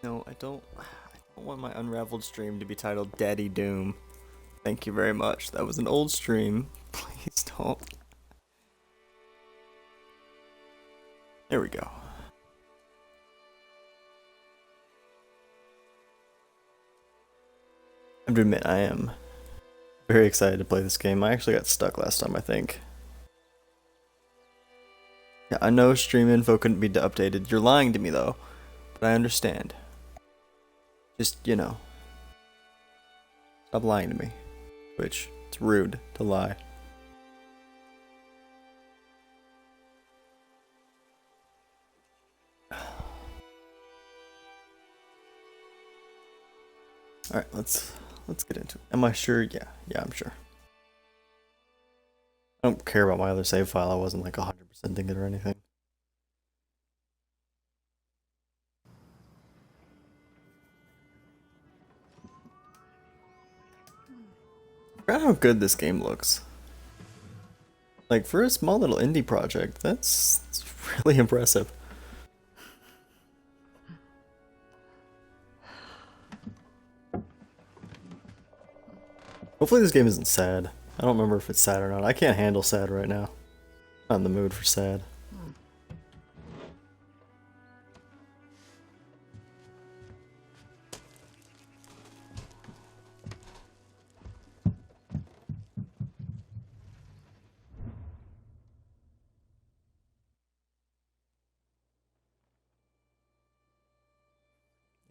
No, I don't want my Unraveled stream to be titled Daddy Doom. Thank you very much. That was an old stream. Please don't. There we go. I have to admit, I am very excited to play this game. I actually got stuck last time, I think. Yeah, I know stream info couldn't be updated. You're lying to me, though. But I understand. Just, stop lying to me. Which, it's rude to lie. Alright, let's get into it. Am I sure? Yeah, I'm sure. I don't care about my other save file. I wasn't like 100% thinking or anything. I forgot how good this game looks. Like, for a small little indie project, that's really impressive. Hopefully this game isn't sad. I don't remember if it's sad or not. I can't handle sad right now. Not in the mood for sad.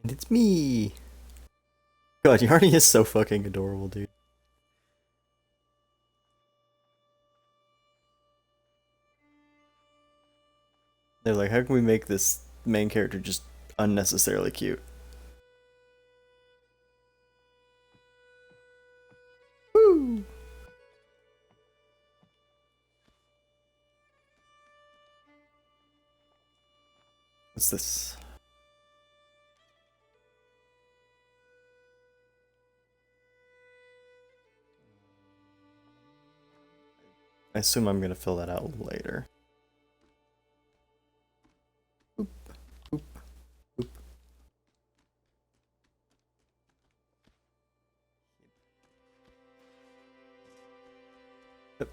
And it's me! God, Yarny is so fucking adorable, dude. They're like, how can we make this main character just unnecessarily cute? Woo! What's this? I assume I'm gonna fill that out later. Boop, boop, boop. Yep.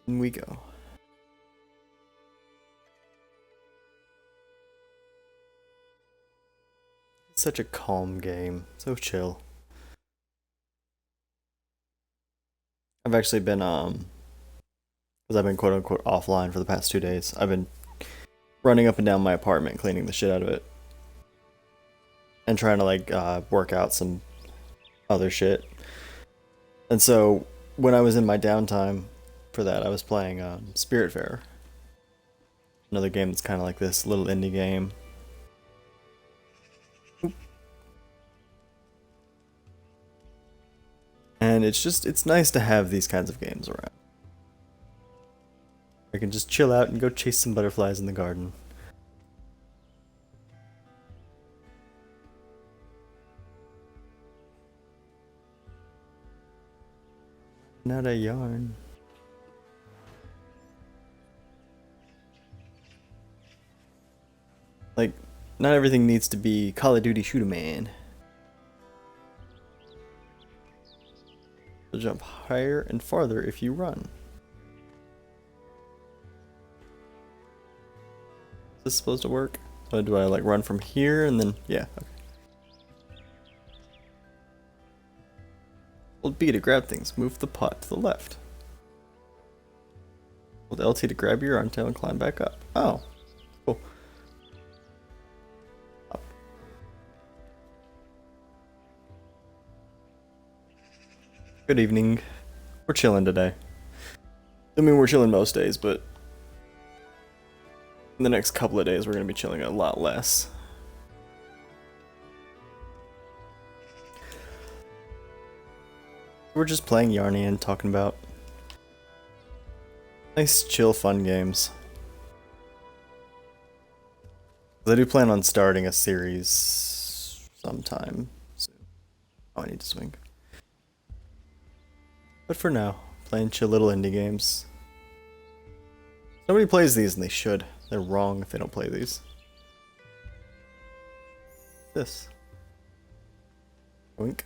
In we go. It's such a calm game. So chill. I've actually been, because I've been quote unquote offline for the past 2 days. I've been running up and down my apartment, cleaning the shit out of it. And trying to, like, work out some other shit. And so, when I was in my downtime for that, I was playing Spiritfarer. Another game that's kind of like this, little indie game. And it's nice to have these kinds of games around. I can just chill out and go chase some butterflies in the garden. Not a yarn. Like, not everything needs to be Call of Duty Shoot 'em Man. You'll jump higher and farther if you run. Is this supposed to work? So do I like run from here and then, yeah, okay. Hold B to grab things. Move the pot to the left. Hold LT to grab your arm tail and climb back up. Oh, cool. Up. Good evening. We're chilling today. I mean, we're chilling most days, but in the next couple of days, we're going to be chilling a lot less. We're just playing Yarny and talking about nice, chill, fun games. I do plan on starting a series sometime soon. Oh, I need to swing. But for now, playing chill little indie games. Nobody plays these, and they should. They're wrong if they don't play these. This. Wink.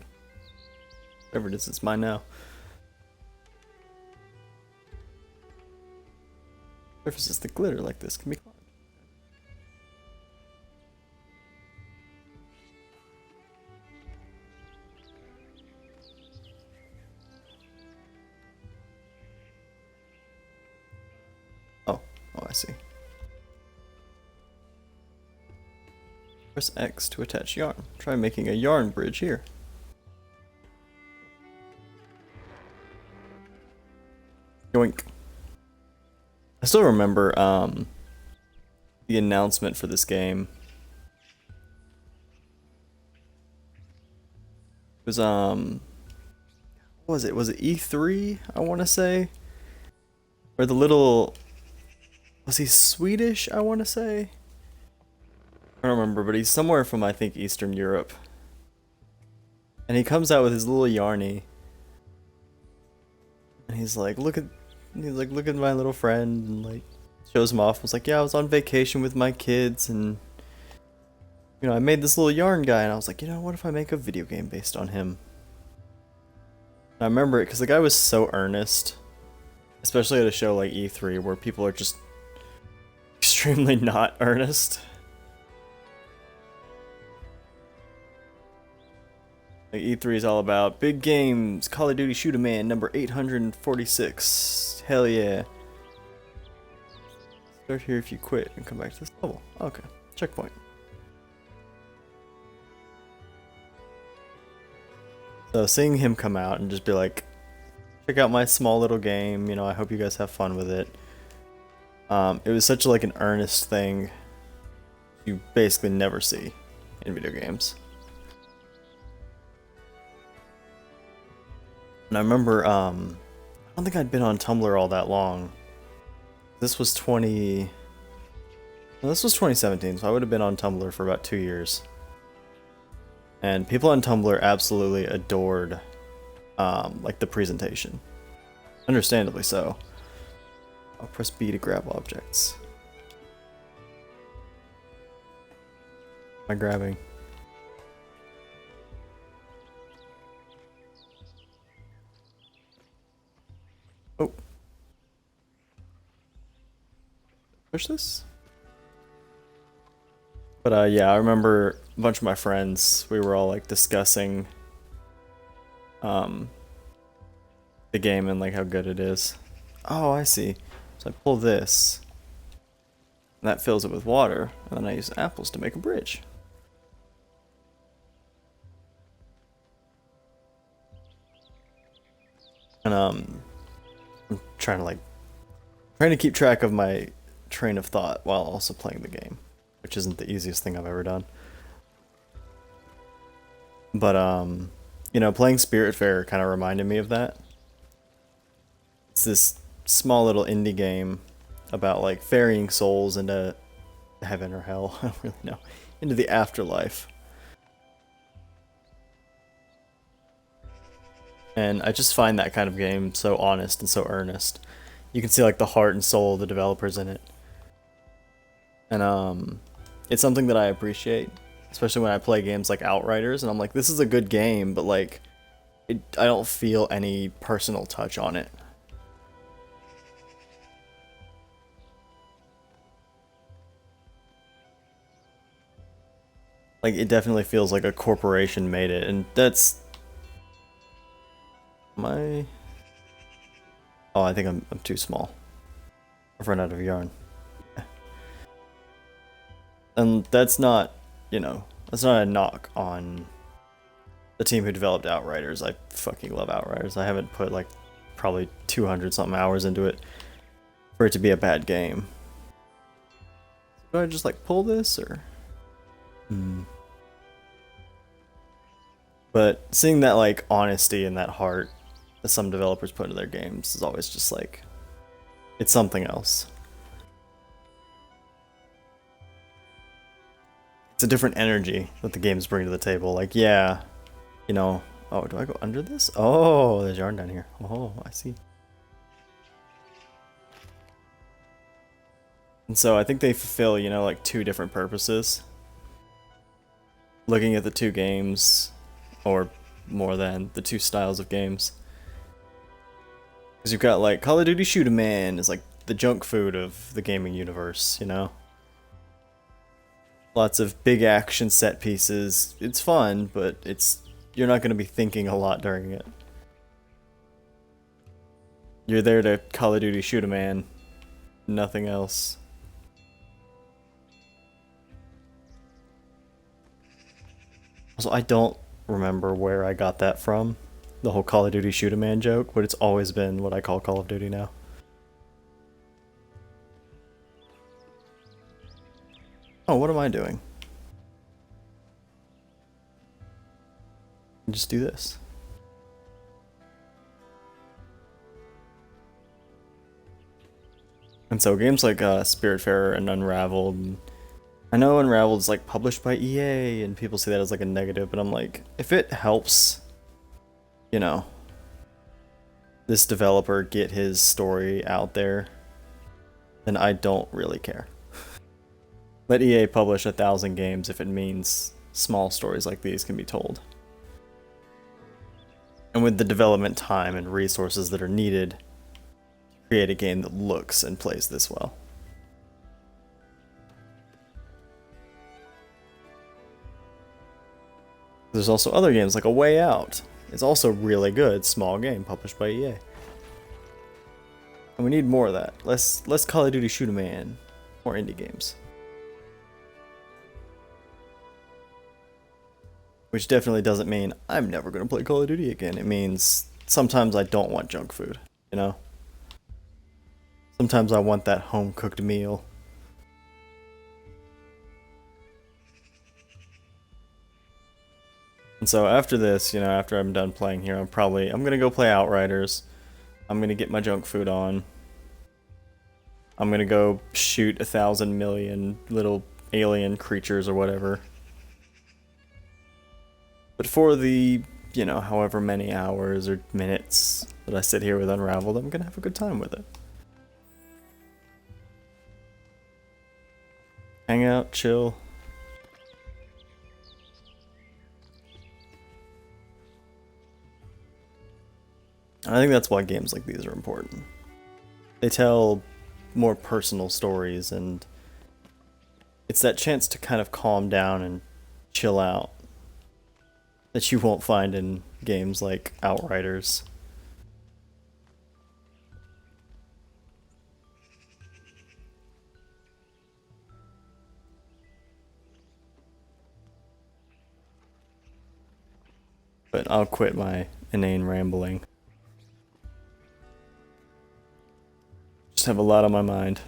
Whatever it is, it's mine now. Surfaces the glitter like this can be climbed. Oh, I see. Press X to attach yarn. Try making a yarn bridge here. Yoink. I still remember the announcement for this game. It was what was it? Was it E3, I want to say? Or the little, was he Swedish, I want to say? I don't remember, but he's somewhere from, I think, Eastern Europe. And he comes out with his little yarny. And he's like, look at my little friend, and like shows him off. Was like, yeah, I was on vacation with my kids, and you know, I made this little yarn guy, and I was like, you know, what if I make a video game based on him? And I remember it because the guy was so earnest, especially at a show like E3 where people are just extremely not earnest. Like E3 is all about big games, Call of Duty Shoot 'em Man number 846. Hell yeah. Start here if you quit and come back to this level. Okay, checkpoint. So seeing him come out and just be like, check out my small little game, you know, I hope you guys have fun with it. It was such like an earnest thing you basically never see in video games. And I remember, I don't think I'd been on Tumblr all that long. This was 2017, so I would have been on Tumblr for about 2 years. And people on Tumblr absolutely adored, like the presentation. Understandably so. I'll press B to grab objects. Am I grabbing? Oh. Push this? But yeah, I remember a bunch of my friends, we were all like discussing the game and like how good it is. Oh, I see. So I pull this, and that fills it with water, and then I use apples to make a bridge. And I'm trying to keep track of my train of thought while also playing the game, which isn't the easiest thing I've ever done. But you know, playing Spiritfarer kind of reminded me of that. It's this small little indie game about like ferrying souls into heaven or hell, I don't really know, into the afterlife. And I just find that kind of game so honest and so earnest. You can see like the heart and soul of the developers in it. And it's something that I appreciate, especially when I play games like Outriders, and I'm like, this is a good game, but like, I don't feel any personal touch on it. Like, it definitely feels like a corporation made it, and that's my... Oh, I think I'm too small. I've run out of yarn. And that's not, you know, that's not a knock on the team who developed Outriders. I fucking love Outriders. I haven't put like probably 200 something hours into it for it to be a bad game. Do I just like pull this or? But seeing that like honesty and that heart that some developers put into their games is always just like, it's something else. It's a different energy that the games bring to the table. Like, yeah, you know, oh, do I go under this? Oh, there's yarn down here. Oh, I see. And so I think they fulfill, like two different purposes. Looking at the two games, or more than the two styles of games. Because you've got like Call of Duty Shoot 'em Man is like the junk food of the gaming universe, Lots of big action set pieces. It's fun, but you're not going to be thinking a lot during it. You're there to Call of Duty Shoot 'em Man, nothing else. Also, I don't remember where I got that from, the whole Call of Duty Shoot 'em Man joke, but it's always been what I call Call of Duty now. Oh, what am I doing? Just do this. And so games like Spiritfarer and Unraveled, and I know Unraveled's like published by EA, and people see that as like a negative, but I'm like, if it helps, this developer get his story out there, then I don't really care. Let EA publish 1,000 games if it means small stories like these can be told. And with the development time and resources that are needed to create a game that looks and plays this well. There's also other games like A Way Out. It's also really good, small game published by EA. And we need more of that. Less Call of Duty Shoot 'em Man, more indie games. Which definitely doesn't mean I'm never going to play Call of Duty again. It means sometimes I don't want junk food, Sometimes I want that home-cooked meal. And so after this, after I'm done playing here, I'm gonna go play Outriders. I'm gonna get my junk food on. I'm gonna go shoot 1,000 million little alien creatures or whatever. But for the, however many hours or minutes that I sit here with Unraveled, I'm gonna have a good time with it. Hang out, chill. I think that's why games like these are important. They tell more personal stories, and it's that chance to kind of calm down and chill out that you won't find in games like Outriders. But I'll quit my inane rambling. Just have a lot on my mind.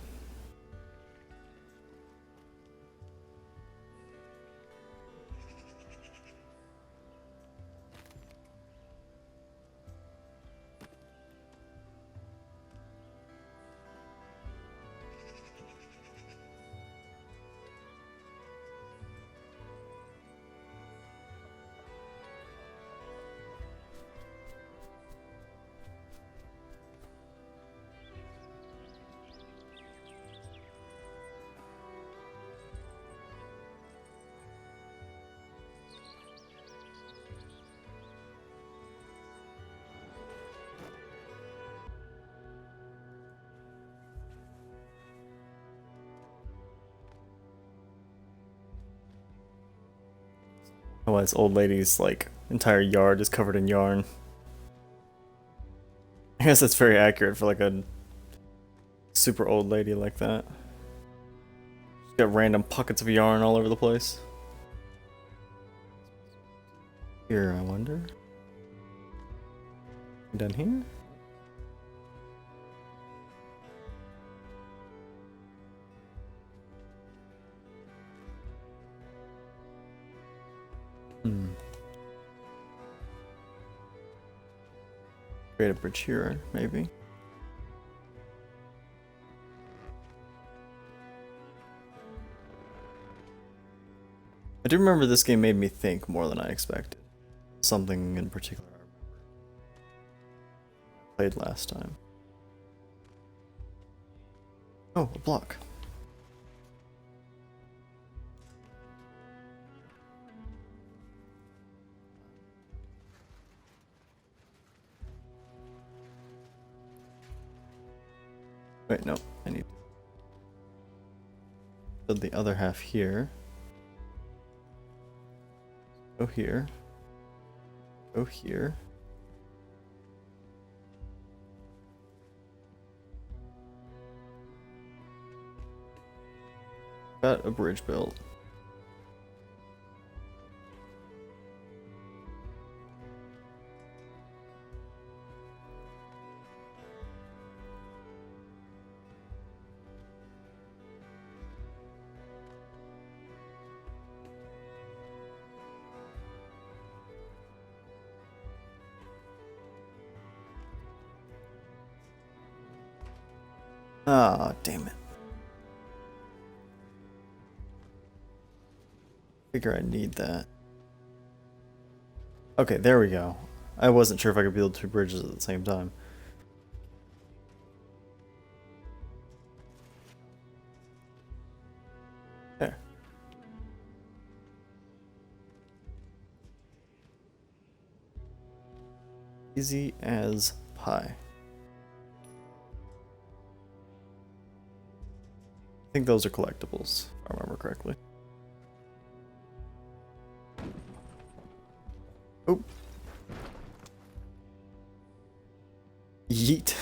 Oh, this old lady's like entire yard is covered in yarn. I guess that's very accurate for like a super old lady like that. She's got random pockets of yarn all over the place. Here, I wonder. Down here? Create a bridge here, maybe. I do remember this game made me think more than I expected. Something in particular I played last time. Oh, a block. Wait, no. I need to build the other half here. Go here. Go here. Got a bridge built. Ah, damn it. Figure I need that. Okay, there we go. I wasn't sure if I could build two bridges at the same time. There. Easy as pie. I think those are collectibles, if I remember correctly. Oh. Yeet.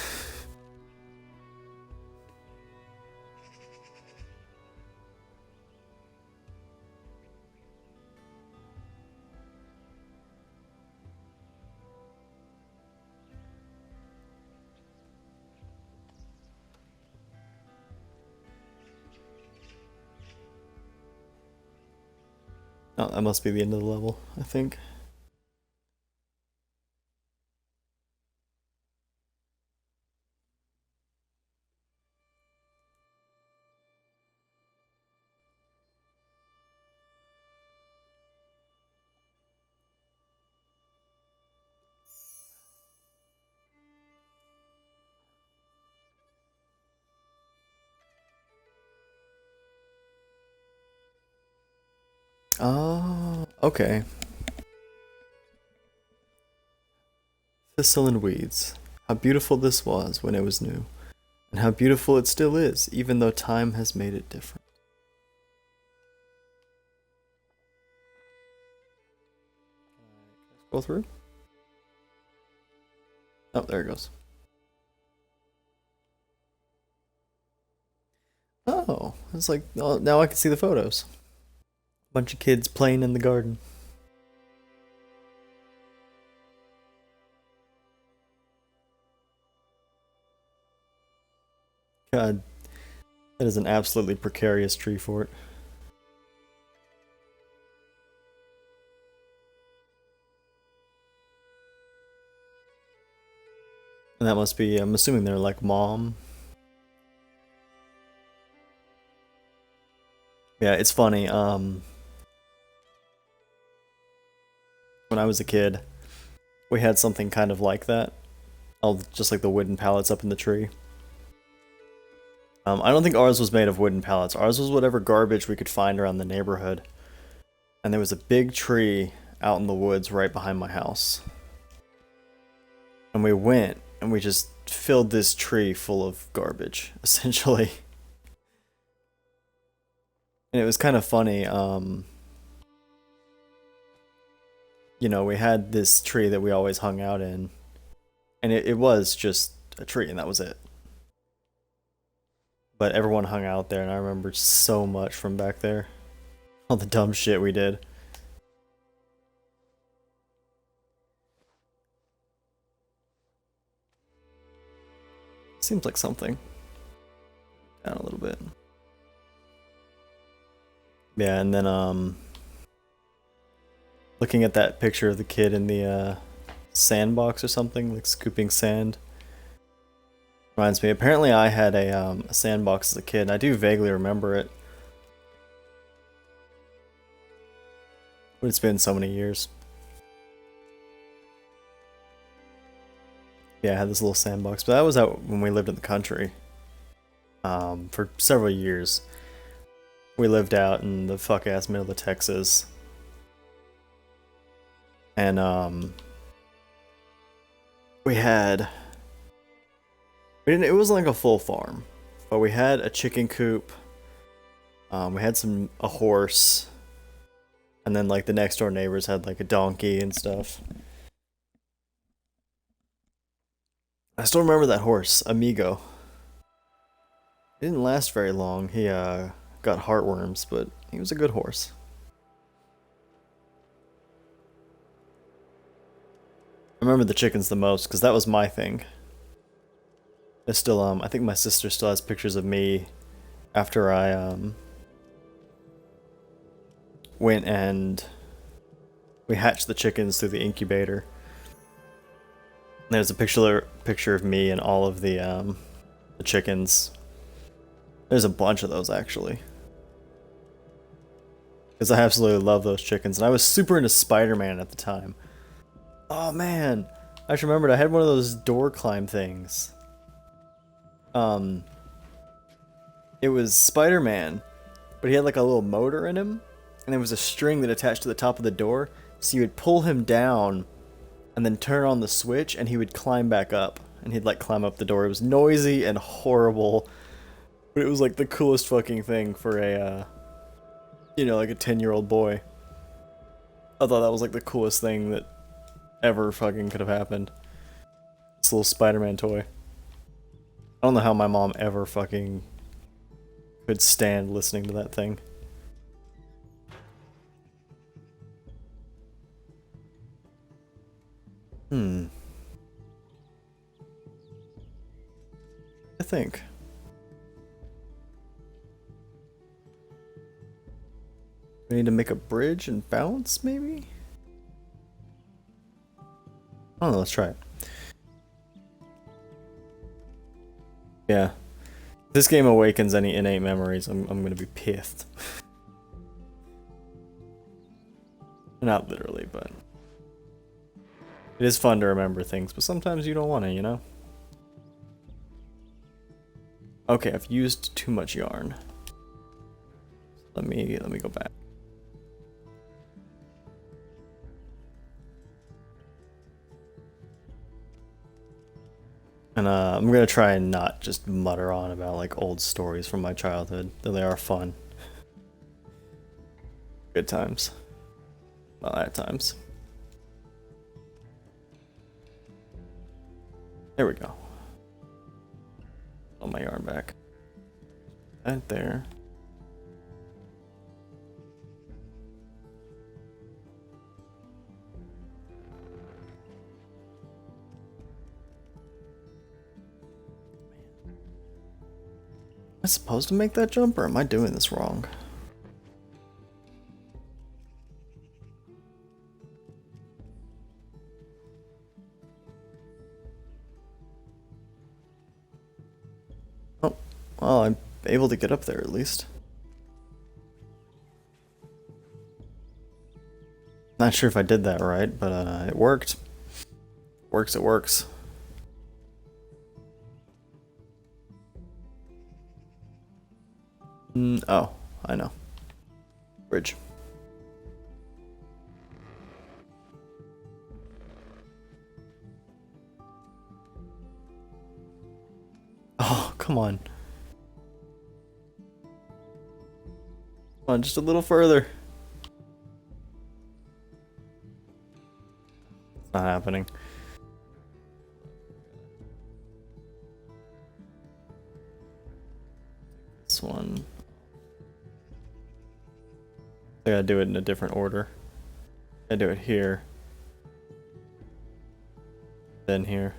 Oh, that must be the end of the level, I think. Oh, okay. Thistle and weeds. How beautiful this was when it was new, and how beautiful it still is, even though time has made it different. Scroll through? Oh, there it goes. Oh, it's like, oh, now I can see the photos. Bunch of kids playing in the garden. God, that is an absolutely precarious tree fort. And that must be, I'm assuming they're like mom. Yeah, it's funny, when I was a kid, we had something kind of like that. All just like the wooden pallets up in the tree. I don't think ours was made of wooden pallets. Ours was whatever garbage we could find around the neighborhood. And there was a big tree out in the woods right behind my house. And we went and we just filled this tree full of garbage, essentially. And it was kind of funny, you know, we had this tree that we always hung out in. And it was just a tree and that was it. But everyone hung out there and I remember so much from back there. All the dumb shit we did. Seems like something. Down a little bit. Yeah, and then looking at that picture of the kid in the sandbox or something, like scooping sand. Reminds me, apparently I had a sandbox as a kid, and I do vaguely remember it. But it's been so many years. Yeah, I had this little sandbox, but that was out when we lived in the country. For several years. We lived out in the fuck-ass middle of Texas. And, we had... it wasn't like a full farm. But we had a chicken coop. We had a horse, and then like the next door neighbors had like a donkey and stuff. I still remember that horse, Amigo. He didn't last very long. He got heartworms, but he was a good horse. I remember the chickens the most because that was my thing. It's still I think my sister still has pictures of me after I went and we hatched the chickens through the incubator. There's a picture of me and all of the chickens. There's a bunch of those actually. Because I absolutely love those chickens, and I was super into Spider-Man at the time. Oh man, I just remembered I had one of those door climb things. It was Spider-Man, but he had like a little motor in him, and there was a string that attached to the top of the door, so you would pull him down and then turn on the switch and he would climb back up, and he'd like climb up the door. It was noisy and horrible, but it was like the coolest fucking thing for a you know, like a 10-year-old boy. I thought that was like the coolest thing that ever fucking could have happened. This little Spider-Man toy. I don't know how my mom ever fucking could stand listening to that thing. I think. We need to make a bridge and bounce, maybe? I don't know, let's try it. Yeah. If this game awakens any innate memories, I'm gonna be pissed. Not literally, but... It is fun to remember things, but sometimes you don't want to, you know? Okay, I've used too much yarn. Let me go back. And I'm gonna try and not just mutter on about like old stories from my childhood, though they are fun. Good times. Well, at times. There we go. Put my yarn back. Right there. Am I supposed to make that jump, or am I doing this wrong? Oh, well, I'm able to get up there at least. Not sure if I did that right, but it worked. Works, it works. Oh, I know. Bridge. Oh, come on. Come on, just a little further. It's not happening. This one. I gotta do it in a different order. I do it here. Then here.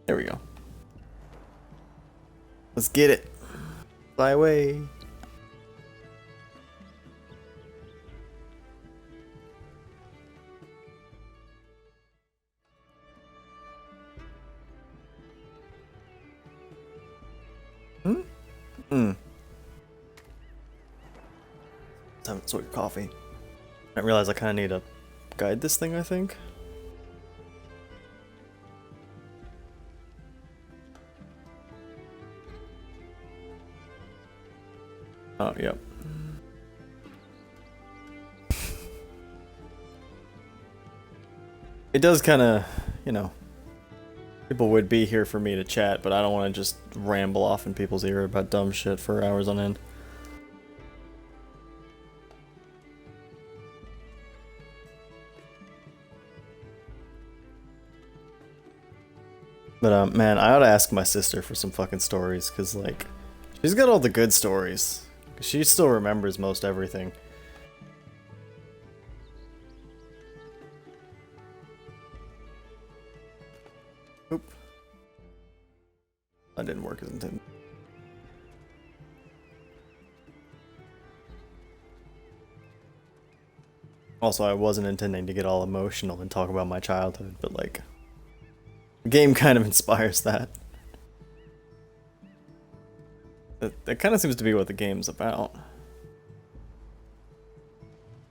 There we go. Let's get it. Fly away. Time to sort your coffee. I realize I kind of need to guide this thing, I think. Oh, yep. it does kind of, you know, people would be here for me to chat, but I don't want to just ramble off in people's ear about dumb shit for hours on end. But man, I ought to ask my sister for some fucking stories, cause like, she's got all the good stories. She still remembers most everything. Oop. That didn't work as intended. Also, I wasn't intending to get all emotional and talk about my childhood, but like, the game kind of inspires that. That kind of seems to be what the game's about.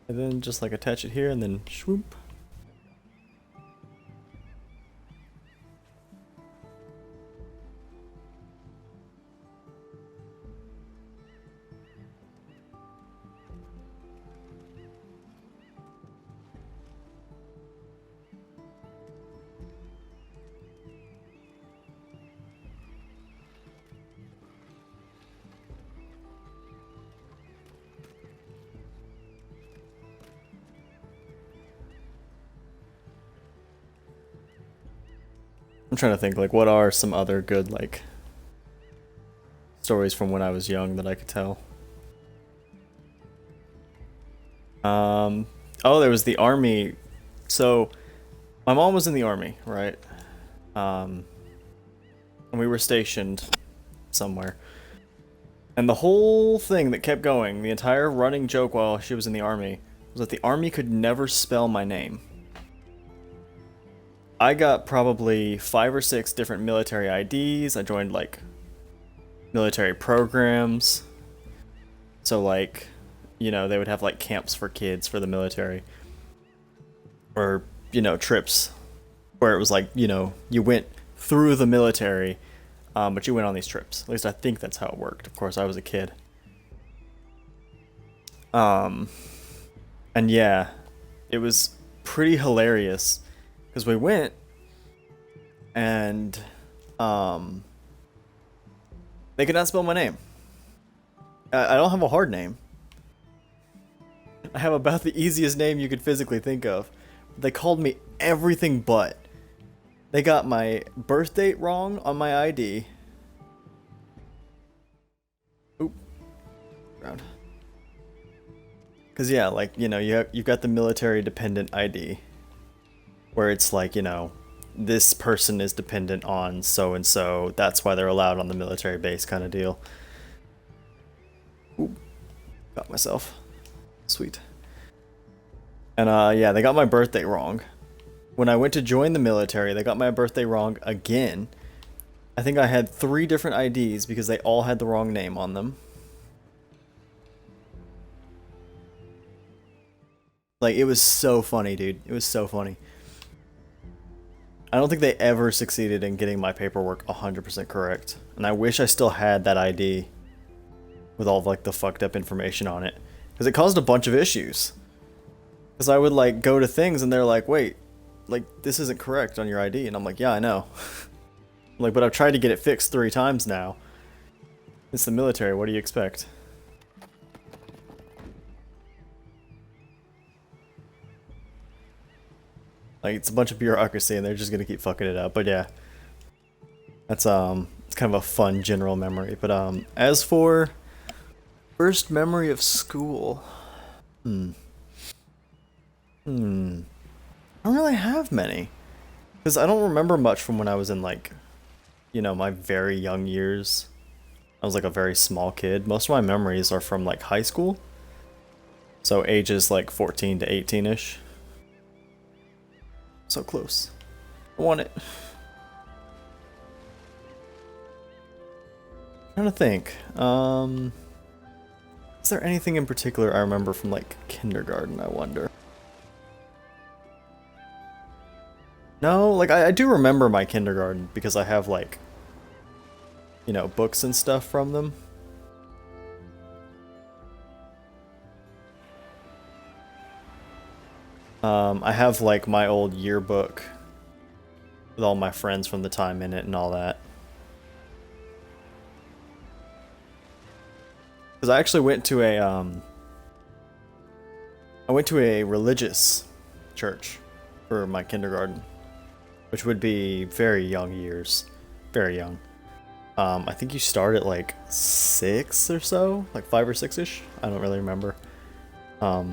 And then just like attach it here and then swoop. I'm trying to think, like, what are some other good, like, stories from when I was young that I could tell? Oh, there was the army. So, my mom was in the army, right? And we were stationed somewhere. And the whole thing that kept going, the entire running joke while she was in the army, was that the army could never spell my name. I got probably 5 or 6 different military IDs. I joined like military programs. So like, you know, they would have like camps for kids for the military. Or, you know, trips where it was like, you know, you went through the military, but you went on these trips. At least I think that's how it worked. Of course, I was a kid. And yeah, it was pretty hilarious. Because we went, and, they could not spell my name. I don't have a hard name. I have about the easiest name you could physically think of. They called me everything but. They got my birth date wrong on my ID. Oop. Ground. Because, yeah, like, you know, you've got the military dependent ID. Where it's like, you know, this person is dependent on so-and-so, that's why they're allowed on the military base kind of deal. Ooh, got myself. Sweet. And yeah, they got my birthday wrong. When I went to join the military, they got my birthday wrong again. I think I had 3 different IDs because they all had the wrong name on them. Like, it was so funny, dude. It was so funny. I don't think they ever succeeded in getting my paperwork 100% correct. And I wish I still had that ID with all of, like, the fucked up information on it. Because it caused a bunch of issues. Because I would, like, go to things and they're like, wait, like, this isn't correct on your ID. And I'm like, yeah, I know. I'm like, but I've tried to get it fixed 3 times now. It's the military, what do you expect? Like, it's a bunch of bureaucracy and they're just gonna keep fucking it up, but yeah. That's, it's kind of a fun general memory. But, as for first memory of school... I don't really have many. Because I don't remember much from when I was in, like, you know, my very young years. I was, like, a very small kid. Most of my memories are from, like, high school. So ages, like, 14 to 18-ish. So close. I want it. I'm trying to think. Is there anything in particular I remember from, like, kindergarten, I wonder? No, like, I do remember my kindergarten because I have, like, you know, books and stuff from them. I have like my old yearbook with all my friends from the time in it and all that. Because I actually went to a religious church for my kindergarten, which would be very young years, very young. I think you start at like 6 or so, like 5 or 6-ish. I don't really remember. I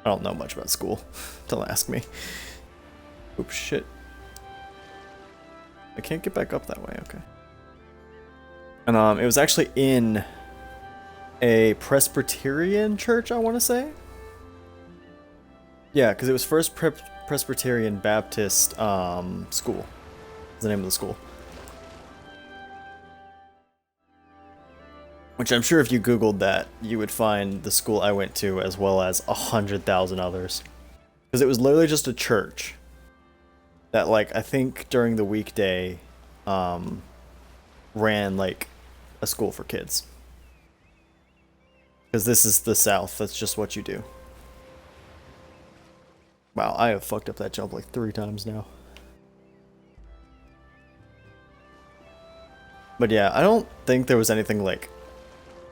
don't know much about school. Don't ask me. Oops, shit. I can't get back up that way, okay. And it was actually in a Presbyterian church, I want to say. Yeah, because it was First Presbyterian Baptist school. Is the name of the school. Which I'm sure if you googled that, you would find the school I went to as well as 100,000 others. Because it was literally just a church that, like, I think during the weekday ran, like, a school for kids. Because this is the South, that's just what you do. Wow, I have fucked up that jump like 3 times now. But yeah, I don't think there was anything like...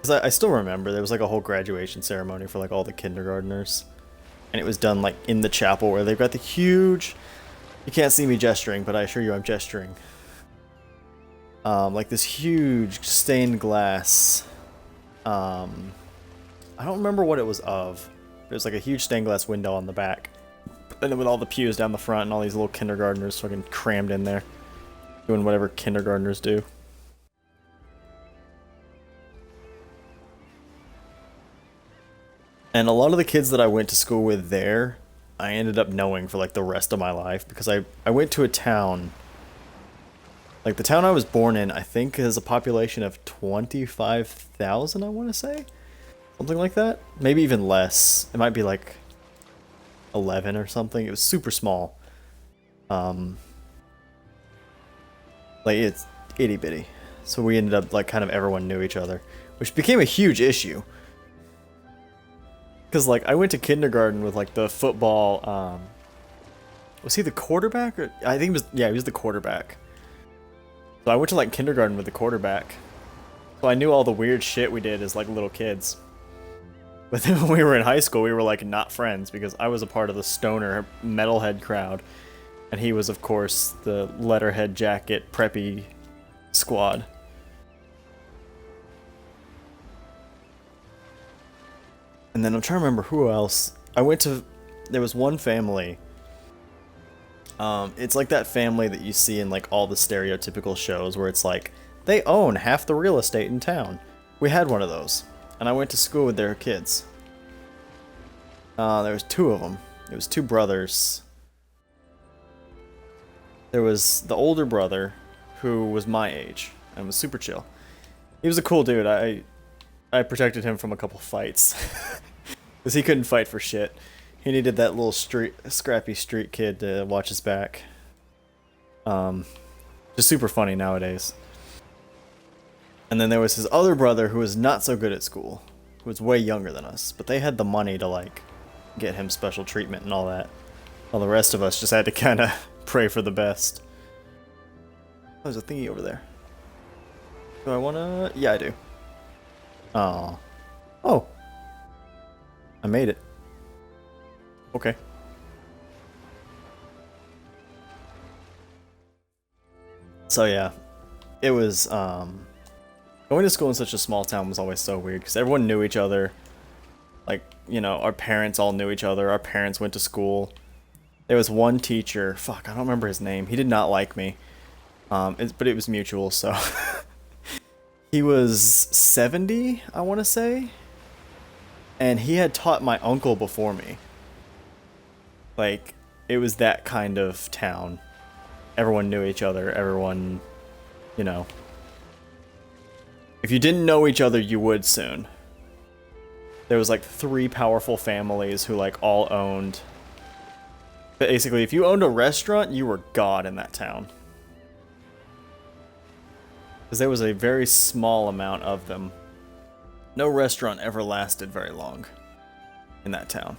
Because I still remember there was like a whole graduation ceremony for like all the kindergartners. And it was done like in the chapel where they've got the huge... You can't see me gesturing, but I assure you I'm gesturing. Like this huge stained glass... I don't remember what it was of. But it was like a huge stained glass window on the back. And then with all the pews down the front and all these little kindergartners fucking crammed in there. Doing whatever kindergartners do. And a lot of the kids that I went to school with there, I ended up knowing for like the rest of my life. Because I went to a town... Like the town I was born in, I think has a population of 25,000, I want to say? Something like that? Maybe even less. It might be like 11 or something. It was super small. Like it's itty bitty. So we ended up like kind of everyone knew each other, which became a huge issue. Cause like I went to kindergarten with like the football. Was he the quarterback? Or, I think he was. Yeah, he was the quarterback. So I went to like kindergarten with the quarterback. So I knew all the weird shit we did as like little kids. But then when we were in high school, we were like not friends because I was a part of the stoner metalhead crowd. And he was, of course, the letterhead jacket preppy squad. And then I'm trying to remember who else. There was one family. It's like that family that you see in like all the stereotypical shows where it's like, they own half the real estate in town. We had one of those. And I went to school with their kids. There was 2 of them. It was 2 brothers. There was the older brother, who was my age, and was super chill. He was a cool dude. I protected him from a couple fights. Because he couldn't fight for shit. He needed that little scrappy street kid to watch his back. Just super funny nowadays. And then there was his other brother who was not so good at school. Who was way younger than us. But they had the money to, like, get him special treatment and all that. While the rest of us just had to kind of pray for the best. Oh, there's a thingy over there. Do I want to... Yeah, I do. Aww. Oh. I made it. Okay. So yeah. It was, going to school in such a small town was always so weird, because everyone knew each other. Like, you know, our parents all knew each other. Our parents went to school. There was one teacher, fuck, I don't remember his name. He did not like me. But it was mutual, so. He was 70, I want to say. And he had taught my uncle before me. Like, it was that kind of town. Everyone knew each other. Everyone, you know. If you didn't know each other, you would soon. There was like 3 powerful families who like all owned. Basically, if you owned a restaurant, you were god in that town. Because there was a very small amount of them. No restaurant ever lasted very long in that town.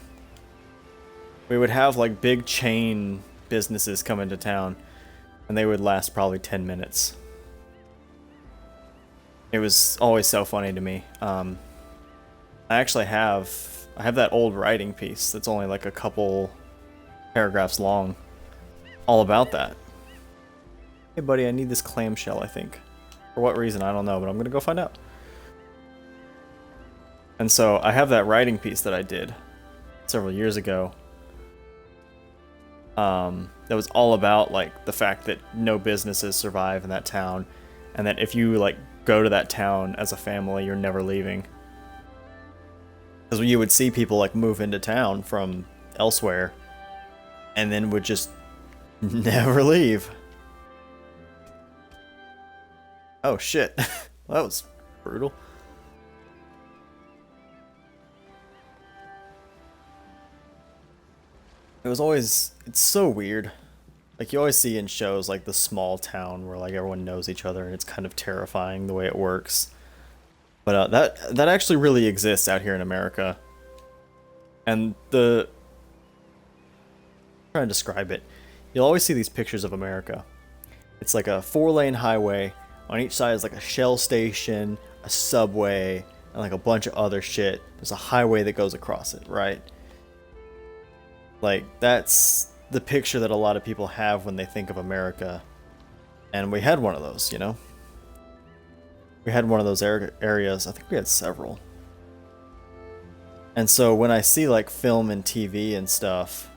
We would have like big chain businesses come into town, and they would last probably 10 minutes. It was always so funny to me. I actually have that old writing piece that's only like a couple paragraphs long, all about that. Hey buddy, I need this clamshell, I think. For what reason, I don't know, but I'm gonna go find out. And so I have that writing piece that I did several years ago. That was all about like the fact that no businesses survive in that town, and that if you like go to that town as a family, you're never leaving. Because you would see people like move into town from elsewhere, and then would just never leave. Oh shit, well, that was brutal. It's so weird. Like, you always see in shows like the small town where like everyone knows each other, and it's kind of terrifying the way it works. But that actually really exists out here in America. And I'm trying to describe it. You'll always see these pictures of America. It's like a 4-lane highway. On each side is like a Shell station, a subway, and like a bunch of other shit. There's a highway that goes across it, right? Like, that's the picture that a lot of people have when they think of America. And we had one of those, you know? We had one of those areas. I think we had several. And so when I see like film and TV and stuff,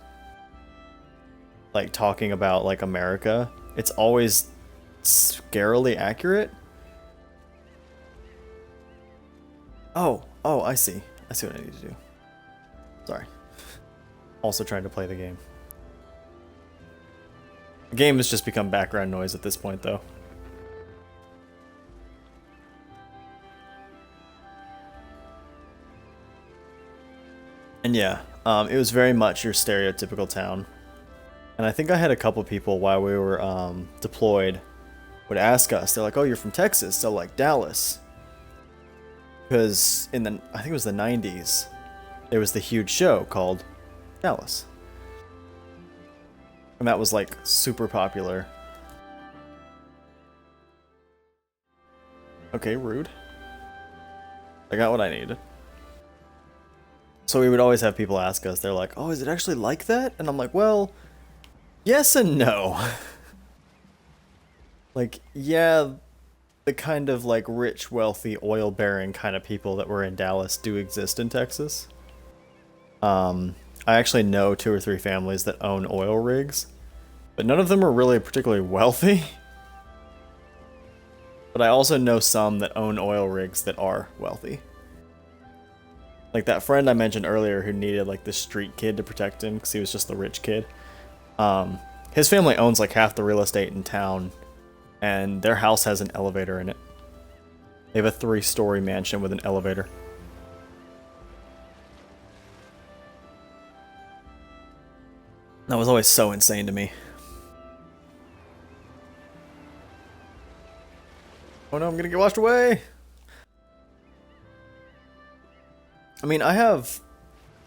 like talking about like America, it's always scarily accurate. Oh, I see. I see what I need to do. Sorry. Also trying to play the game. The game has just become background noise at this point, though. And yeah, it was very much your stereotypical town. And I think I had a couple people while we were deployed would ask us, they're like, oh, you're from Texas, so like Dallas. Because I think it was the 90s, there was the huge show called Dallas. And that was like super popular. Okay, rude. I got what I needed. So we would always have people ask us, they're like, oh, is it actually like that? And I'm like, well, yes and no. Like, yeah, the kind of like rich, wealthy, oil-bearing kind of people that were in Dallas do exist in Texas. I actually know 2 or 3 families that own oil rigs, but none of them are really particularly wealthy. But I also know some that own oil rigs that are wealthy. Like that friend I mentioned earlier who needed like this street kid to protect him because he was just the rich kid. His family owns like half the real estate in town, and their house has an elevator in it. They have a 3-story mansion with an elevator. That was always so insane to me. Oh no, I'm gonna get washed away! I mean, I have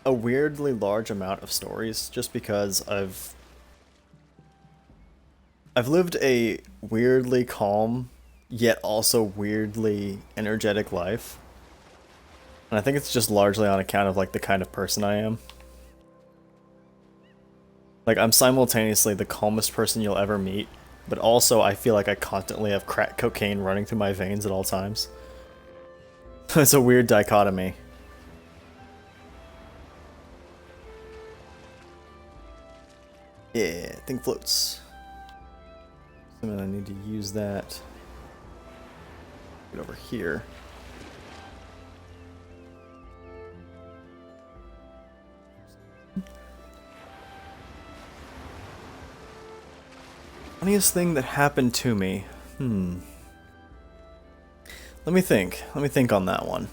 a weirdly large amount of stories just because I've lived a weirdly calm, yet also weirdly energetic life. And I think it's just largely on account of like the kind of person I am. Like, I'm simultaneously the calmest person you'll ever meet, but also I feel like I constantly have crack cocaine running through my veins at all times. It's a weird dichotomy. Yeah, thing floats. So I need to use that. Get over here. Funniest thing that happened to me. Let me think. Let me think on that one.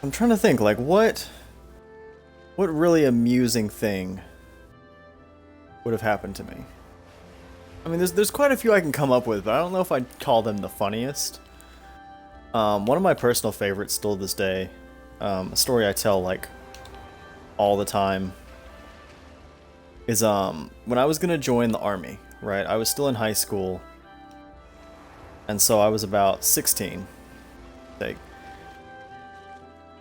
I'm trying to think, like, what really amusing thing would have happened to me? I mean, there's quite a few I can come up with, but I don't know if I'd call them the funniest. One of my personal favorites still to this day, a story I tell, like, all the time is when I was gonna join the army, right? I was still in high school, and so I was about 16. Like,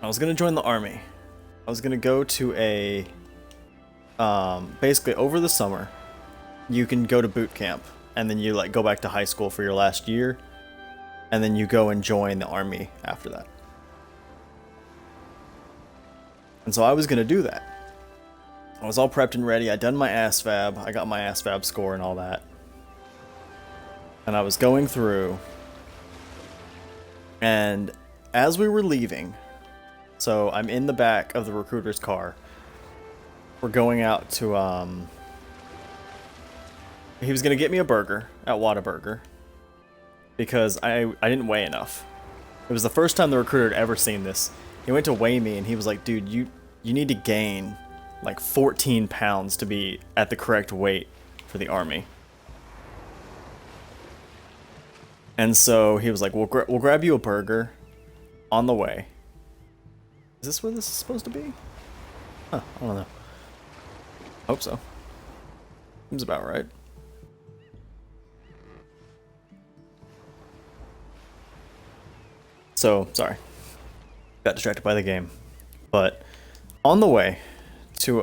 I was gonna join the army. I was gonna go to a basically over the summer, you can go to boot camp, and then you like go back to high school for your last year, and then you go and join the army after that. And so I was gonna do that. I was all prepped and ready. I'd done my ASVAB. I got my ASVAB score and all that. And I was going through, and as we were leaving, so I'm in the back of the recruiter's car. We're going out to, he was going to get me a burger at Whataburger because I didn't weigh enough. It was the first time the recruiter had ever seen this. He went to weigh me and he was like, dude, you need to gain like 14 pounds to be at the correct weight for the army. And so he was like, we'll grab you a burger on the way. Is this where this is supposed to be? Huh, I don't know. Hope so. Seems about right. So, sorry. Got distracted by the game. But on the way to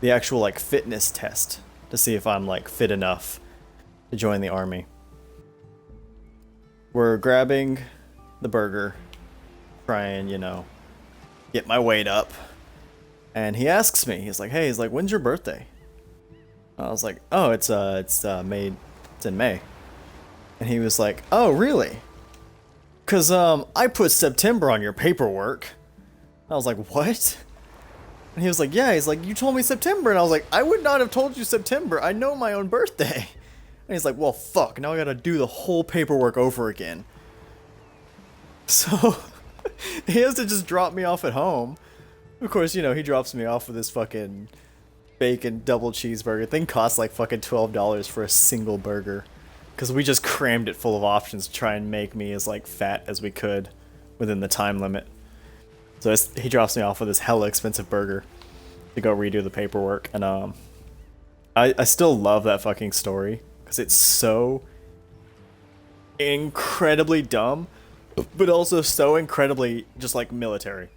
the actual like fitness test to see if I'm like fit enough to join the army, we're grabbing the burger, try and, you know, get my weight up. And he asks me, he's like, when's your birthday? I was like, oh, it's May, it's in May. And he was like, oh, really? Cause I put September on your paperwork. I was like, what? And he was like, yeah, he's like, you told me September. And I was like, I would not have told you September. I know my own birthday. And he's like, well, fuck, now I gotta do the whole paperwork over again. So he has to just drop me off at home. Of course, you know, he drops me off with this fucking bacon double cheeseburger. Thing costs like fucking $12 for a single burger. Because we just crammed it full of options to try and make me as like fat as we could within the time limit. So he drops me off with this hella expensive burger to go redo the paperwork. And I still love that fucking story because it's so incredibly dumb, but also so incredibly just like military.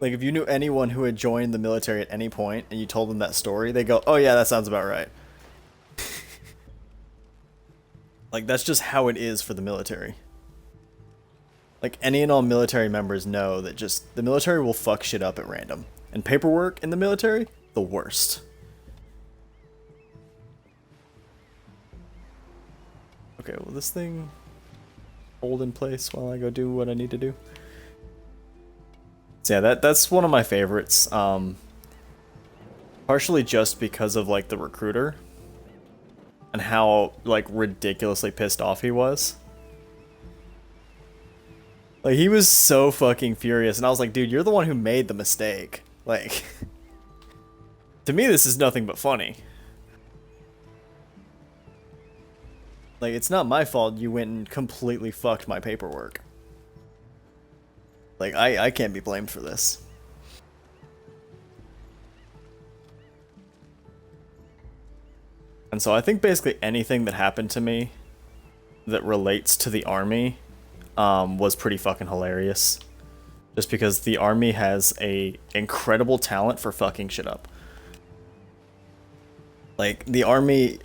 Like if you knew anyone who had joined the military at any point and you told them that story, they go, oh yeah, that sounds about right. Like that's just how it is for the military. Like any and all military members know that just the military will fuck shit up at random. And paperwork in the military, the worst. Okay, will this thing hold in place while I go do what I need to do? So yeah, that's one of my favorites. Partially just because of like the recruiter and how like ridiculously pissed off he was. Like he was so fucking furious and I was like, dude, you're the one who made the mistake. Like to me this is nothing but funny. Like it's not my fault you went and completely fucked my paperwork. Like I can't be blamed for this. And so I think basically anything that happened to me that relates to the army was pretty fucking hilarious. Just because the army has a incredible talent for fucking shit up. Like the army,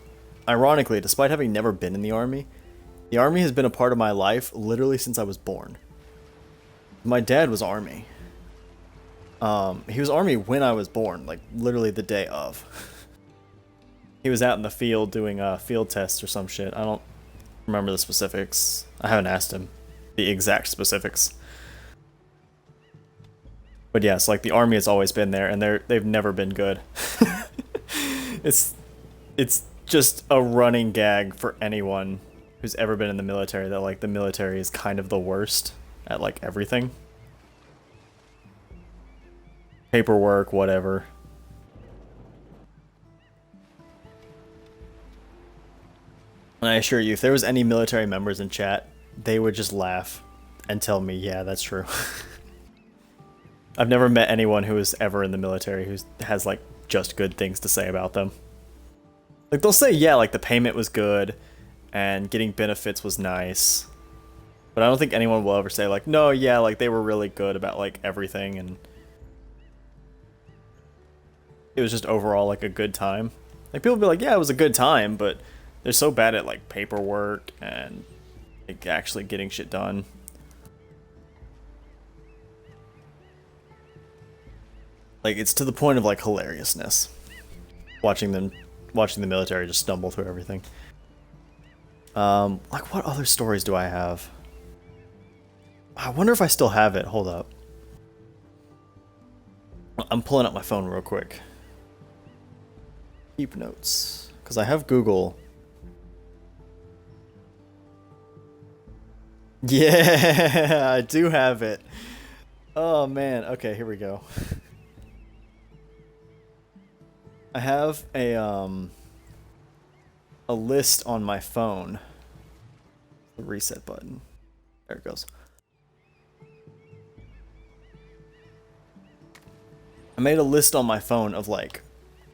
ironically, despite having never been in the army has been a part of my life literally since I was born. My dad was army. He was army when I was born, like literally the day of. He was out in the field doing field tests or some shit. I don't remember the specifics. I haven't asked him the exact specifics. But yes, yeah, so like the army has always been there, and they've never been good. It's just a running gag for anyone who's ever been in the military that like the military is kind of the worst at like everything. Paperwork, whatever. And I assure you, if there was any military members in chat, they would just laugh and tell me, yeah, that's true. I've never met anyone who is ever in the military who has like just good things to say about them. Like they'll say, yeah, like the payment was good and getting benefits was nice. But I don't think anyone will ever say like, no, yeah, like they were really good about like everything and it was just overall like a good time. Like people will be like, yeah, it was a good time, but they're so bad at like paperwork and like actually getting shit done. Like it's to the point of like hilariousness. Watching the military just stumble through everything. Like what other stories do I have? I wonder if I still have it. Hold up. I'm pulling up my phone real quick. Keep notes. Because I have Google. Yeah, I do have it. Oh man. Okay, here we go. I have a list on my phone. The reset button. There it goes. I made a list on my phone of like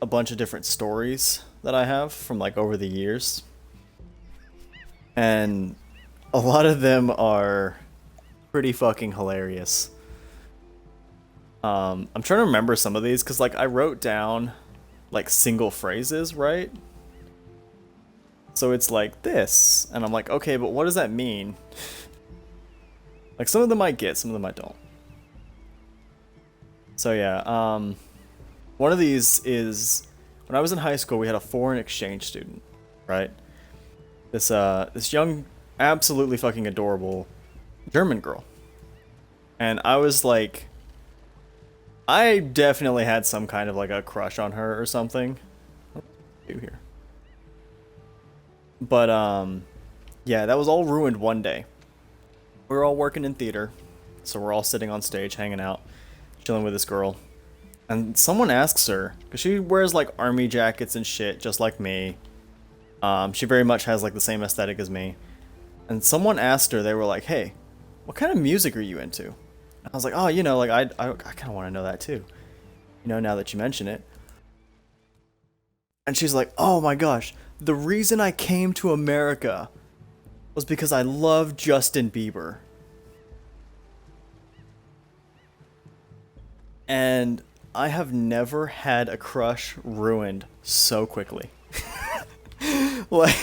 a bunch of different stories that I have from like over the years. And a lot of them are pretty fucking hilarious. I'm trying to remember some of these because like I wrote down like single phrases, right? So it's like this, and I'm like, okay, but what does that mean? Like some of them I get, some of them I don't. So yeah, one of these is when I was in high school, we had a foreign exchange student, right? This young, absolutely fucking adorable German girl, and I was like, I definitely had some kind of like a crush on her or something. What do here? But yeah, that was all ruined one day. We were all working in theater, so we're all sitting on stage, hanging out, chilling with this girl. And someone asks her, because she wears like army jackets and shit, just like me. She very much has like the same aesthetic as me. And someone asked her, they were like, hey, what kind of music are you into? And I was like, oh, you know, like I kind of want to know that too. You know, now that you mention it. And she's like, oh my gosh, the reason I came to America was because I love Justin Bieber. And I have never had a crush ruined so quickly. Like,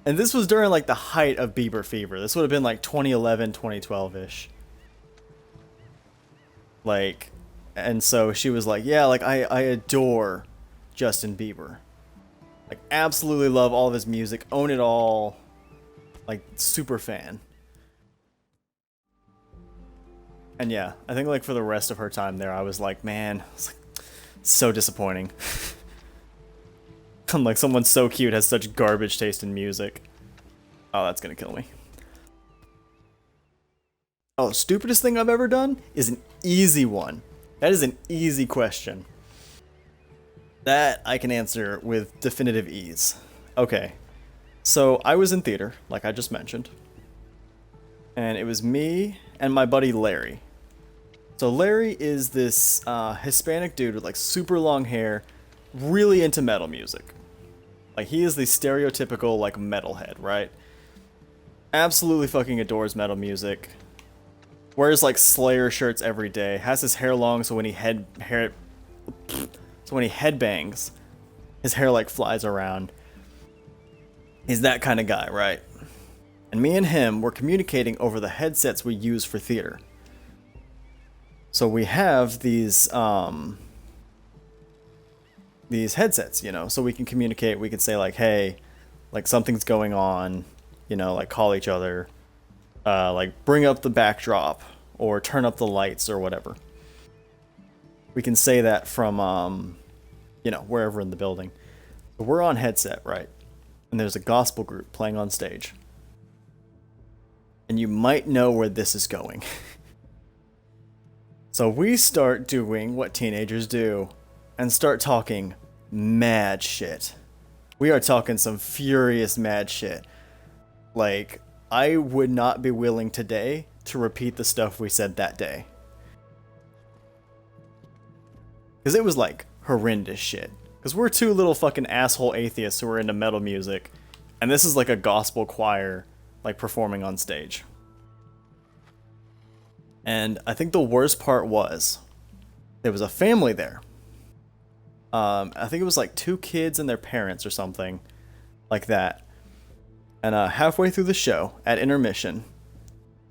and this was during like the height of Bieber fever. This would have been like 2011, 2012-ish. Like, and so she was like, yeah, like I adore Justin Bieber. Like, absolutely love all of his music, own it all. Like, super fan. And yeah, I think like for the rest of her time there, I was like, man, it's like so disappointing. I'm like, someone so cute has such garbage taste in music. Oh, that's gonna kill me. Oh, the stupidest thing I've ever done is an easy one. That is an easy question. That I can answer with definitive ease. Okay, so I was in theater, like I just mentioned. And it was me and my buddy Larry. So Larry is this Hispanic dude with like super long hair, really into metal music. Like he is the stereotypical like metalhead, right? Absolutely fucking adores metal music. Wears like Slayer shirts every day. Has his hair long so when he headbangs, his hair like flies around. He's that kind of guy, right? And me and him were communicating over the headsets we use for theater. So we have these headsets, you know, so we can communicate. We can say like, hey, like something's going on, you know, like call each other, like bring up the backdrop or turn up the lights or whatever. We can say that from, you know, wherever in the building. But we're on headset, right? And there's a gospel group playing on stage. And you might know where this is going. So we start doing what teenagers do and start talking mad shit. We are talking some furious mad shit. Like, I would not be willing today to repeat the stuff we said that day. Because it was like horrendous shit. Because we're two little fucking asshole atheists who are into metal music, and this is like a gospel choir, like performing on stage. And I think the worst part was, there was a family there. I think it was like 2 kids and their parents or something like that. And halfway through the show, at intermission,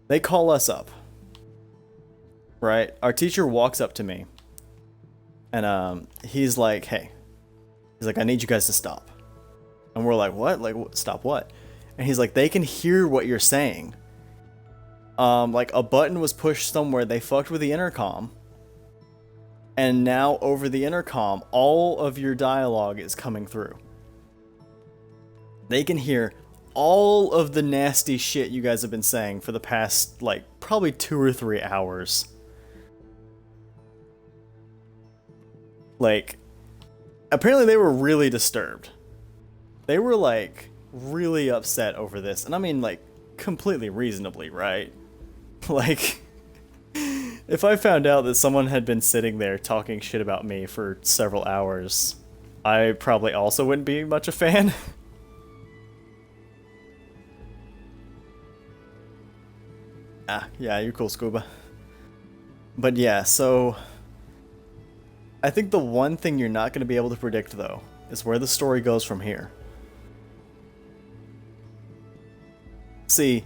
they call us up. Right? Our teacher walks up to me. And he's like, hey. He's like, I need you guys to stop. And we're like, what? Like, stop what? And he's like, they can hear what you're saying. Like, a button was pushed somewhere. They fucked with the intercom. And now, over the intercom, all of your dialogue is coming through. They can hear all of the nasty shit you guys have been saying for the past, like, probably 2 or 3 hours. Like, apparently they were really disturbed. They were, like, really upset over this. And I mean, like, completely reasonably, right? Like, if I found out that someone had been sitting there talking shit about me for several hours, I probably also wouldn't be much a fan. Yeah, you're cool, Scuba. But yeah, so I think the one thing you're not going to be able to predict, though, is where the story goes from here. See,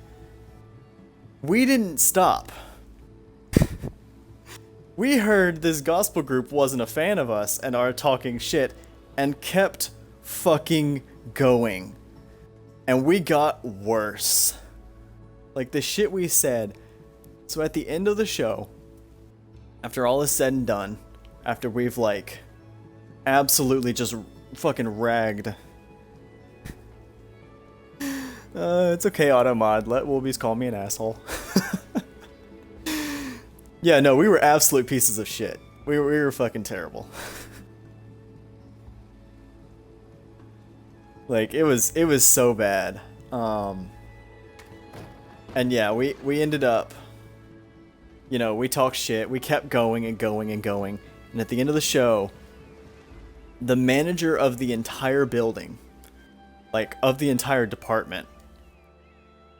we didn't stop. We heard this gospel group wasn't a fan of us and are talking shit, and kept fucking going. And we got worse. Like, the shit we said. So at the end of the show, after all is said and done, after we've, like, absolutely just fucking ragged. It's okay, Automod. Let Wolbies call me an asshole. Yeah, no, we were absolute pieces of shit. We were fucking terrible. Like, it was so bad. And yeah, we ended up, you know, we talked shit. We kept going and going and going. And at the end of the show, the manager of the entire building, like, of the entire department,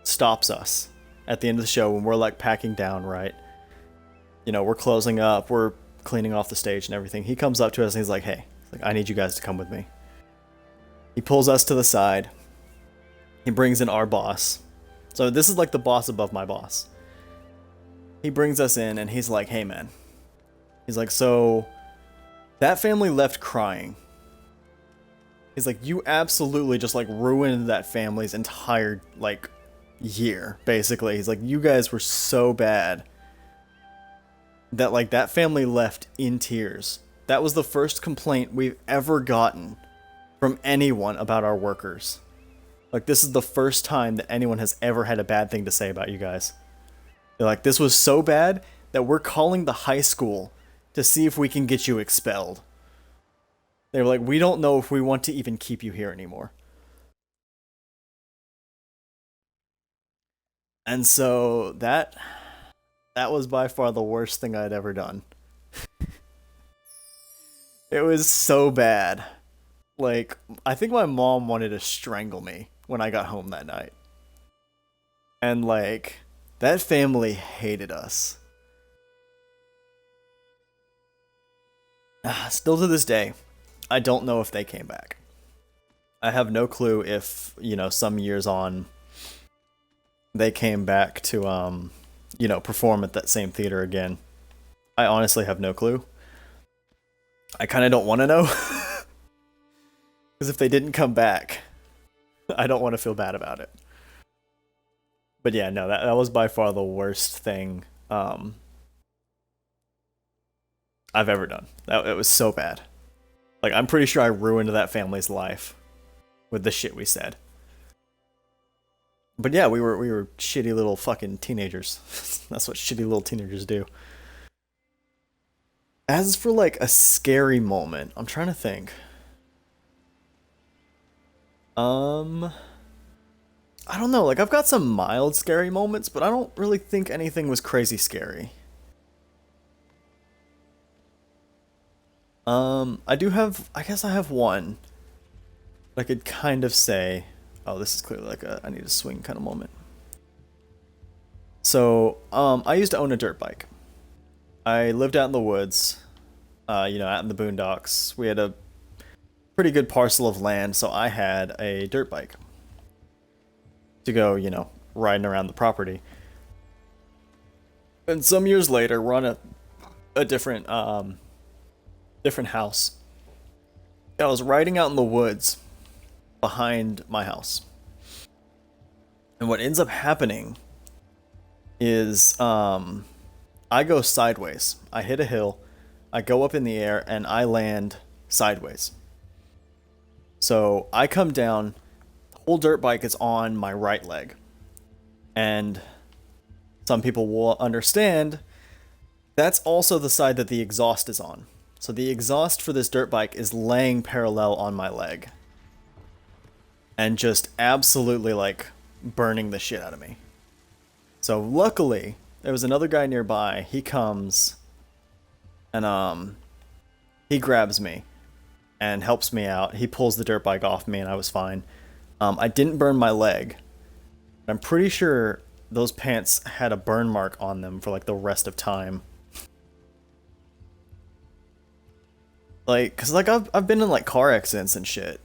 stops us at the end of the show when we're, like, packing down, right? You know, we're closing up, we're cleaning off the stage and everything. He comes up to us and he's like, hey, I need you guys to come with me. He pulls us to the side. He brings in our boss. So this is like the boss above my boss. He brings us in and he's like, hey man. He's like, so that family left crying. He's like, you absolutely just, like, ruined that family's entire, like, year, basically. He's like, you guys were so bad that, like, that family left in tears. That was the first complaint we've ever gotten from anyone about our workers. Like, this is the first time that anyone has ever had a bad thing to say about you guys. They're like, this was so bad that we're calling the high school to see if we can get you expelled. They were like, we don't know if we want to even keep you here anymore. And so that was by far the worst thing I'd ever done. It was so bad. Like, I think my mom wanted to strangle me when I got home that night. And, like, that family hated us. Still to this day, I don't know if they came back. I have no clue if, you know, some years on, they came back to, you know, perform at that same theater again. I honestly have no clue. I kind of don't want to know. Because if they didn't come back, I don't want to feel bad about it. But yeah, no, that was by far the worst thing I've ever done. It was so bad. Like, I'm pretty sure I ruined that family's life with the shit we said. But yeah, we were shitty little fucking teenagers. That's what shitty little teenagers do. As for, like, a scary moment, I'm trying to think. I don't know, like, I've got some mild scary moments, but I don't really think anything was crazy scary. I do have, I guess I have one. I could kind of say, oh, this is clearly like a I need to swing kind of moment. So, I used to own a dirt bike. I lived out in the woods, out in the boondocks. We had a pretty good parcel of land, so I had a dirt bike to go, riding around the property. And some years later, we're on a different house. I was riding out in the woods behind my house. And what ends up happening is I go sideways. I hit a hill, I go up in the air, and I land sideways. So I come down, the whole dirt bike is on my right leg. And some people will understand that's also the side that the exhaust is on. So the exhaust for this dirt bike is laying parallel on my leg. And just absolutely like burning the shit out of me. So luckily, there was another guy nearby. He comes and he grabs me and helps me out. He pulls the dirt bike off me and I was fine. I didn't burn my leg. I'm pretty sure those pants had a burn mark on them for like the rest of time. Like, cause like I've been in like car accidents and shit,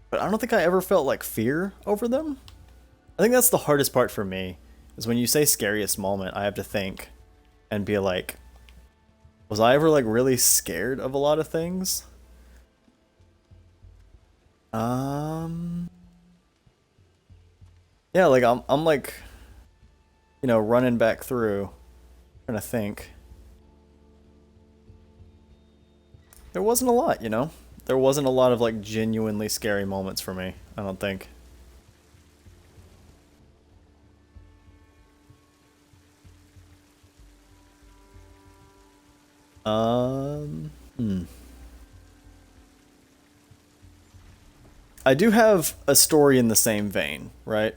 but I don't think I ever felt like fear over them. I think that's the hardest part for me, is when you say scariest moment, I have to think and be like, was I ever like really scared of a lot of things? Yeah, like I'm like, running back through, trying to think. There wasn't a lot, There wasn't a lot of like genuinely scary moments for me, I don't think. Hmm. I do have a story in the same vein, right?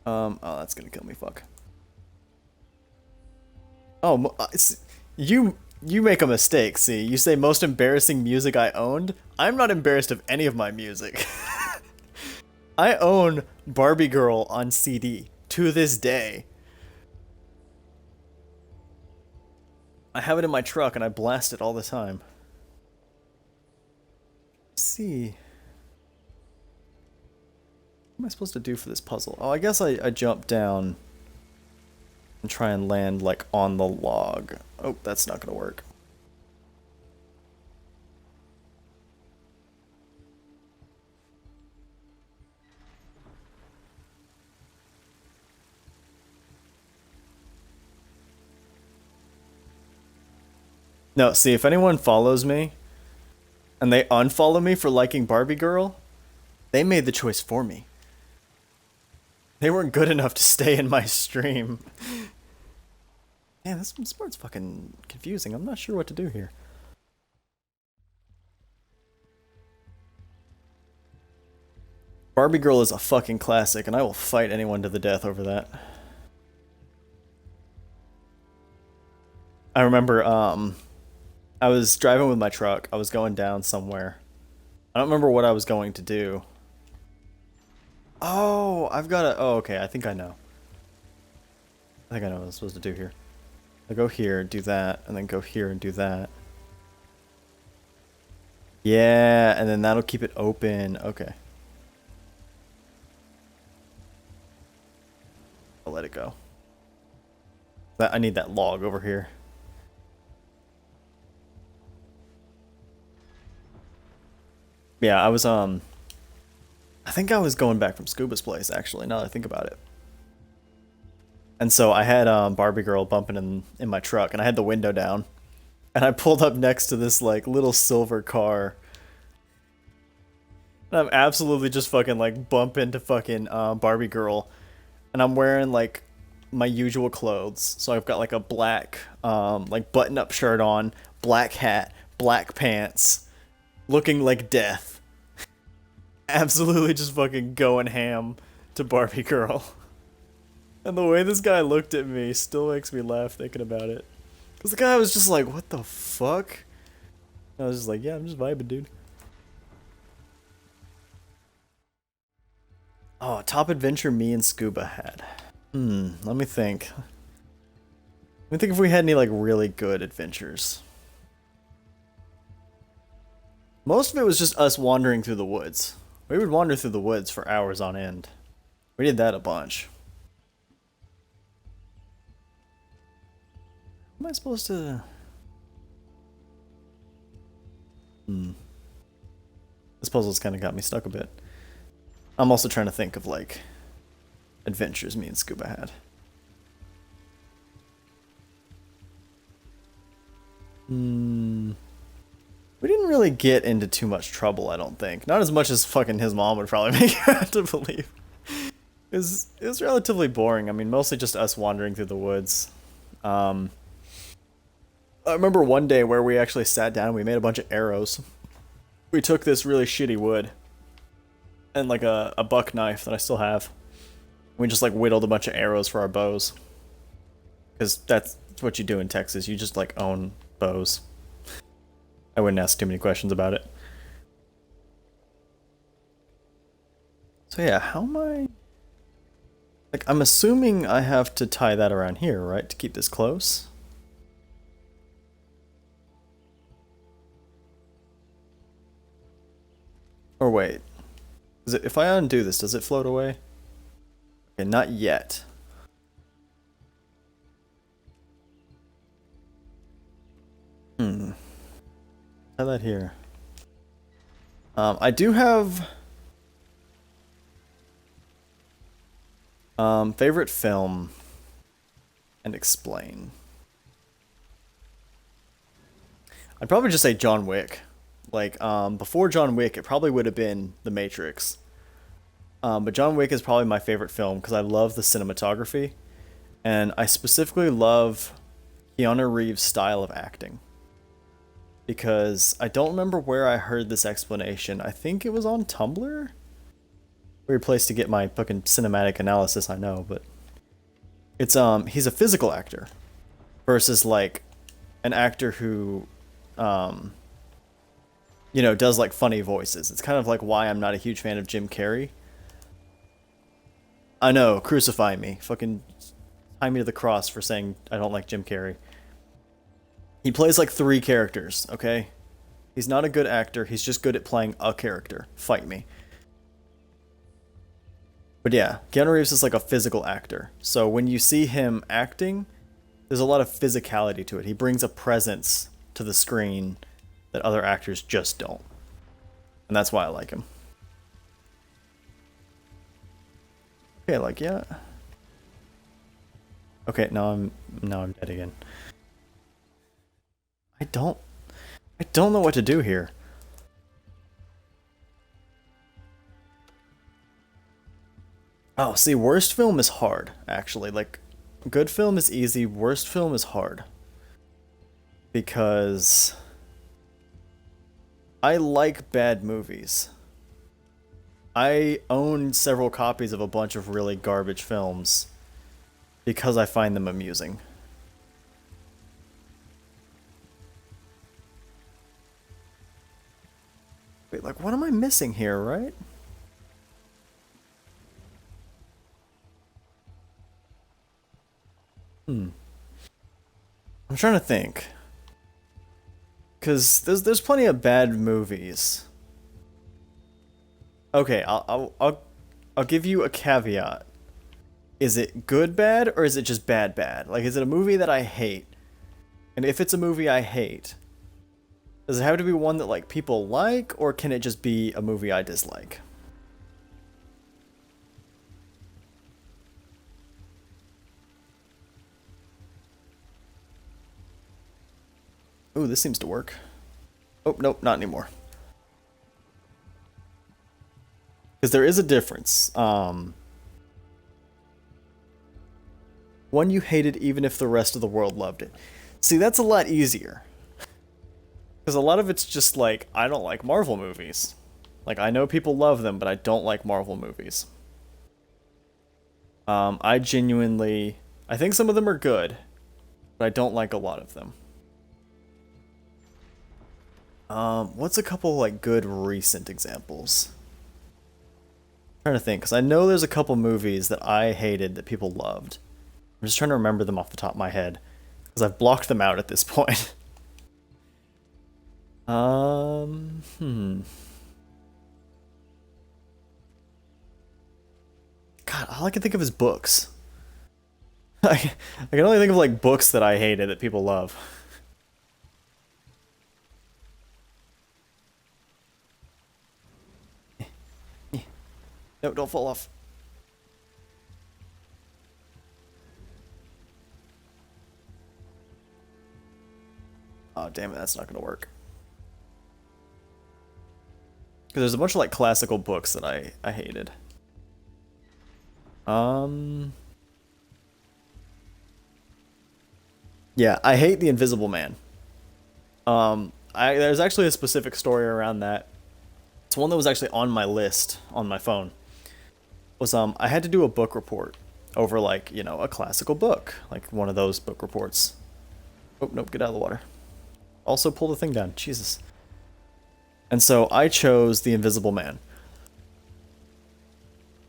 Oh, that's gonna kill me, fuck. Oh, you make a mistake, see. You say most embarrassing music I owned. I'm not embarrassed of any of my music. I own Barbie Girl on CD to this day. I have it in my truck and I blast it all the time. Let's see. What am I supposed to do for this puzzle? Oh, I guess I jump down and try and land like on the log. Oh, that's not gonna work. No, see, if anyone follows me and they unfollow me for liking Barbie Girl, they made the choice for me. They weren't good enough to stay in my stream. Man, this part's fucking confusing. I'm not sure what to do here. Barbie Girl is a fucking classic, and I will fight anyone to the death over that. I remember, I was driving with my truck. I was going down somewhere. I don't remember what I was going to do. Oh, I've got to... Oh, okay, I think I know. I think I know what I'm supposed to do here. I go here, do that, and then go here and do that. Yeah, and then that'll keep it open. Okay. I'll let it go. I need that log over here. Yeah, I think I was going back from Scuba's place, actually, now that I think about it. And so I had Barbie Girl bumping in my truck, and I had the window down. And I pulled up next to this, like, little silver car. And I'm absolutely just fucking, like, bump into fucking Barbie Girl. And I'm wearing, like, my usual clothes. So I've got, like, a black, like, button-up shirt on, black hat, black pants, looking like death. Absolutely just fucking going ham to Barbie Girl. And the way this guy looked at me still makes me laugh thinking about it. Because the guy was just like, what the fuck? I was just like, yeah, I'm just vibing, dude. Oh, top adventure me and Scuba had. Let me think. Let me think if we had any, like, really good adventures. Most of it was just us wandering through the woods. We would wander through the woods for hours on end. We did that a bunch. Am I supposed to... This puzzle's kind of got me stuck a bit. I'm also trying to think of, like, adventures me and Scuba had. We didn't really get into too much trouble, I don't think. Not as much as fucking his mom would probably make you have to believe. It was relatively boring. I mean, mostly just us wandering through the woods. I remember one day where we actually sat down and we made a bunch of arrows. We took this really shitty wood and like a buck knife that I still have. We just like whittled a bunch of arrows for our bows. Because that's what you do in Texas. You just like own bows. I wouldn't ask too many questions about it. So yeah, how am I... Like, I'm assuming I have to tie that around here, right? To keep this close? Or wait. Is it, if I undo this, does it float away? Okay, not yet. Tie that here. I do have... favorite film and explain. I'd probably just say John Wick. Like, before John Wick, it probably would have been The Matrix. But John Wick is probably my favorite film because I love the cinematography. And I specifically love Keanu Reeves' style of acting. Because I don't remember where I heard this explanation. I think it was on Tumblr? Weird place to get my fucking cinematic analysis, I know, but... It's, he's a physical actor. Versus, like, an actor who, you know, does, like, funny voices. It's kind of like why I'm not a huge fan of Jim Carrey. I know, crucify me. Fucking tie me to the cross for saying I don't like Jim Carrey. He plays, like, 3 characters, okay? He's not a good actor, he's just good at playing a character. Fight me. But yeah, Keanu Reeves is like a physical actor. So when you see him acting, there's a lot of physicality to it. He brings a presence to the screen that other actors just don't. And that's why I like him. Okay, like, yeah. Okay, now I'm dead again. I don't know what to do here. Oh, see, worst film is hard, actually. Like, good film is easy, worst film is hard. Because I like bad movies. I own several copies of a bunch of really garbage films because I find them amusing. Wait, like, what am I missing here, right? I'm trying to think. Because there's plenty of bad movies. Okay, I'll give you a caveat. Is it good bad or is it just bad bad? Like, is it a movie that I hate? And if it's a movie I hate, does it have to be one that like people like, or can it just be a movie I dislike? Ooh, this seems to work. Oh, nope, not anymore. Because there is a difference. One you hated even if the rest of the world loved it. See, that's a lot easier. Because a lot of it's just like, I don't like Marvel movies. Like, I know people love them, but I don't like Marvel movies. I genuinely... I think some of them are good. but I don't like a lot of them. What's a couple like good recent examples? I'm trying to think, because I know there's a couple movies that I hated that people loved. I'm just trying to remember them off the top of my head, because I've blocked them out at this point. Hmm. God, all I can think of is books. I can only think of like books that I hated that people love. No, don't fall off. Oh, damn it, that's not gonna work. Because there's a bunch of like classical books that I hated. Um, yeah, I hate The Invisible Man. There's actually a specific story around that. It's one that was actually on my list on my phone. Was I had to do a book report over like, you know, a classical book, like one of those book reports. Oh, nope, get out of the water. Also pull the thing down. Jesus. And so I chose The Invisible Man.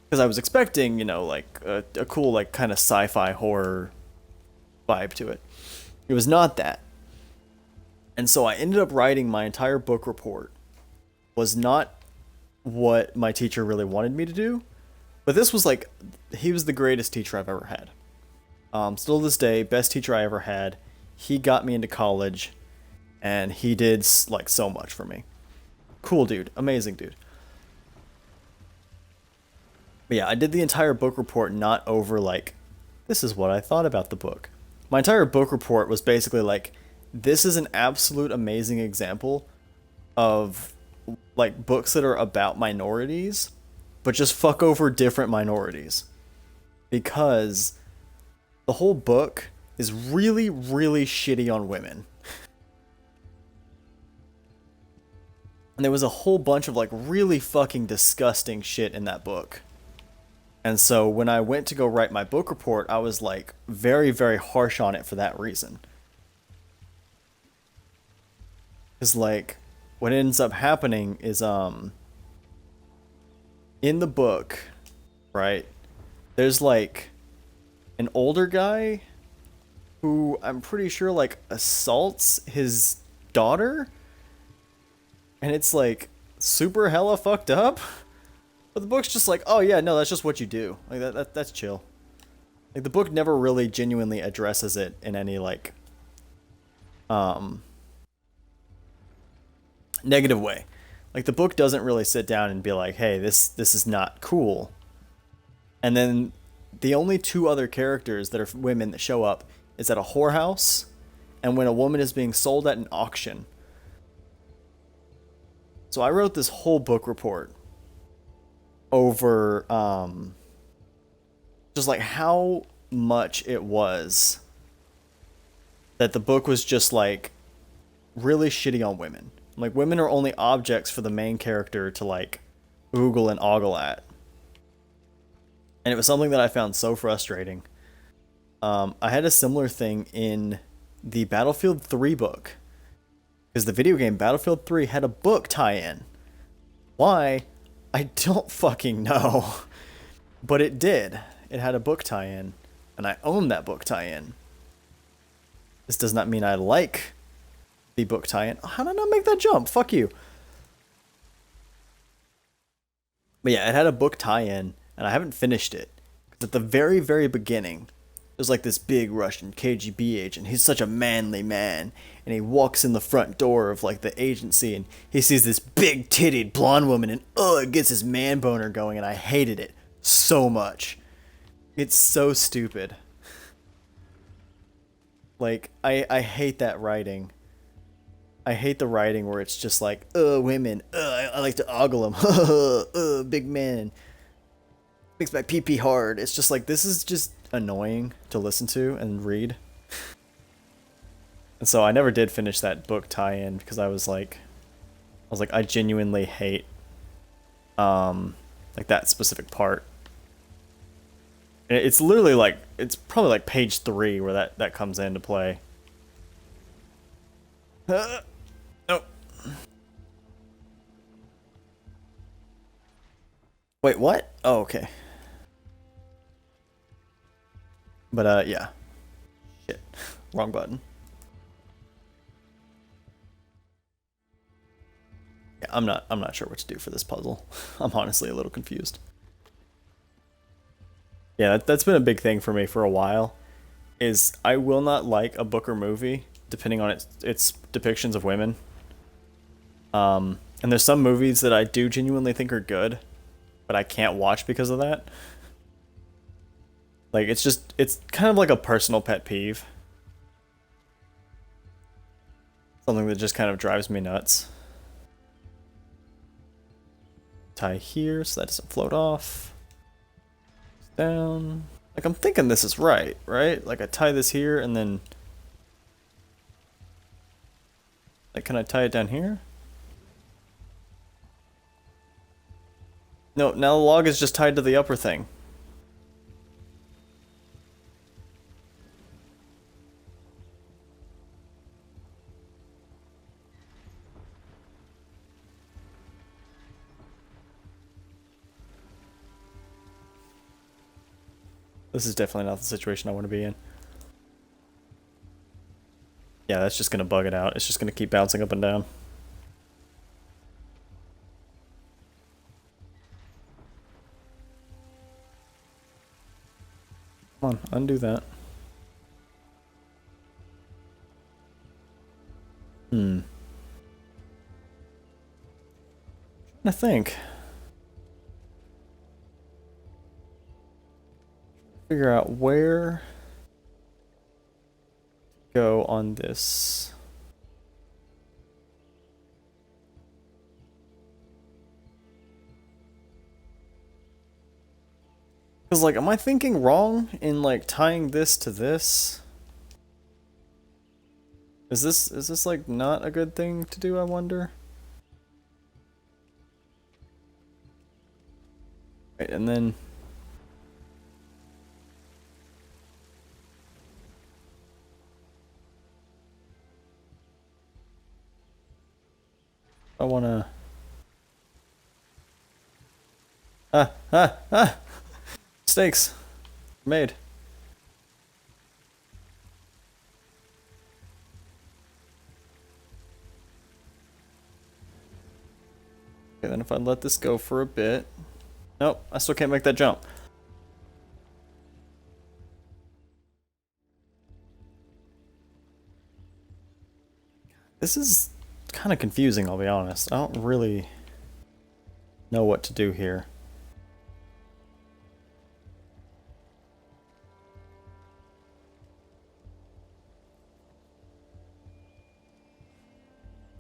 Because I was expecting, you know, like a cool, like kind of sci-fi horror vibe to it. It was not that. And so I ended up writing my entire book report. Was not what my teacher really wanted me to do. But this was like, he was the greatest teacher I've ever had. Still to this day, best teacher I ever had. He got me into college, and he did like so much for me. Cool dude, amazing dude. But yeah, I did the entire book report not over like, this is what I thought about the book. My entire book report was basically like, this is an absolute amazing example of like books that are about minorities, but just fuck over different minorities. Because the whole book is really, really shitty on women. And there was a whole bunch of like really fucking disgusting shit in that book. And so when I went to go write my book report, I was like very, very harsh on it for that reason. Because like what ends up happening is in the book, right, there's like an older guy who I'm pretty sure like assaults his daughter, and it's like super hella fucked up. But the book's just like, oh yeah, no, that's just what you do. Like that's chill. Like the book never really genuinely addresses it in any like negative way. Like the book doesn't really sit down and be like, hey, this is not cool. And then the only two other characters that are women that show up is at a whorehouse and when a woman is being sold at an auction. So I wrote this whole book report over just like how much it was that the book was just like really shitty on women. Like women are only objects for the main character to like oogle and ogle at. And it was something that I found so frustrating. I had a similar thing in the Battlefield 3 book. Because the video game Battlefield 3 had a book tie-in. Why? I don't fucking know. But it did. It had a book tie-in. And I own that book tie-in. This does not mean I like the book tie-in. How did I not make that jump? Fuck you. But yeah, it had a book tie-in. And I haven't finished it. Because at the very, very beginning, there's like this big Russian KGB agent. He's such a manly man. And he walks in the front door of like the agency and he sees this big titted blonde woman and it gets his man boner going, and I hated it so much. It's so stupid. Like, I hate that writing. I hate the writing where it's just like, women, I like to ogle them, big man, makes my pee-pee hard. It's just like, this is just annoying to listen to and read. And so I never did finish that book tie-in because I was like, I genuinely hate, like that specific part. And it's literally like, it's probably like page 3 where that comes into play. Nope. Wait, what? Oh, okay. But yeah. Shit. Wrong button. Yeah, I'm not sure what to do for this puzzle. I'm honestly a little confused. Yeah, that's been a big thing for me for a while. Is I will not like a book or movie depending on its depictions of women. And there's some movies that I do genuinely think are good, but I can't watch because of that. Like it's kind of like a personal pet peeve. Something that just kind of drives me nuts. Tie here so that doesn't float off. Down. Like I'm thinking this is right? Like I tie this here and then like can I tie it down here? No, now the log is just tied to the upper thing. This is definitely not the situation I want to be in. Yeah, that's just gonna bug it out. It's just gonna keep bouncing up and down. Come on, undo that. I think. Figure out where to go on this. Because, like, am I thinking wrong in, like, tying this to this? Is this, like, not a good thing to do, I wonder? Right, and then... I wanna... Ah! Mistakes made. Okay, then if I let this go for a bit... Nope, I still can't make that jump. This is kind of confusing, I'll be honest. I don't really know what to do here.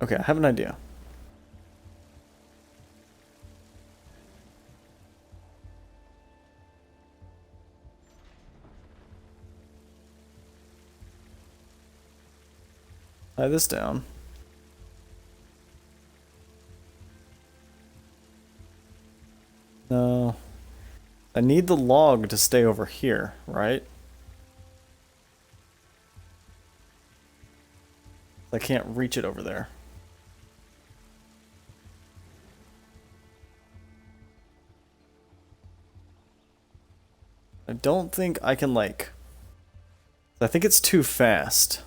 Okay, I have an idea. Tie this down. No. I need the log to stay over here, right? I can't reach it over there. I don't think I can, like... I think it's too fast.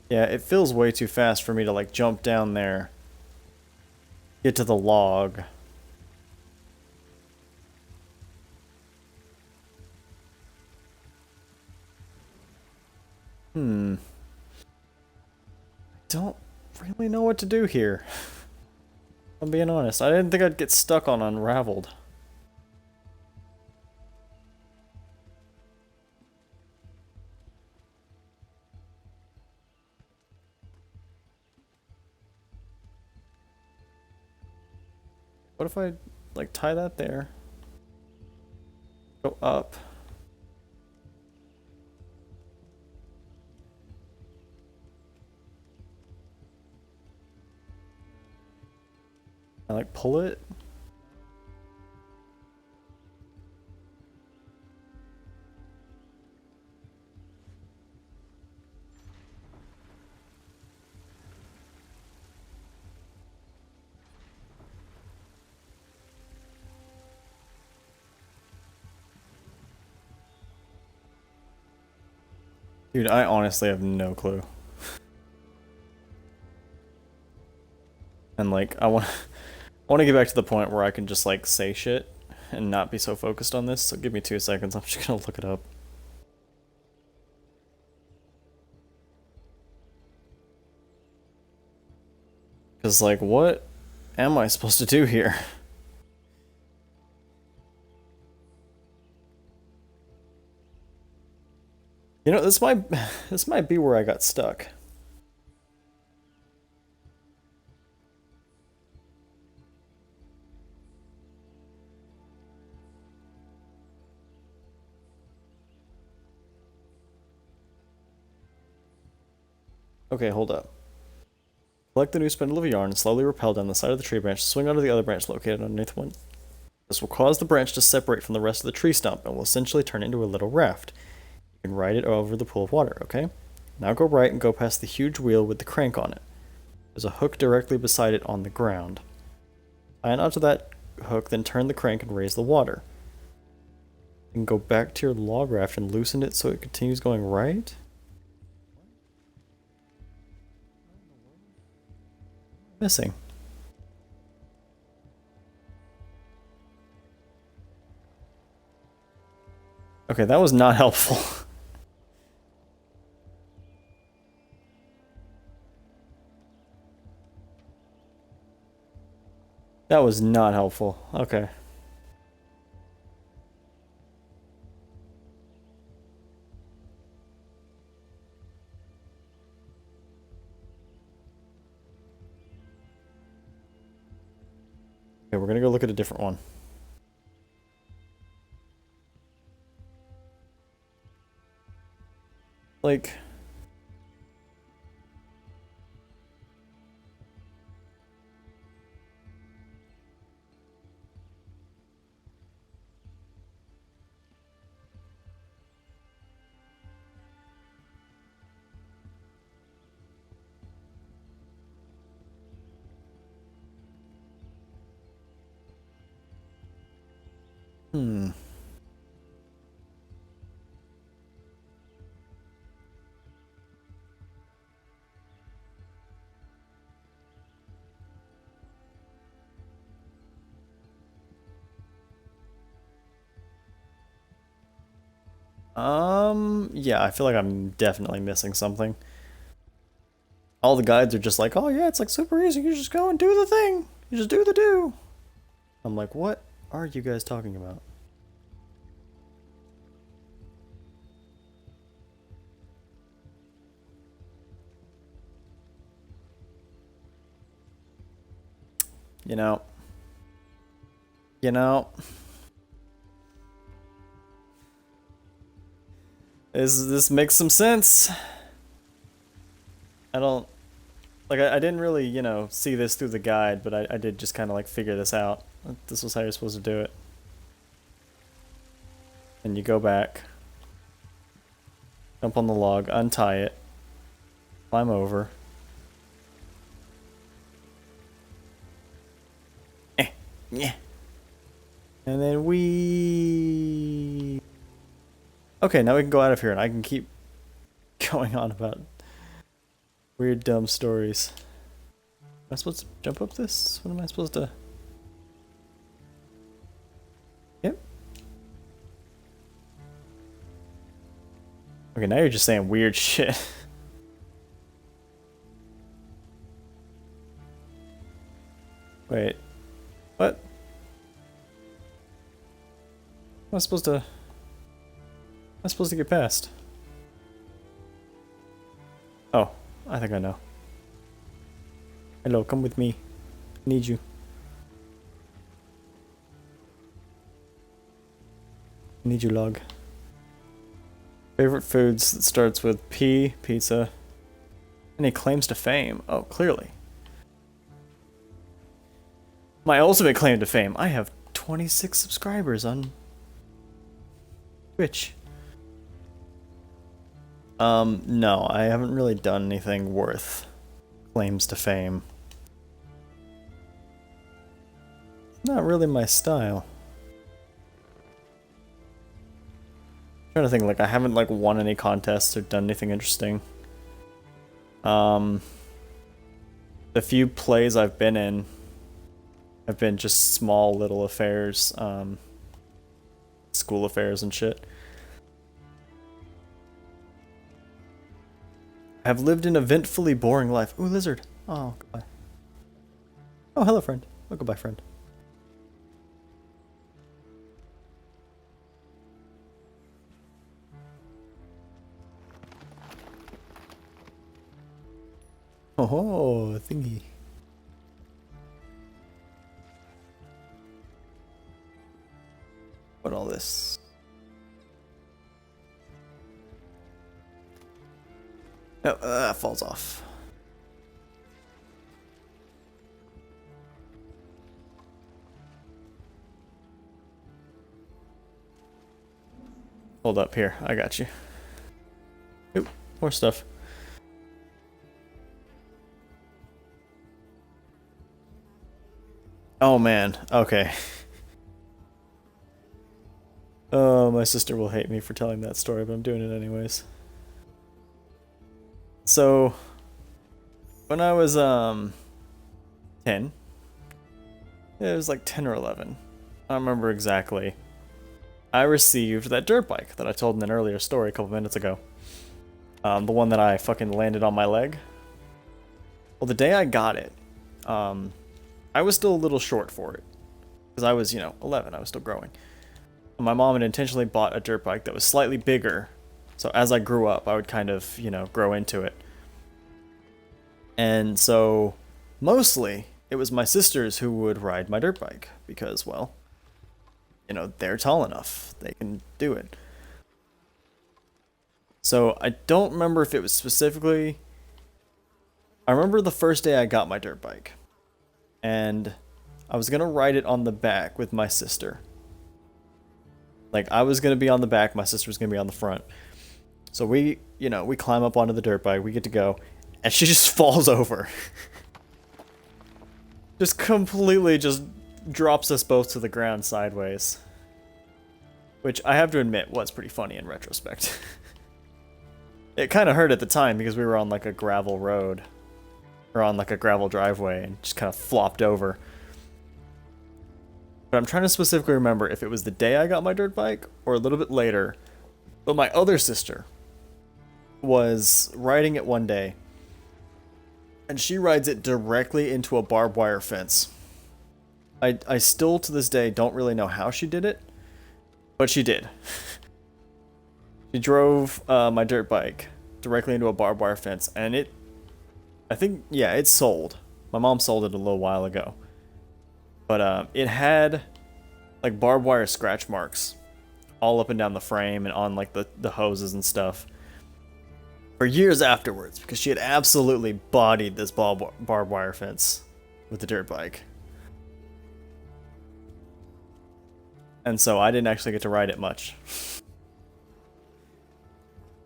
Yeah, it feels way too fast for me to, like, jump down there. Get to the log. I don't really know what to do here. I'm being honest. I didn't think I'd get stuck on Unraveled. What if I, like, tie that there? Go up. I, like, pull it? Dude, I honestly have no clue. And like, I want to get back to the point where I can just like say shit and not be so focused on this. So give me 2 seconds. I'm just gonna look it up. Cause like, what am I supposed to do here? You know, this might be where I got stuck. Okay, hold up. Collect the new spindle of yarn and slowly rappel down the side of the tree branch, swing onto the other branch located underneath one. This will cause the branch to separate from the rest of the tree stump and will essentially turn it into a little raft. You can ride it over the pool of water, okay? Now go right and go past the huge wheel with the crank on it. There's a hook directly beside it on the ground. Tie it onto that hook, then turn the crank and raise the water. Then go back to your log raft and loosen it so it continues going right. Missing. Okay, that was not helpful. That was not helpful. Okay. Okay, we're gonna go look at a different one. Like... Hmm. Yeah, I feel like I'm definitely missing something. All the guides are just like, oh yeah, it's like super easy, you just go and do the thing. You just do the do. I'm like, what are you guys talking about? You know. You know. This makes some sense. I don't... Like, I didn't really, you know, see this through the guide, but I did just kind of, like, figure this out. This was how you're supposed to do it. And you go back. Jump on the log, untie it. Climb over. Yeah. And then we... Okay, now we can go out of here and I can keep going on about weird, dumb stories. Am I supposed to jump up this? What am I supposed to... Yep. Okay, now you're just saying weird shit. Wait. What? Am I supposed to... Am I supposed to get past? Oh, I think I know. Hello, come with me. I need you. I need you, log. Favorite foods that starts with P, pizza. Any claims to fame? Oh, clearly. My ultimate claim to fame. I have 26 subscribers on Twitch. No, I haven't really done anything worth claims to fame. Not really my style. trying to think, like, I haven't, like, won any contests or done anything interesting. The few plays I've been in have been just small little affairs, school affairs and shit. I have lived an eventfully boring life. Ooh, lizard. Oh, goodbye. Oh, hello, friend. Oh, goodbye, friend. Oh, thingy. What all this? Oh, that falls off. Hold up here. I got you. Oop, more stuff. Oh man. Okay. Oh, my sister will hate me for telling that story, but I'm doing it anyways. So, when I was 10, it was like 10 or 11. I don't remember exactly. I received that dirt bike that I told in an earlier story a couple minutes ago. The one that I fucking landed on my leg. Well, the day I got it, I was still a little short for it. Because I was, 11. I was still growing. My mom had intentionally bought a dirt bike that was slightly bigger. So as I grew up, I would kind of, grow into it. And so, mostly, it was my sisters who would ride my dirt bike. Because, well, they're tall enough. They can do it. So, I don't remember if it was specifically... I remember the first day I got my dirt bike. And I was going to ride it on the back with my sister. Like, I was going to be on the back, my sister was going to be on the front. So we climb up onto the dirt bike, we get to go, and she just falls over. Just completely just drops us both to the ground sideways. Which, I have to admit, was pretty funny in retrospect. It kind of hurt at the time because we were on, like, a gravel road. Or on, like, a gravel driveway, and just kind of flopped over. But I'm trying to specifically remember if it was the day I got my dirt bike or a little bit later. But my other sister was riding it one day, and she rides it directly into a barbed wire fence. I still to this day don't really know how she did it, but she did. She drove my dirt bike directly into a barbed wire fence, and it sold. My mom sold it a little while ago. But it had like barbed wire scratch marks all up and down the frame and on like the hoses and stuff for years afterwards because she had absolutely bodied this barbed wire fence with the dirt bike. And so I didn't actually get to ride it much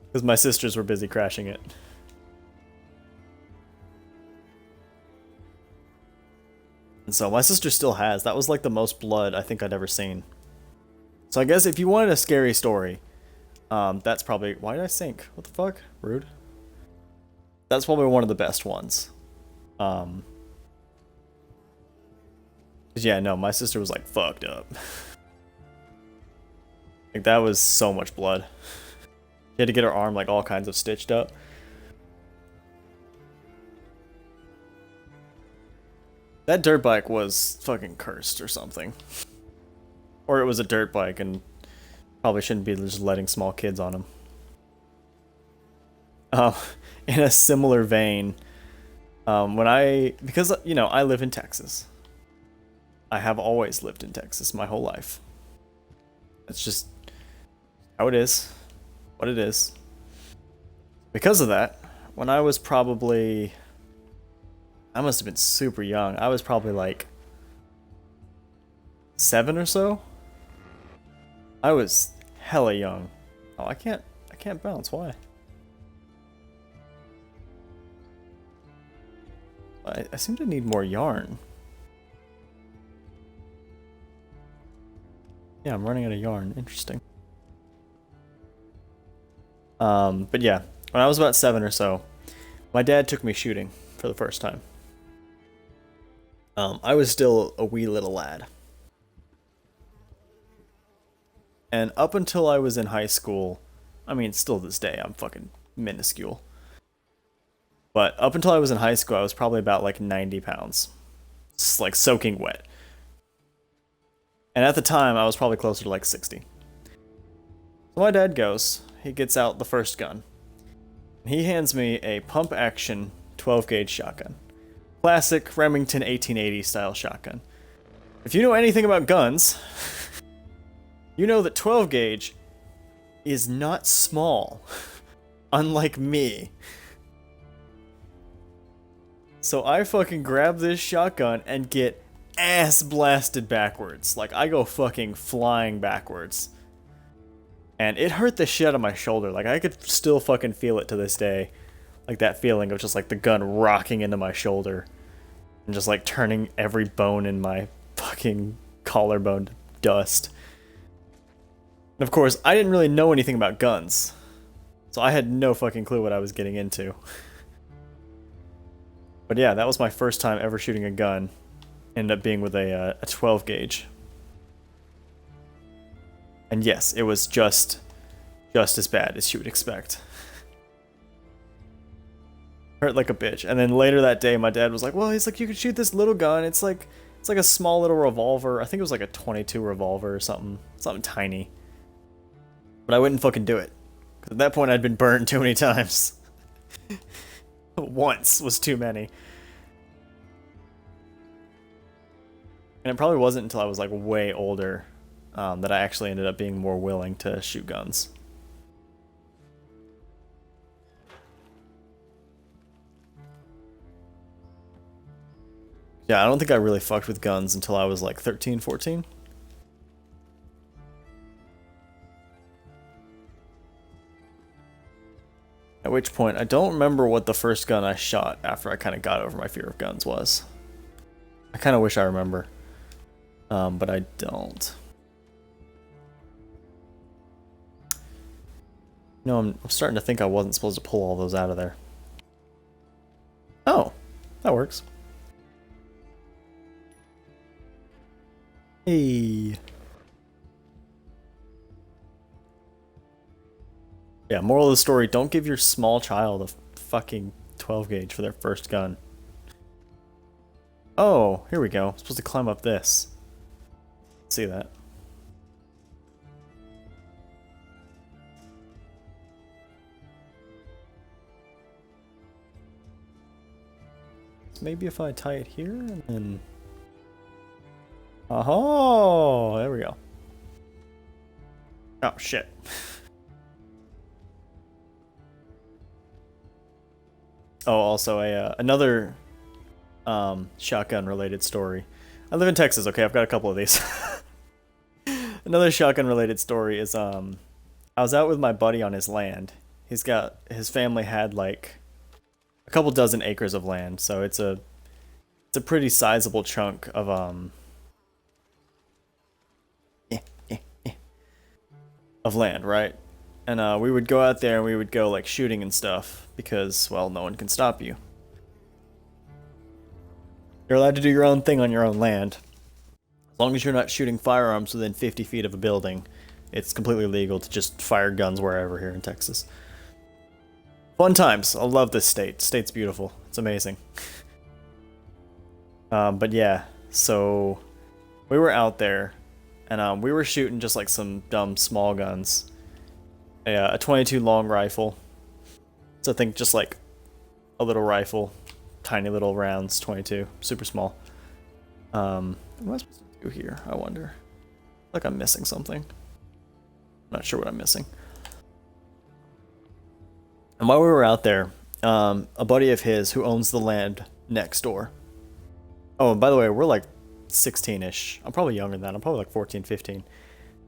because my sisters were busy crashing it. And so my sister still has. That was like the most blood I think I'd ever seen. So I guess if you wanted a scary story, that's probably... Why did I sink? What the fuck? Rude. That's probably one of the best ones. Yeah, no, my sister was like fucked up. Like that was so much blood. She had to get her arm like all kinds of stitched up. That dirt bike was fucking cursed or something. Or it was a dirt bike and probably shouldn't be just letting small kids on them. In a similar vein, because I live in Texas. I have always lived in Texas my whole life. It's just how it is, what it is. Because of that, when I was probably... I must have been super young. I was probably like 7 or so. I was hella young. Oh, I can't bounce. Why? I seem to need more yarn. Yeah, I'm running out of yarn. Interesting. But yeah, when I was about 7 or so, my dad took me shooting for the first time. I was still a wee little lad. And up until I was in high school, I mean, still to this day, I'm fucking minuscule. But up until I was in high school, I was probably about like 90 pounds. Just like soaking wet. And at the time, I was probably closer to like 60. So my dad goes, he gets out the first gun. He hands me a pump action 12 gauge shotgun. Classic Remington 1880 style shotgun. If you know anything about guns, you know that 12 gauge is not small, unlike me. So I fucking grab this shotgun and get ass blasted backwards. Like, I go fucking flying backwards. And it hurt the shit out of my shoulder. Like, I could still fucking feel it to this day. Like, that feeling of just, like, the gun rocking into my shoulder. And just, like, turning every bone in my fucking collarbone to dust. And of course, I didn't really know anything about guns. So I had no fucking clue what I was getting into. But yeah, that was my first time ever shooting a gun. Ended up being with a 12 gauge. And yes, it was just as bad as you would expect. Hurt like a bitch. And then later that day, my dad was like, well, he's like, you could shoot this little gun. It's like a small little revolver. I think it was like a 22 revolver or something. Something tiny. But I wouldn't fucking do it. Because at that point, I'd been burned too many times. Once was too many. And it probably wasn't until I was like way older that I actually ended up being more willing to shoot guns. Yeah, I don't think I really fucked with guns until I was like 13, 14. At which point, I don't remember what the first gun I shot after I kind of got over my fear of guns was. I kind of wish I remember. But I don't. No, I'm starting to think I wasn't supposed to pull all those out of there. Oh, that works. Hey. Yeah, moral of the story, don't give your small child a fucking 12 gauge for their first gun. Oh, here we go. I'm supposed to climb up this. See that. Maybe if I tie it here and then... Oh, there we go. Oh, shit. Oh, also another shotgun related story. I live in Texas, okay? I've got a couple of these. Another shotgun related story is I was out with my buddy on his land. His family had like a couple dozen acres of land, so it's a pretty sizable chunk of of land, right? And we would go out there and we would go like shooting and stuff because, well, no one can stop you. You're allowed to do your own thing on your own land. As long as you're not shooting firearms within 50 feet of a building, it's completely legal to just fire guns wherever here in Texas. Fun times. I love this state. State's beautiful. It's amazing. But yeah, so we were out there and we were shooting just like some dumb small guns. A 22 long rifle. So I think just like a little rifle, tiny little rounds, 22, super small. What am I supposed to do here? I wonder. Like I'm missing something. I'm not sure what I'm missing. And while we were out there, a buddy of his who owns the land next door. Oh, and by the way, we're like 16-ish. I'm probably younger than that. I'm probably like 14, 15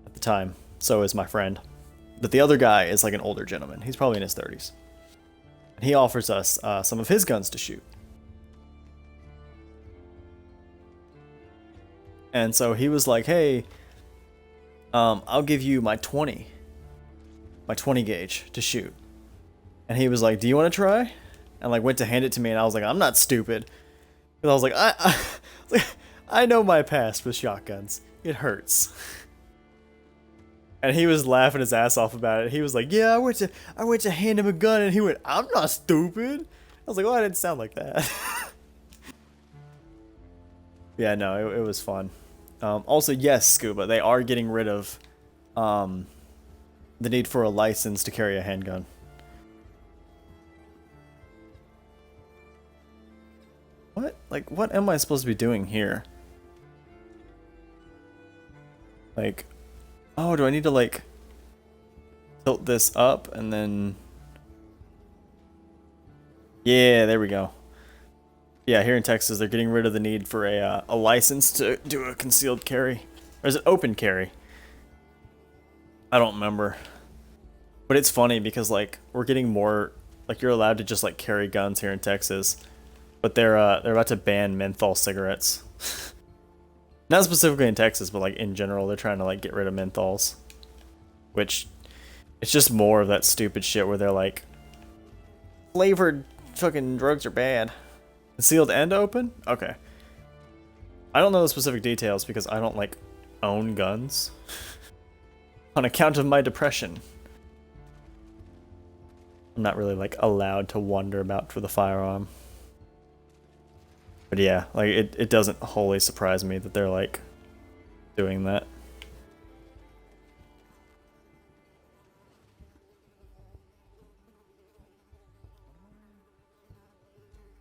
at the time. So is my friend. But the other guy is like an older gentleman. He's probably in his 30s. And he offers us some of his guns to shoot. And so he was like, hey, I'll give you my 20. my 20 gauge to shoot. And he was like, "Do you want to try?" And like went to hand it to me, and I was like, "I'm not stupid." Because I was like, I know my past with shotguns. It hurts. And he was laughing his ass off about it. He was like, "Yeah, I went to hand him a gun," and he went, "I'm not stupid." I was like, "Well, I didn't sound like that." Yeah, no, it was fun. Also, yes, Scuba, they are getting rid of the need for a license to carry a handgun. What? Like, what am I supposed to be doing here? Like, oh, do I need to, like, tilt this up and then... Yeah, there we go. Yeah, here in Texas, they're getting rid of the need for a license to do a concealed carry. Or is it open carry? I don't remember. But it's funny because, like, we're getting more... Like, you're allowed to just, like, carry guns here in Texas. But they're about to ban menthol cigarettes. Not specifically in Texas, but, like, in general, they're trying to, like, get rid of menthols. Which, it's just more of that stupid shit where they're like, flavored fucking drugs are bad. Concealed and open? Okay. I don't know the specific details because I don't, like, own guns. On account of my depression. I'm not really, like, allowed to wander about with a firearm. But yeah, like, it doesn't wholly surprise me that they're, like, doing that.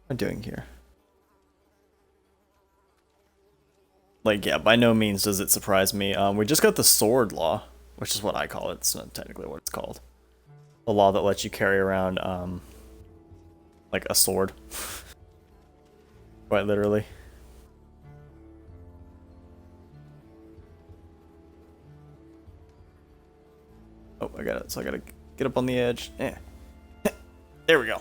What am I doing here? Like, yeah, by no means does it surprise me. We just got the sword law, which is what I call it. It's not technically what it's called. The law that lets you carry around, like, a sword. Quite literally. Oh, I got it. So I gotta get up on the edge. Yeah. There we go.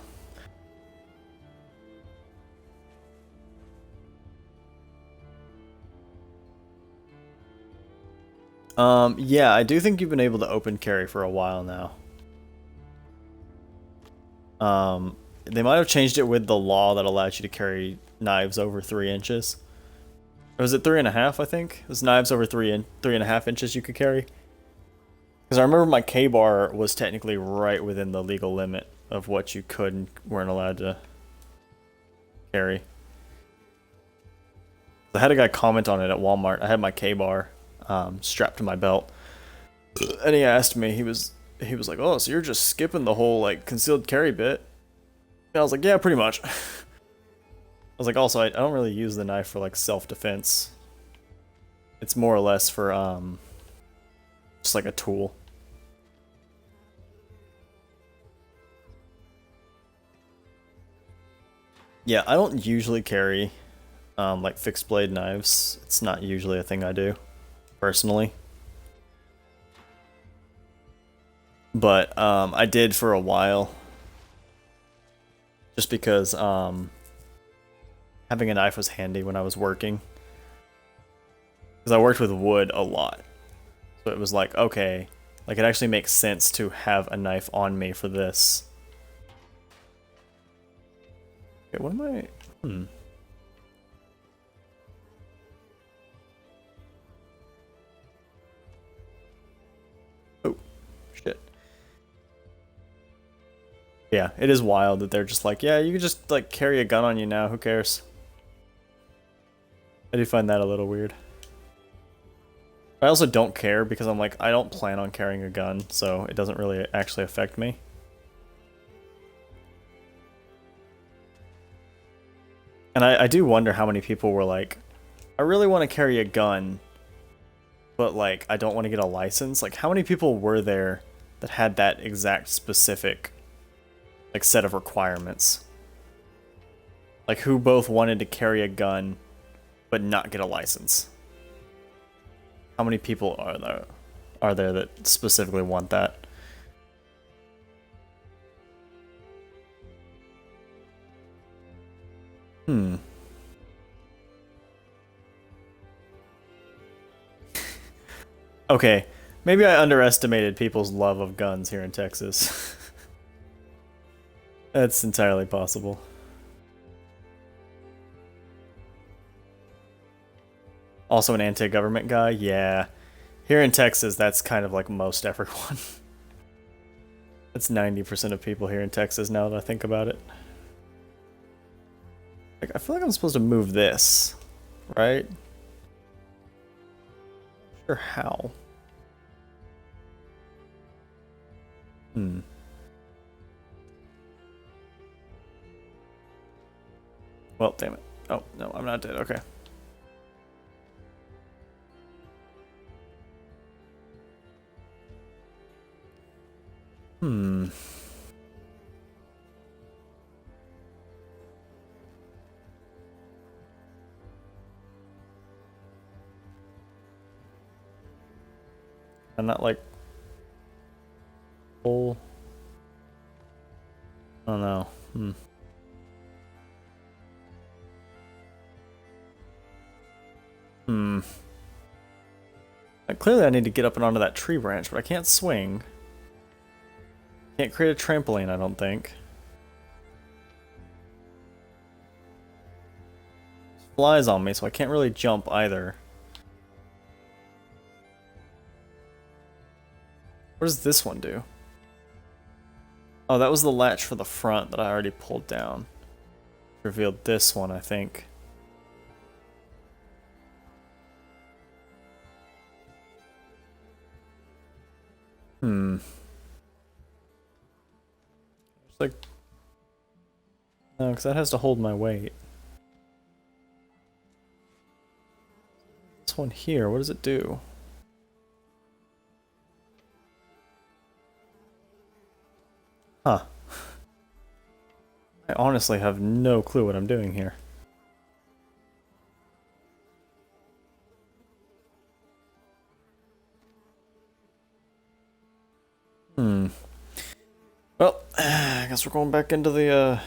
Yeah, I do think you've been able to open carry for a while now. They might have changed it with the law that allows you to carry knives over 3 inches. Or was it 3.5, I think? It was knives over 3.5 inches you could carry. Because I remember my K-bar was technically right within the legal limit of what you could and weren't allowed to carry. I had a guy comment on it at Walmart. I had my K-bar strapped to my belt. And he asked me, he was like, "Oh, so you're just skipping the whole, like, concealed carry bit?" And I was like, "Yeah, pretty much." I was like, also, I don't really use the knife for, like, self-defense. It's more or less for, just like a tool. Yeah, I don't usually carry, like, fixed blade knives. It's not usually a thing I do, personally. But, I did for a while. Just because, having a knife was handy when I was working. Because I worked with wood a lot. So it was like, okay, like, it actually makes sense to have a knife on me for this. Okay, what am I... Oh, shit. Yeah, it is wild that they're just like, yeah, you can just, like, carry a gun on you now, who cares? I do find that a little weird. I also don't care because I'm like, I don't plan on carrying a gun, so it doesn't really actually affect me. And I do wonder how many people were like, I really want to carry a gun, but, like, I don't want to get a license. Like, how many people were there that had that exact specific, like, set of requirements? Like, who both wanted to carry a gun, but not get a license? How many people are there that specifically want that? Okay, Maybe I underestimated people's love of guns here in Texas. That's entirely possible. Also an anti-government guy? Yeah. Here in Texas, that's kind of like most everyone. That's 90% of people here in Texas now that I think about it. Like, I feel like I'm supposed to move this, right? Sure, how? Hmm. Well, damn it. Oh, no, I'm not dead. Okay. Hmm. I'm not like full. Oh no. Hmm. Hmm. Like, clearly I need to get up and onto that tree branch, but I can't swing. Can't create a trampoline, I don't think. Flies on me, so I can't really jump either. What does this one do? Oh, that was the latch for the front that I already pulled down. Revealed this one, I think. Hmm. It's like... No, because that has to hold my weight. This one here, what does it do? Huh. I honestly have no clue what I'm doing here. Hmm. Well, I guess we're going back into the,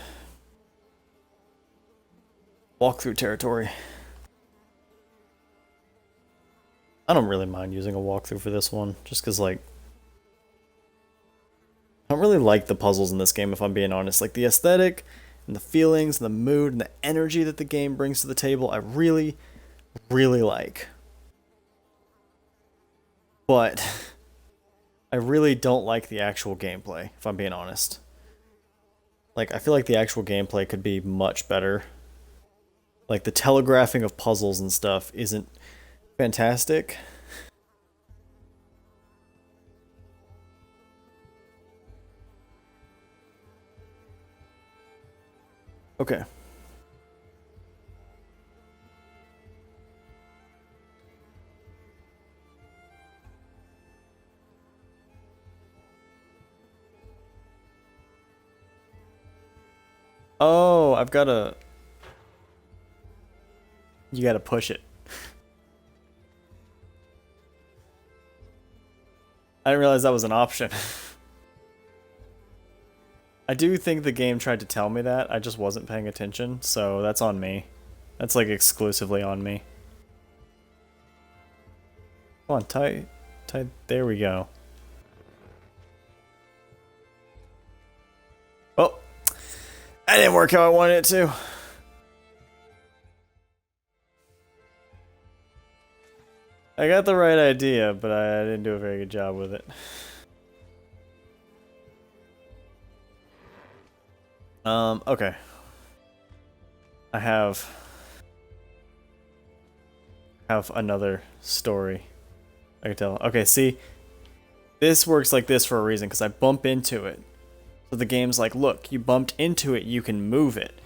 walkthrough territory. I don't really mind using a walkthrough for this one, just because, like, I don't really like the puzzles in this game, if I'm being honest. Like, the aesthetic, and the feelings, and the mood, and the energy that the game brings to the table, I really, really like. But I really don't like the actual gameplay, if I'm being honest. Like, I feel like the actual gameplay could be much better. Like, the telegraphing of puzzles and stuff isn't fantastic. Okay. Oh, I've got to... You gotta push it. I didn't realize that was an option. I do think the game tried to tell me that, I just wasn't paying attention, so that's on me. That's like exclusively on me. Come on, tie, there we go. Oh, that didn't work how I wanted it to. I got the right idea, but I didn't do a very good job with it. Okay. I have another story I can tell. Okay, see, this works like this for a reason, because I bump into it. So the game's like, look, you bumped into it, you can move it.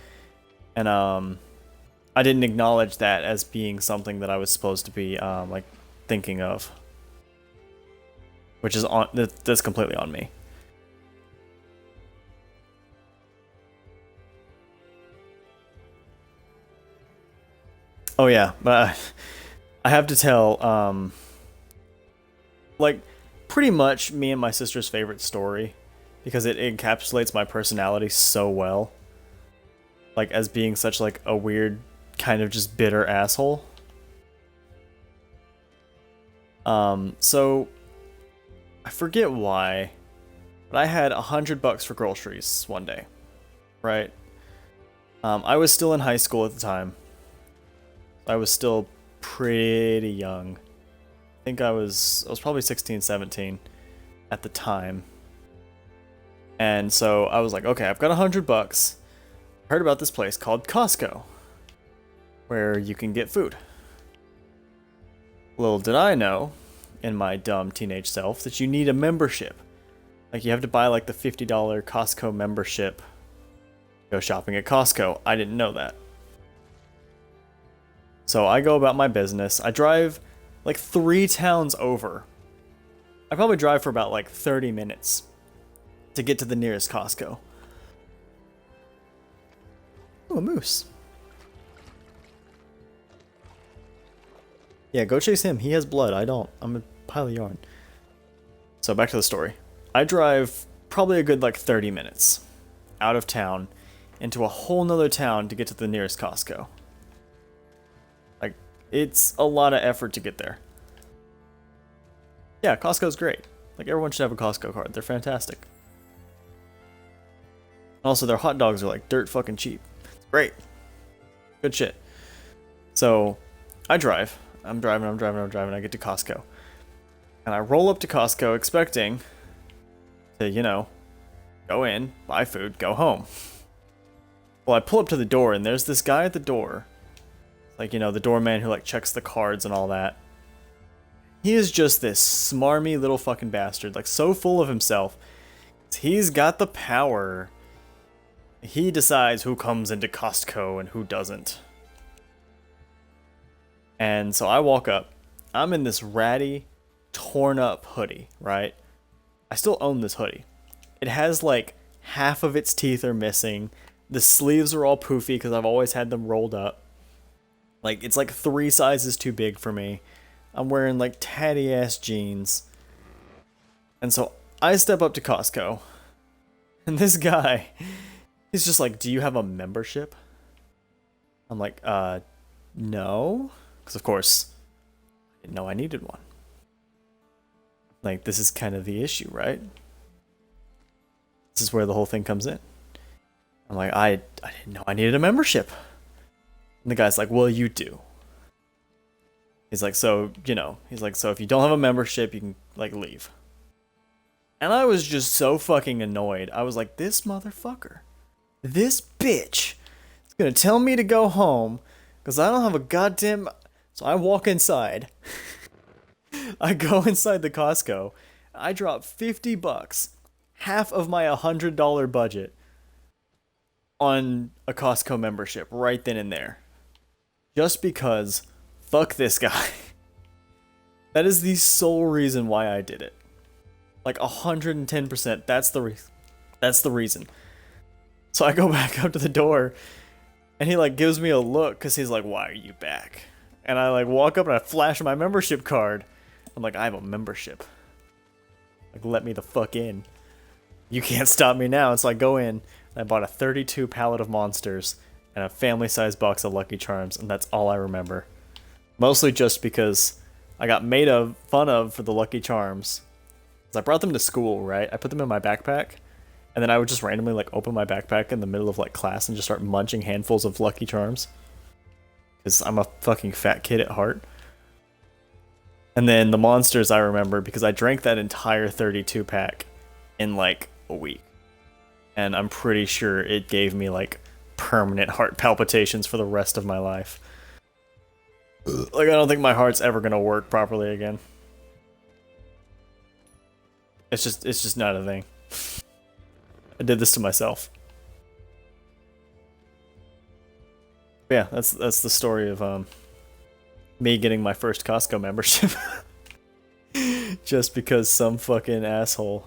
And, I didn't acknowledge that as being something that I was supposed to be, like, thinking of. Which is on, that's completely on me. Oh yeah, but I have to tell, like, pretty much me and my sister's favorite story, because it encapsulates my personality so well. Like, as being such, like, a weird, kind of just bitter asshole. So, I forget why, but I had $100 for groceries one day, right? I was still in high school at the time. I was still pretty young. I think I was probably 16, 17 at the time. And so I was like, okay, I've got $100. I heard about this place called Costco, where you can get food. Little did I know, in my dumb teenage self, that you need a membership. Like, you have to buy like the $50 Costco membership to go shopping at Costco. I didn't know that. So I go about my business. I drive like 3 towns over. I probably drive for about like 30 minutes to get to the nearest Costco. Oh, a moose. Yeah, go chase him. He has blood. I don't. I'm a pile of yarn. So back to the story. I drive probably a good like 30 minutes out of town into a whole nother town to get to the nearest Costco. Like, it's a lot of effort to get there. Yeah, Costco's great. Like, everyone should have a Costco card. They're fantastic. Also, their hot dogs are like dirt fucking cheap. It's great. Good shit. So, I drive. I'm driving. I get to Costco. And I roll up to Costco expecting to, you know, go in, buy food, go home. Well, I pull up to the door and there's this guy at the door. Like, you know, the doorman who like checks the cards and all that. He is just this smarmy little fucking bastard, like so full of himself. He's got the power. He decides who comes into Costco and who doesn't. And so I walk up. I'm in this ratty, torn up hoodie, right? I still own this hoodie. It has like half of its teeth are missing. The sleeves are all poofy because I've always had them rolled up. Like, it's like 3 sizes too big for me. I'm wearing like tatty ass jeans. And so I step up to Costco. And this guy, he's just like, do you have a membership? I'm like, no. Because of course, I didn't know I needed one. Like, this is kind of the issue, right? This is where the whole thing comes in. I'm like, I didn't know I needed a membership. And the guy's like, well, you do. He's like, so, you know, so if you don't have a membership, you can, like, leave. And I was just so fucking annoyed. I was like, this motherfucker, this bitch is gonna tell me to go home because I don't have a goddamn... So I walk inside. I go inside the Costco. I drop $50, half of my $100 budget, on a Costco membership right then and there. Just because, fuck this guy. That is the sole reason why I did it. Like 110%. That's the reason. So I go back up to the door, and he like gives me a look because he's like, "Why are you back?" And I like walk up and I flash my membership card. I'm like, I have a membership. Like, let me the fuck in. You can't stop me now. So I go in, and I bought a 32 pallet of Monsters and a family-sized box of Lucky Charms, and that's all I remember. Mostly just because I got made fun of for the Lucky Charms. I brought them to school, right? I put them in my backpack, and then I would just randomly like open my backpack in the middle of like class and just start munching handfuls of Lucky Charms. Because I'm a fucking fat kid at heart. And then the Monsters I remember because I drank that entire 32 pack in like a week. And I'm pretty sure it gave me like permanent heart palpitations for the rest of my life. Like, I don't think my heart's ever gonna work properly again. It's just not a thing. I did this to myself. But yeah, that's the story of me getting my first Costco membership. Just because some fucking asshole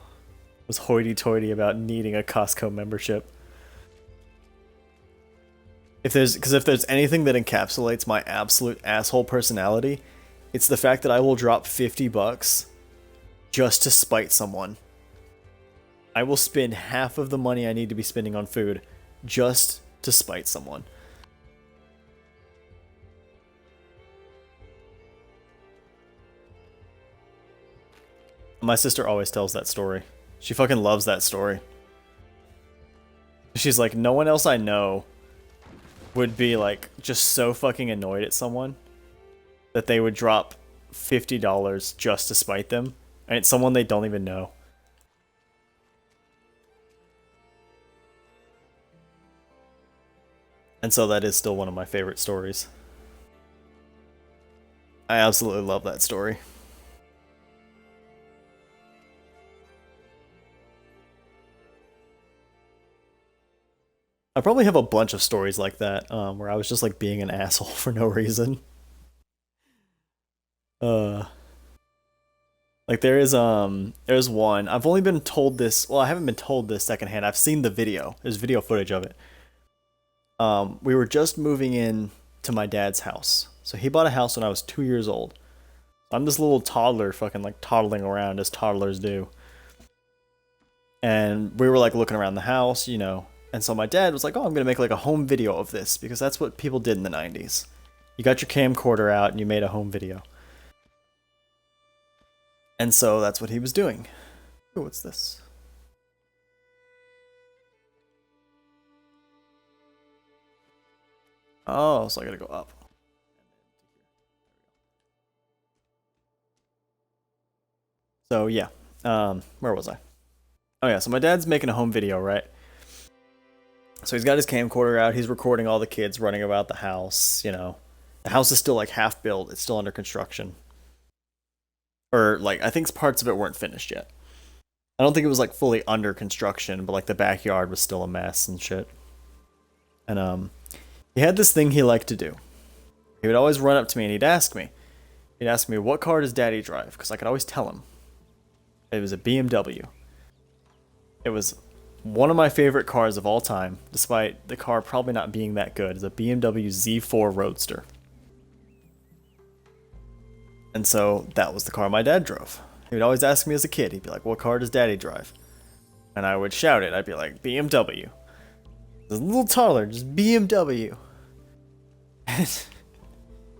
was hoity-toity about needing a Costco membership. Because if there's anything that encapsulates my absolute asshole personality, it's the fact that I will drop $50 just to spite someone. I will spend half of the money I need to be spending on food just to spite someone. My sister always tells that story. She fucking loves that story. She's like, no one else I know would be like just so fucking annoyed at someone that they would drop $50 just to spite them, and it's someone they don't even know. And so that is still one of my favorite stories. I absolutely love that story. I probably have a bunch of stories like that, where I was just like being an asshole for no reason. Uh, like there's one. I've only been told this. Well, I haven't been told this secondhand. I've seen the video. There's video footage of it. We were just moving in to my dad's house. So he bought a house when I was 2 years old. I'm this little toddler, fucking like toddling around as toddlers do. And we were like looking around the house, you know. And so my dad was like, "Oh, I'm gonna make like a home video of this," because that's what people did in the 90s. You got your camcorder out and you made a home video. And so that's what he was doing. Ooh, what's this? Oh, so I gotta go up. So yeah, where was I? Oh yeah, so my dad's making a home video, right? So he's got his camcorder out, he's recording all the kids running about the house, you know. The house is still like half built, it's still under construction. Or like, I think parts of it weren't finished yet. I don't think it was like fully under construction, but like the backyard was still a mess and shit. And he had this thing he liked to do. He would always run up to me and he'd ask me, what car does daddy drive? Because I could always tell him. It was a BMW. It was one of my favorite cars of all time, despite the car probably not being that good. It's a BMW Z4 Roadster. And so that was the car my dad drove. He would always ask me as a kid, he'd be like, "What car does daddy drive?" And I would shout it. I'd be like, "BMW." This little toddler, just BMW. And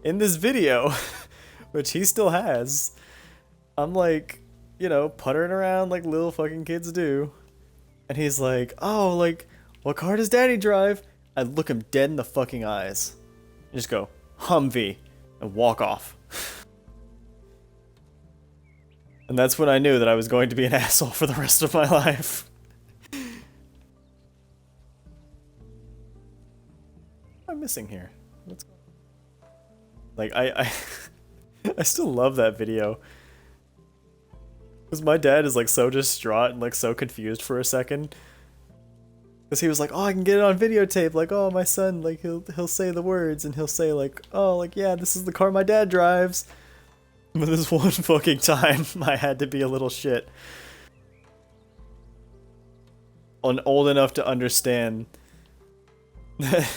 in this video, which he still has, I'm like, you know, puttering around like little fucking kids do. And he's like, "Oh, like, what car does daddy drive?" I look him dead in the fucking eyes. And just go, "Humvee," and walk off. And that's when I knew that I was going to be an asshole for the rest of my life. What am I missing here? What's going on? Like, I still love that video. Because my dad is like so distraught and like so confused for a second. Because he was like, "Oh, I can get it on videotape. Like, oh, my son, like he'll say the words and he'll say like, oh, like, yeah, this is the car my dad drives." But this one fucking time, I had to be a little shit. Old enough to understand that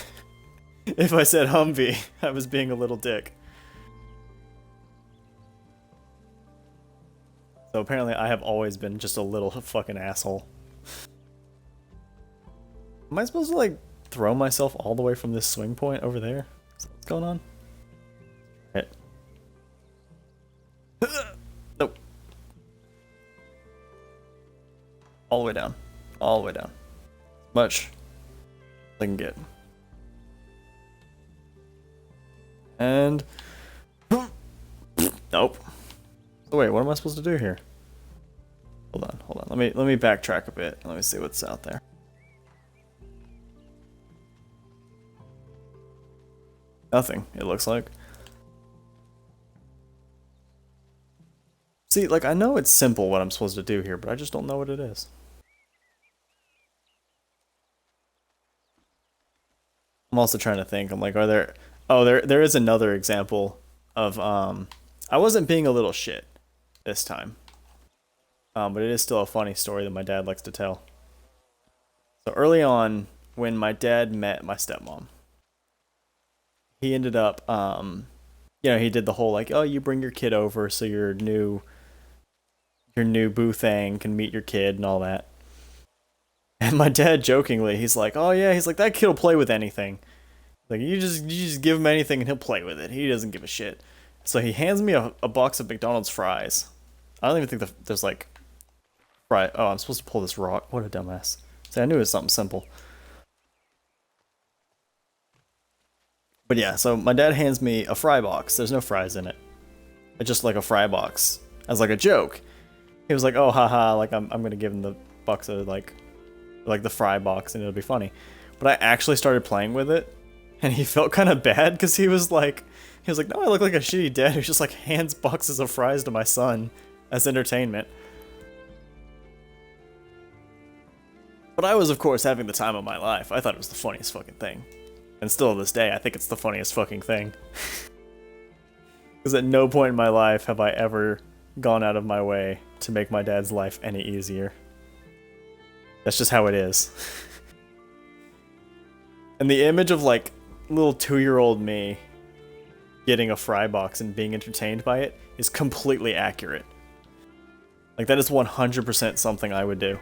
if I said Humvee, I was being a little dick. So apparently I have always been just a little fucking asshole. Am I supposed to like throw myself all the way from this swing point over there? Is that what's going on? Hit. Nope. All the way down. All the way down. Much as I can get. And nope. So wait, what am I supposed to do here? Hold on. Let me backtrack a bit. Let me see what's out there. Nothing, it looks like. See, like, I know it's simple what I'm supposed to do here, but I just don't know what it is. I'm also trying to think. I'm like, are there... Oh, there is another example of, I wasn't being a little shit this time. But it is still a funny story that my dad likes to tell. So early on, when my dad met my stepmom, he ended up, you know, he did the whole like, "Oh, you bring your kid over so your new boo thing can meet your kid," and all that. And my dad jokingly, he's like, "Oh yeah," he's like, "That kid will play with anything. Like, you just give him anything and he'll play with it. He doesn't give a shit." So he hands me a box of McDonald's fries. I don't even think there's like fry. Oh, I'm supposed to pull this rock. What a dumbass. See, I knew it was something simple. But yeah, so my dad hands me a fry box. There's no fries in it. It's just like a fry box as like a joke. He was like, "Oh, haha! Like I'm gonna give him the box of like the fry box, and it'll be funny." But I actually started playing with it, and he felt kind of bad because he was like, "No, I look like a shitty dad who just like hands boxes of fries to my son as entertainment." But I was, of course, having the time of my life. I thought it was the funniest fucking thing. And still to this day, I think it's the funniest fucking thing. Because at no point in my life have I ever gone out of my way to make my dad's life any easier. That's just how it is. And the image of, like, little 2-year-old me getting a fry box and being entertained by it is completely accurate. Like, that is 100% something I would do.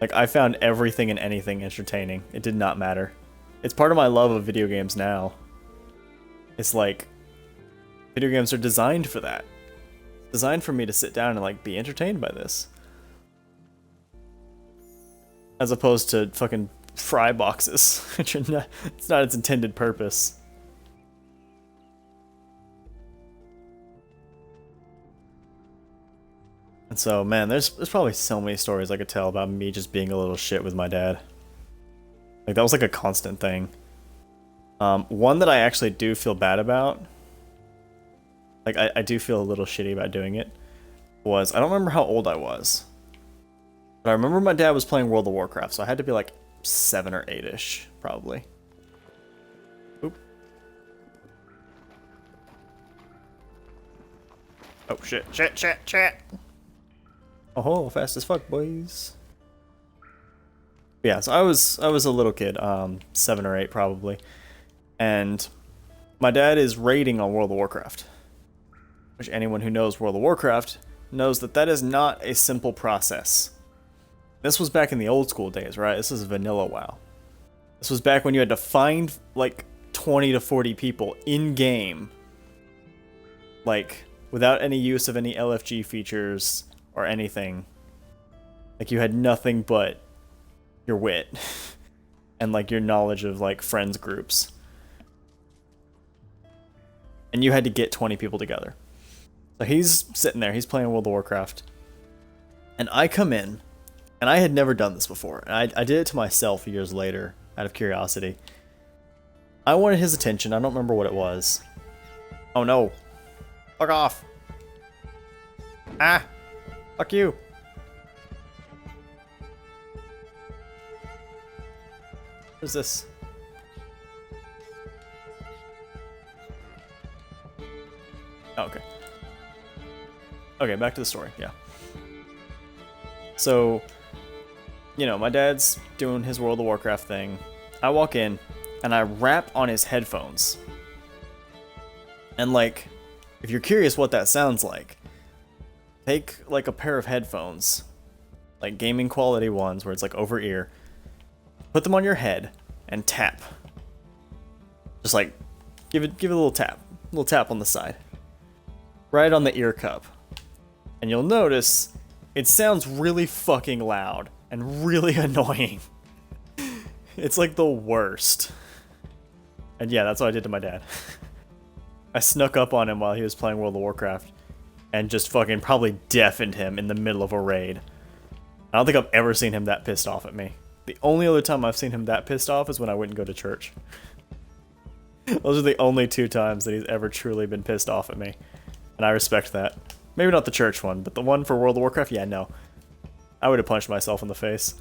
Like, I found everything and anything entertaining. It did not matter. It's part of my love of video games now. It's like, video games are designed for that. Designed for me to sit down and, like, be entertained by this. As opposed to fucking fry boxes, which are not, it's not its intended purpose. And so, man, there's probably so many stories I could tell about me just being a little shit with my dad. Like, that was like a constant thing. One that I actually do feel bad about, like, I do feel a little shitty about doing it, was, I don't remember how old I was. But I remember my dad was playing World of Warcraft, so I had to be like 7 or 8-ish, probably. Oop. Oh, shit. Oh, fast as fuck, boys. Yeah, so I was a little kid, 7 or 8 probably, and my dad is raiding on World of Warcraft, which anyone who knows World of Warcraft knows that that is not a simple process. This was back in the old school days, right? This is vanilla WoW. This was back when you had to find like 20 to 40 people in game, like without any use of any LFG features or anything. Like, you had nothing but your wit and like your knowledge of like friends groups, and you had to get 20 people together. So he's sitting there, he's playing World of Warcraft, and I come in, and I had never done this before, and I did it to myself years later out of curiosity. I wanted his attention. I don't remember what it was. Oh no, fuck off. Ah, fuck you. What's this? Oh, okay. Okay, back to the story, yeah. So, you know, my dad's doing his World of Warcraft thing. I walk in, and I rap on his headphones. And, like, if you're curious what that sounds like, take, like, a pair of headphones, like gaming quality ones where it's, like, over ear, put them on your head, and tap. Just, like, give it a little tap on the side. Right on the ear cup. And you'll notice it sounds really fucking loud and really annoying. It's like the worst. And yeah, that's what I did to my dad. I snuck up on him while he was playing World of Warcraft and just fucking probably deafened him in the middle of a raid. I don't think I've ever seen him that pissed off at me. The only other time I've seen him that pissed off is when I wouldn't go to church. Those are the only 2 times that he's ever truly been pissed off at me. And I respect that. Maybe not the church one, but the one for World of Warcraft, yeah, no. I would have punched myself in the face.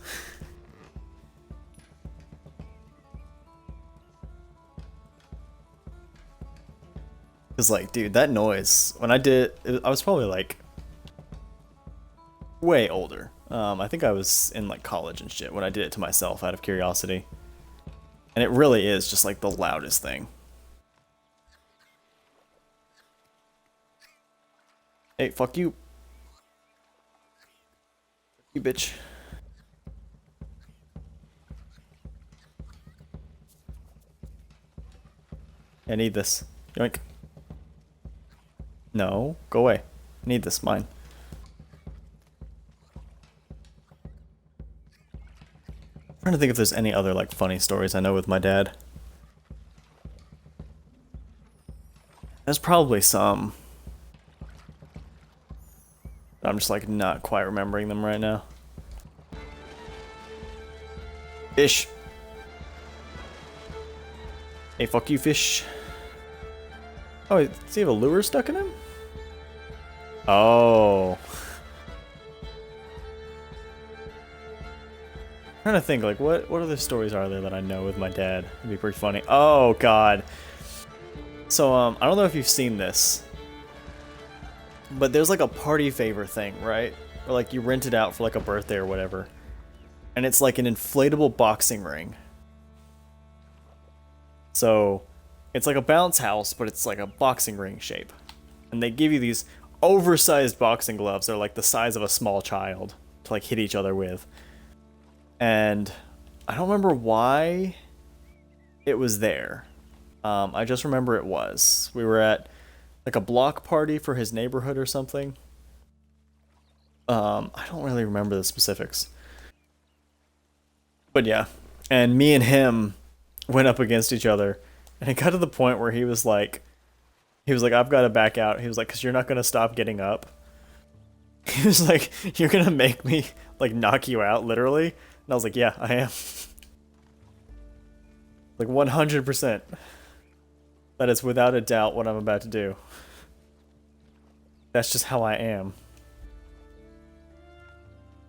Because, like, dude, that noise, when I did it, I was probably, like, way older. I think I was in, like, college and shit when I did it to myself out of curiosity. And it really is just, like, the loudest thing. Hey, fuck you. You bitch. I need this. Yoink. No, go away. I need this, mine. I'm trying to think if there's any other, like, funny stories I know with my dad. There's probably some. I'm just, like, not quite remembering them right now. Fish. Hey, fuck you, fish. Oh, does he have a lure stuck in him? Oh. I'm trying to think, like, what other stories are there that I know with my dad? It'd be pretty funny. Oh, God. So, I don't know if you've seen this, but there's, like, a party favor thing, right? Or, like, you rent it out for, like, a birthday or whatever. And it's, like, an inflatable boxing ring. So, it's like a bounce house, but it's, like, a boxing ring shape. And they give you these oversized boxing gloves. They're, like, the size of a small child to, like, hit each other with. And I don't remember why it was there. I just remember it was. We were at like a block party for his neighborhood or something. I don't really remember the specifics. But yeah. And me and him went up against each other. And it got to the point where he was like, I've got to back out. He was like, because you're not going to stop getting up. He was like, you're going to make me like knock you out, literally. And I was like, yeah, I am. Like 100%. That is without a doubt what I'm about to do. That's just how I am.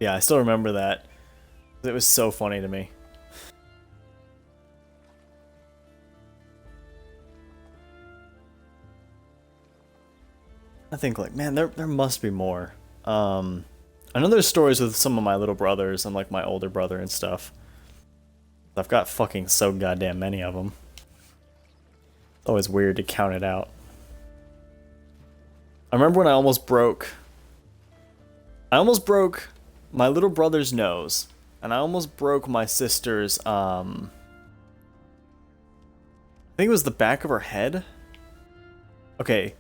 Yeah, I still remember that. It was so funny to me. I think like, man, there must be more. I know there's stories with some of my little brothers and like my older brother and stuff. I've got fucking so goddamn many of them. It's always weird to count it out. I remember when I almost broke my little brother's nose, and I almost broke my sister's, I think it was the back of her head. Okay.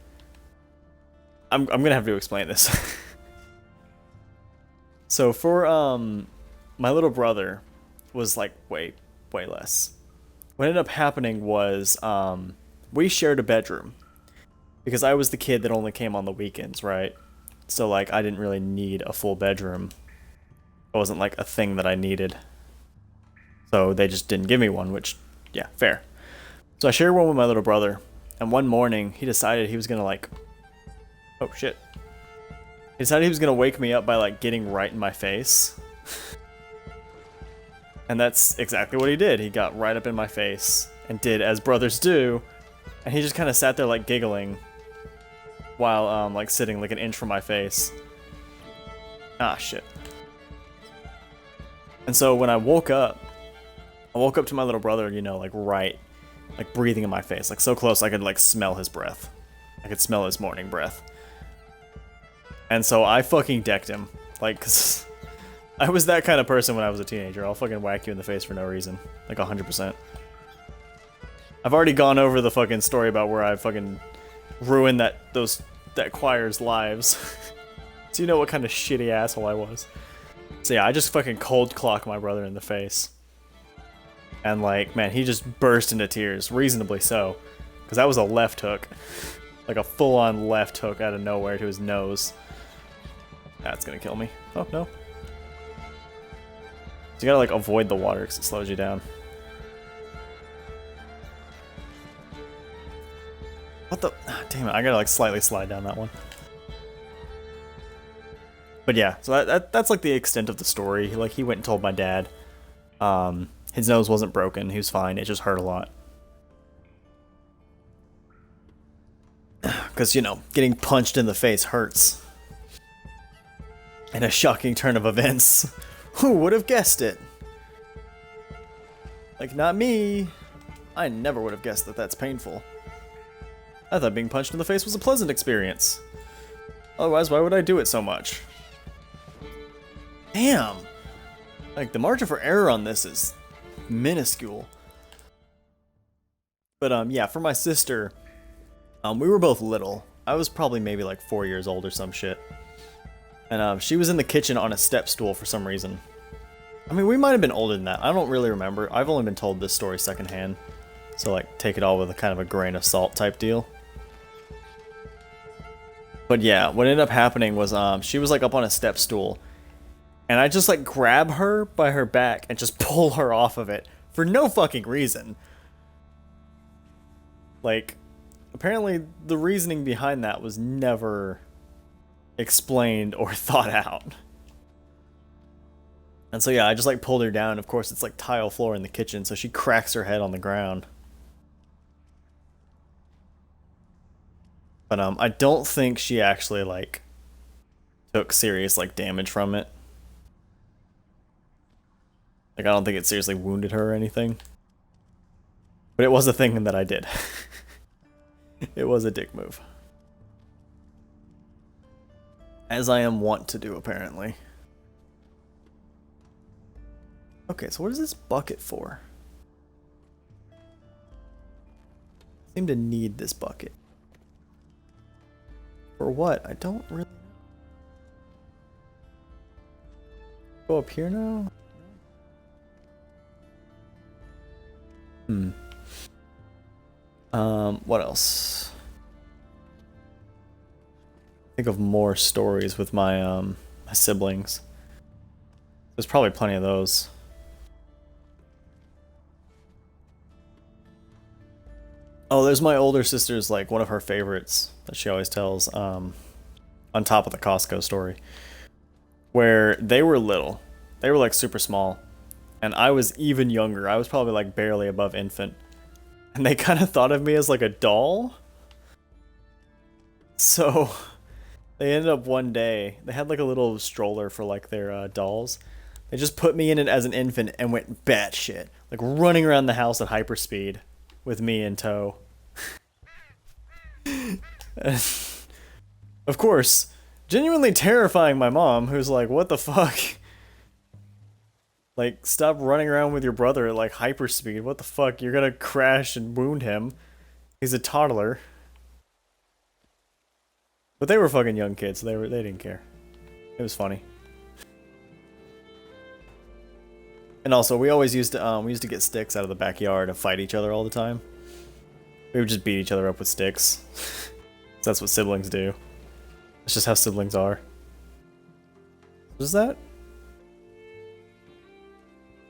I'm gonna have to explain this. So for, my little brother was like way less. What ended up happening was, we shared a bedroom. Because I was the kid that only came on the weekends, right? So, like, I didn't really need a full bedroom. It wasn't, like, a thing that I needed. So they just didn't give me one, which, yeah, fair. So I shared one with my little brother. And one morning, he decided he was gonna, like... Oh, shit. He decided he was gonna wake me up by, like, getting right in my face. And that's exactly what he did. He got right up in my face and did as brothers do. And he just kind of sat there, like, giggling while, like, sitting, like, an inch from my face. Ah, shit. And so when I woke up to my little brother, you know, like, right, like, breathing in my face. Like, so close I could, like, smell his breath. I could smell his morning breath. And so I fucking decked him. Like, 'cause I was that kind of person when I was a teenager. I'll fucking whack you in the face for no reason. Like, 100%. I've already gone over the fucking story about where I fucking ruined that choir's lives. So you know what kind of shitty asshole I was. So yeah, I just fucking cold clocked my brother in the face. And like, man, he just burst into tears, reasonably so. Because that was a left hook. Like a full-on left hook out of nowhere to his nose. That's gonna kill me. Oh, no. So you gotta like avoid the water because it slows you down. What the? Ah, damn it, I gotta like slightly slide down that one. But yeah, so that's like the extent of the story. Like he went and told my dad. His nose wasn't broken, he was fine, it just hurt a lot. Because, you know, getting punched in the face hurts. And a shocking turn of events. Who would have guessed it? Like, not me. I never would have guessed that that's painful. I thought being punched in the face was a pleasant experience. Otherwise, why would I do it so much? Damn! Like, the margin for error on this is minuscule. But, yeah, for my sister, we were both little. I was probably maybe like 4 years old or some shit. And she was in the kitchen on a step stool for some reason. I mean, we might have been older than that. I don't really remember. I've only been told this story secondhand. So, like, take it all with a kind of a grain of salt type deal. But yeah, what ended up happening was she was like up on a step stool. And I just like grab her by her back and just pull her off of it for no fucking reason. Like, apparently the reasoning behind that was never explained or thought out. And so yeah, I just like pulled her down. Of course, it's like tile floor in the kitchen, so she cracks her head on the ground. But I don't think she actually like took serious like damage from it. Like I don't think it seriously wounded her or anything. But it was a thing that I did. It was a dick move. As I am wont to do, apparently. Okay, so what is this bucket for? I seem to need this bucket. For what? I don't really know. Go up here now? What else? Think of more stories with my my siblings. There's probably plenty of those. Oh, there's my older sister's, like, one of her favorites that she always tells, on top of the Costco story. Where they were little. They were, like, super small. And I was even younger. I was probably, like, barely above infant. And they kind of thought of me as, like, a doll. So, they ended up one day, they had, like, a little stroller for, like, their dolls. They just put me in it as an infant and went batshit. Like, running around the house at hyperspeed with me in tow. Of course, genuinely terrifying my mom, who's like, what the fuck? Like, stop running around with your brother at, like, hyperspeed. What the fuck? You're gonna crash and wound him. He's a toddler. But they were fucking young kids, so they didn't care. It was funny. And also, we always used to get sticks out of the backyard and fight each other all the time. We would just beat each other up with sticks. That's what siblings do. It's just how siblings are. Does that?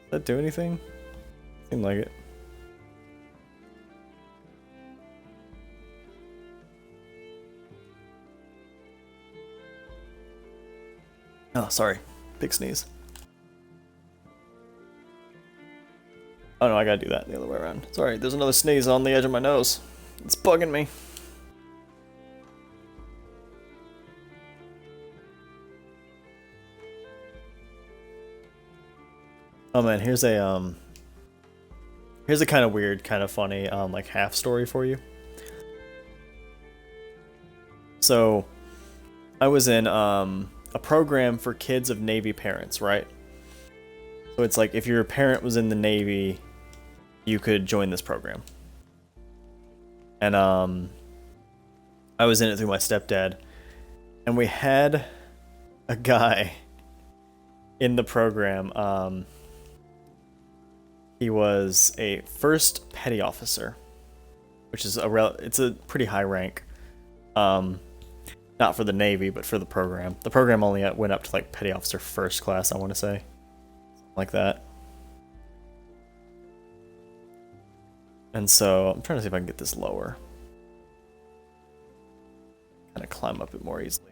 Does that do anything? Seemed like it. Oh, sorry. Big sneeze. Oh no, I gotta do that the other way around. Sorry, there's another sneeze on the edge of my nose. It's bugging me. Oh man, here's a kind of weird, kind of funny, like half story for you. So, I was in a program for kids of Navy parents, right? So it's like if your parent was in the Navy, you could join this program. And I was in it through my stepdad, and we had a guy in the program. He was a first petty officer, which is it's a pretty high rank. Not for the Navy, but for the program. The program only went up to like petty officer first class, I want to say. Something like that. And so, I'm trying to see if I can get this lower. Kind of climb up it more easily.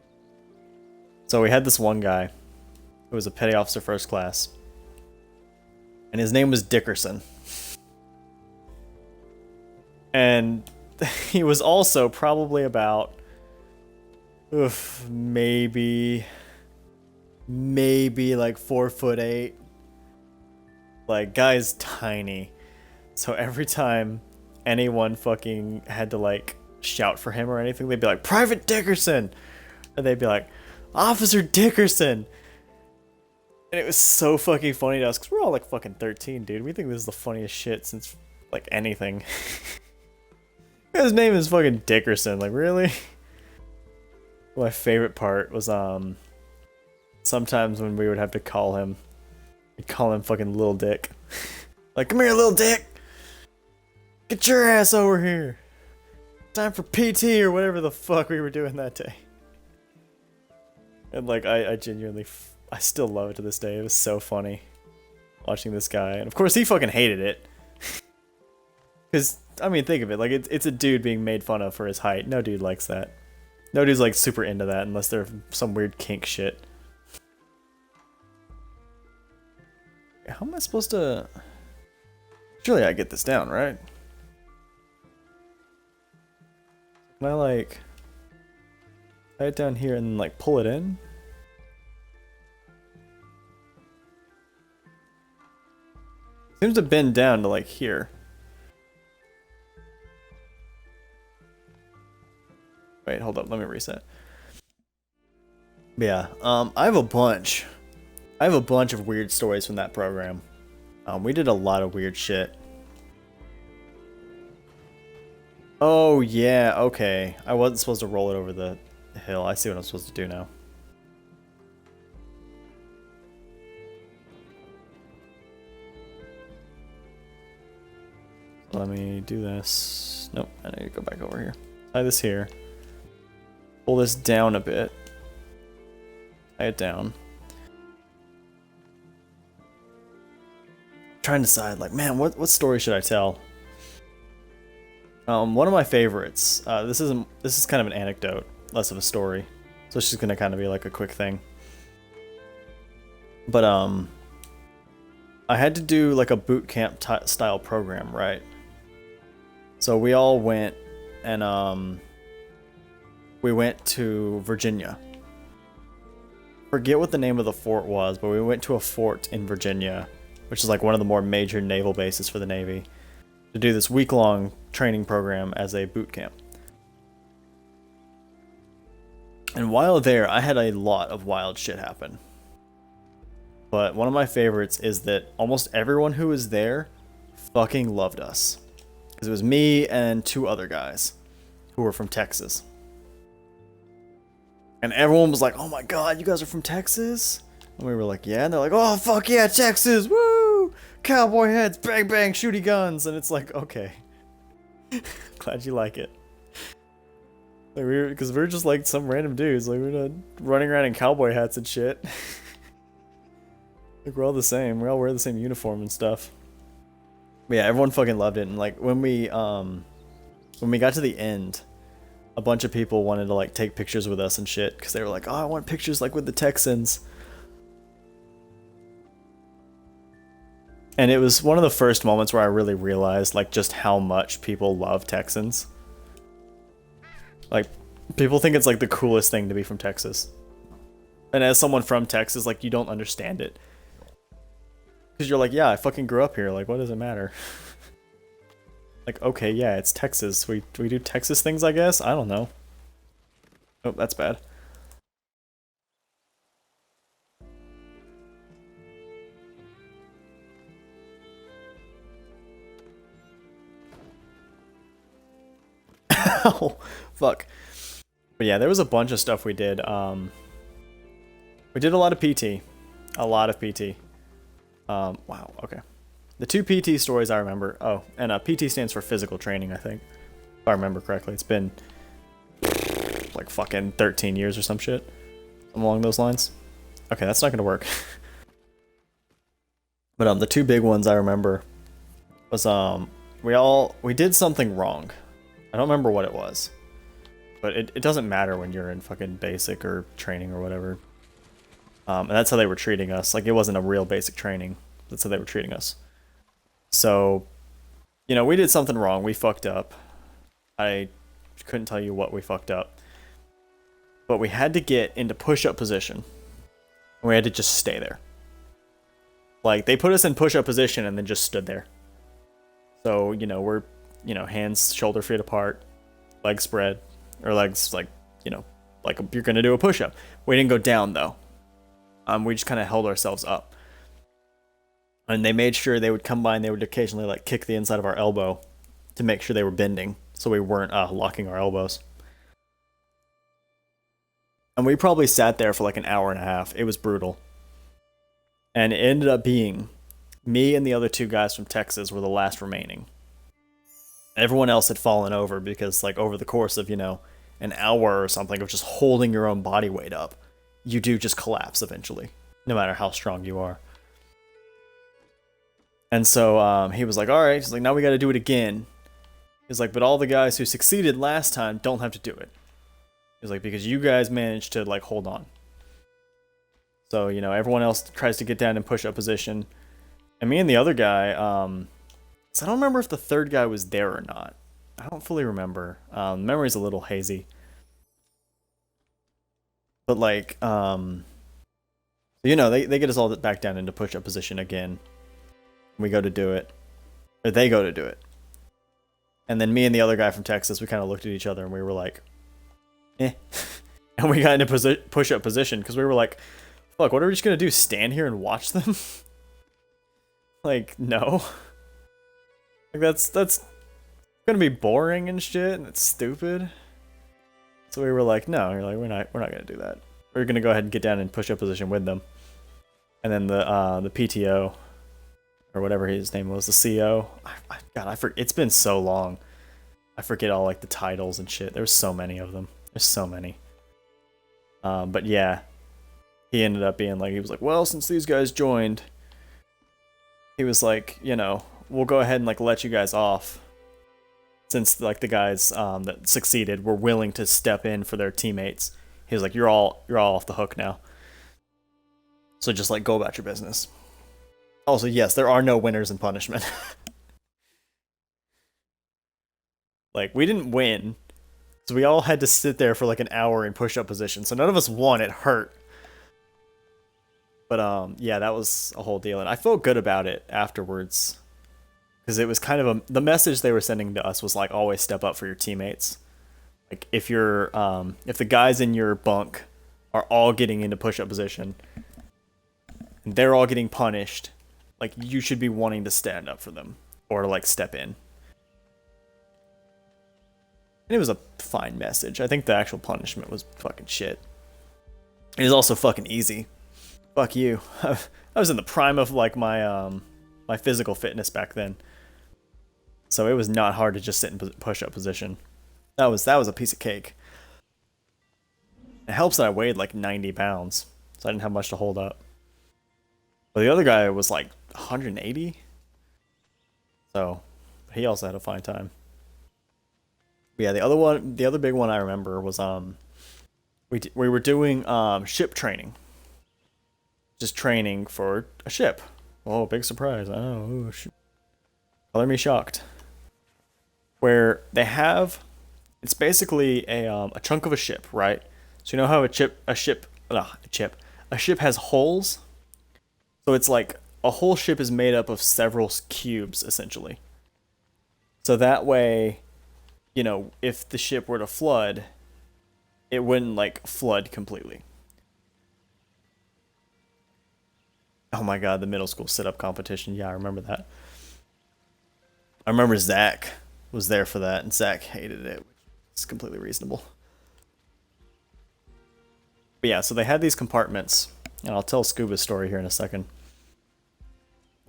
So we had this one guy who was a petty officer first class. And his name was Dickerson. And he was also probably about, maybe like 4'8". Like, guy's tiny. So every time anyone fucking had to like shout for him or anything, they'd be like, Private Dickerson! And they'd be like, Officer Dickerson! And it was so fucking funny to us, because we're all like fucking 13, dude. We think this is the funniest shit since, like, anything. His name is fucking Dickerson, like, really? My favorite part was sometimes when we would have to call him, we'd call him fucking Little Dick. Like, come here, Little Dick! Get your ass over here! Time for PT or whatever the fuck we were doing that day. And like, I genuinely, I still love it to this day. It was so funny watching this guy. And of course he fucking hated it. Because, I mean, think of it. Like, it's a dude being made fun of for his height. No dude likes that. No dude's like super into that unless they're some weird kink shit. How am I supposed to... Surely I get this down, right? Can I like... tie it down here and like pull it in? Seems to bend down to like here. Wait, hold up, let me reset. But yeah, I have a bunch. I have a bunch of weird stories from that program. We did a lot of weird shit. Oh yeah, okay. I wasn't supposed to roll it over the hill. I see what I'm supposed to do now. Let me do this. Nope, I need to go back over here. Tie this here. Pull this down a bit. Tie it down. Trying to decide, like, man, what story should I tell? One of my favorites. This is kind of an anecdote, less of a story, so it's just gonna kind of be like a quick thing. But I had to do like a boot camp style program, right? So we all went, and we went to Virginia. Forget what the name of the fort was, but we went to a fort in Virginia, which is like one of the more major naval bases for the Navy, to do this week-long training program as a boot camp. And while there, I had a lot of wild shit happen. But one of my favorites is that almost everyone who was there fucking loved us. Because it was me and two other guys who were from Texas. And everyone was like, oh my god, you guys are from Texas? And we were like, yeah. And they're like, oh fuck yeah, Texas, woo! Cowboy heads, bang bang, shooty guns. And it's like, okay. Glad you like it. Like because we're just like some random dudes. Like we're not running around in cowboy hats and shit. Like we're all the same. We all wear the same uniform and stuff. But yeah, everyone fucking loved it. And like when we got to the end, a bunch of people wanted to like take pictures with us and shit because they were like, oh, I want pictures like with the Texans. And it was one of the first moments where I really realized like just how much people love Texans. Like people think it's like the coolest thing to be from Texas. And as someone from Texas, like you don't understand it. Because you're like, yeah, I fucking grew up here. Like, what does it matter? Like, okay, yeah, it's Texas. We do Texas things, I guess? I don't know. Oh, that's bad. Oh, fuck. But yeah, there was a bunch of stuff we did. We did a lot of PT. A lot of PT. Wow, okay. The two PT stories I remember. Oh, and PT stands for physical training, I think. If I remember correctly. It's been like fucking 13 years or some shit. Along those lines. Okay, that's not gonna work. But the two big ones I remember was we did something wrong. I don't remember what it was. But it doesn't matter when you're in fucking basic or training or whatever. And that's how they were treating us. Like, it wasn't a real basic training. That's how they were treating us. So, you know, we did something wrong. We fucked up. I couldn't tell you what we fucked up. But we had to get into push-up position. And we had to just stay there. Like, they put us in push-up position and then just stood there. So, you know, we're, you know, hands shoulder feet apart, legs spread, or legs, like, you know, like you're gonna do a push-up. We didn't go down, though. We just kind of held ourselves up. And they made sure they would come by and they would occasionally, like, kick the inside of our elbow to make sure they were bending, so we weren't locking our elbows. And we probably sat there for like an hour and a half. It was brutal. And it ended up being me and the other two guys from Texas were the last remaining. Everyone else had fallen over because, like, over the course of, an hour or something of just holding your own body weight up, you do just collapse eventually, no matter how strong you are. And so he was like, all right, he's like, now we got to do it again. He's like, but all the guys who succeeded last time don't have to do it. He's like, because you guys managed to, like, hold on. So, everyone else tries to get down in push-up position. And me and the other guy, so I don't remember if the third guy was there or not. I don't fully remember. Memory's a little hazy. But, like, they get us all back down into push-up position again. We go to do it. Or they go to do it. And then me and the other guy from Texas, we kind of looked at each other and we were like, eh. And we got into push-up position because we were like, fuck, what are we just going to do? Stand here and watch them? Like, no. Like, that's going to be boring and shit, and it's stupid. So we were like, no, we're not going to do that. We're going to go ahead and get down in push-up position with them. And then the PTO, or whatever his name was, the CO. God, I forget. It's been so long. I forget all, like, the titles and shit. There's so many of them. There's so many. But yeah, he ended up being like, he was like, well, since these guys joined, he was like, we'll go ahead and, like, let you guys off. Since, like, the guys that succeeded were willing to step in for their teammates. He was like, you're all off the hook now. So just, like, go about your business. Also, yes, there are no winners in punishment. Like, we didn't win. So we all had to sit there for like an hour in push-up position. So none of us won. It hurt. But yeah, that was a whole deal. And I felt good about it afterwards. Because it was kind of the message they were sending to us was like, always step up for your teammates. Like, if the guys in your bunk are all getting into push-up position, and they're all getting punished, like, you should be wanting to stand up for them. Or, like, step in. And it was a fine message. I think the actual punishment was fucking shit. It was also fucking easy. Fuck you. I was in the prime of, like, my my physical fitness back then. So it was not hard to just sit in push-up position. That was a piece of cake. It helps that I weighed like 90 pounds, so I didn't have much to hold up. But the other guy was like 180. So he also had a fine time. But yeah, the other big one I remember was we were doing ship training. Just training for a ship. Oh, big surprise. Oh, color me shocked. Where they have, it's basically a chunk of a ship, right? So you know how a ship has holes? So it's like a whole ship is made up of several cubes, essentially. So that way, if the ship were to flood, it wouldn't like flood completely. Oh my god, the middle school sit-up competition. Yeah, I remember that. I remember Zach was there for that, and Zach hated it, which is completely reasonable. But yeah, so they had these compartments, and I'll tell Scuba's story here in a second.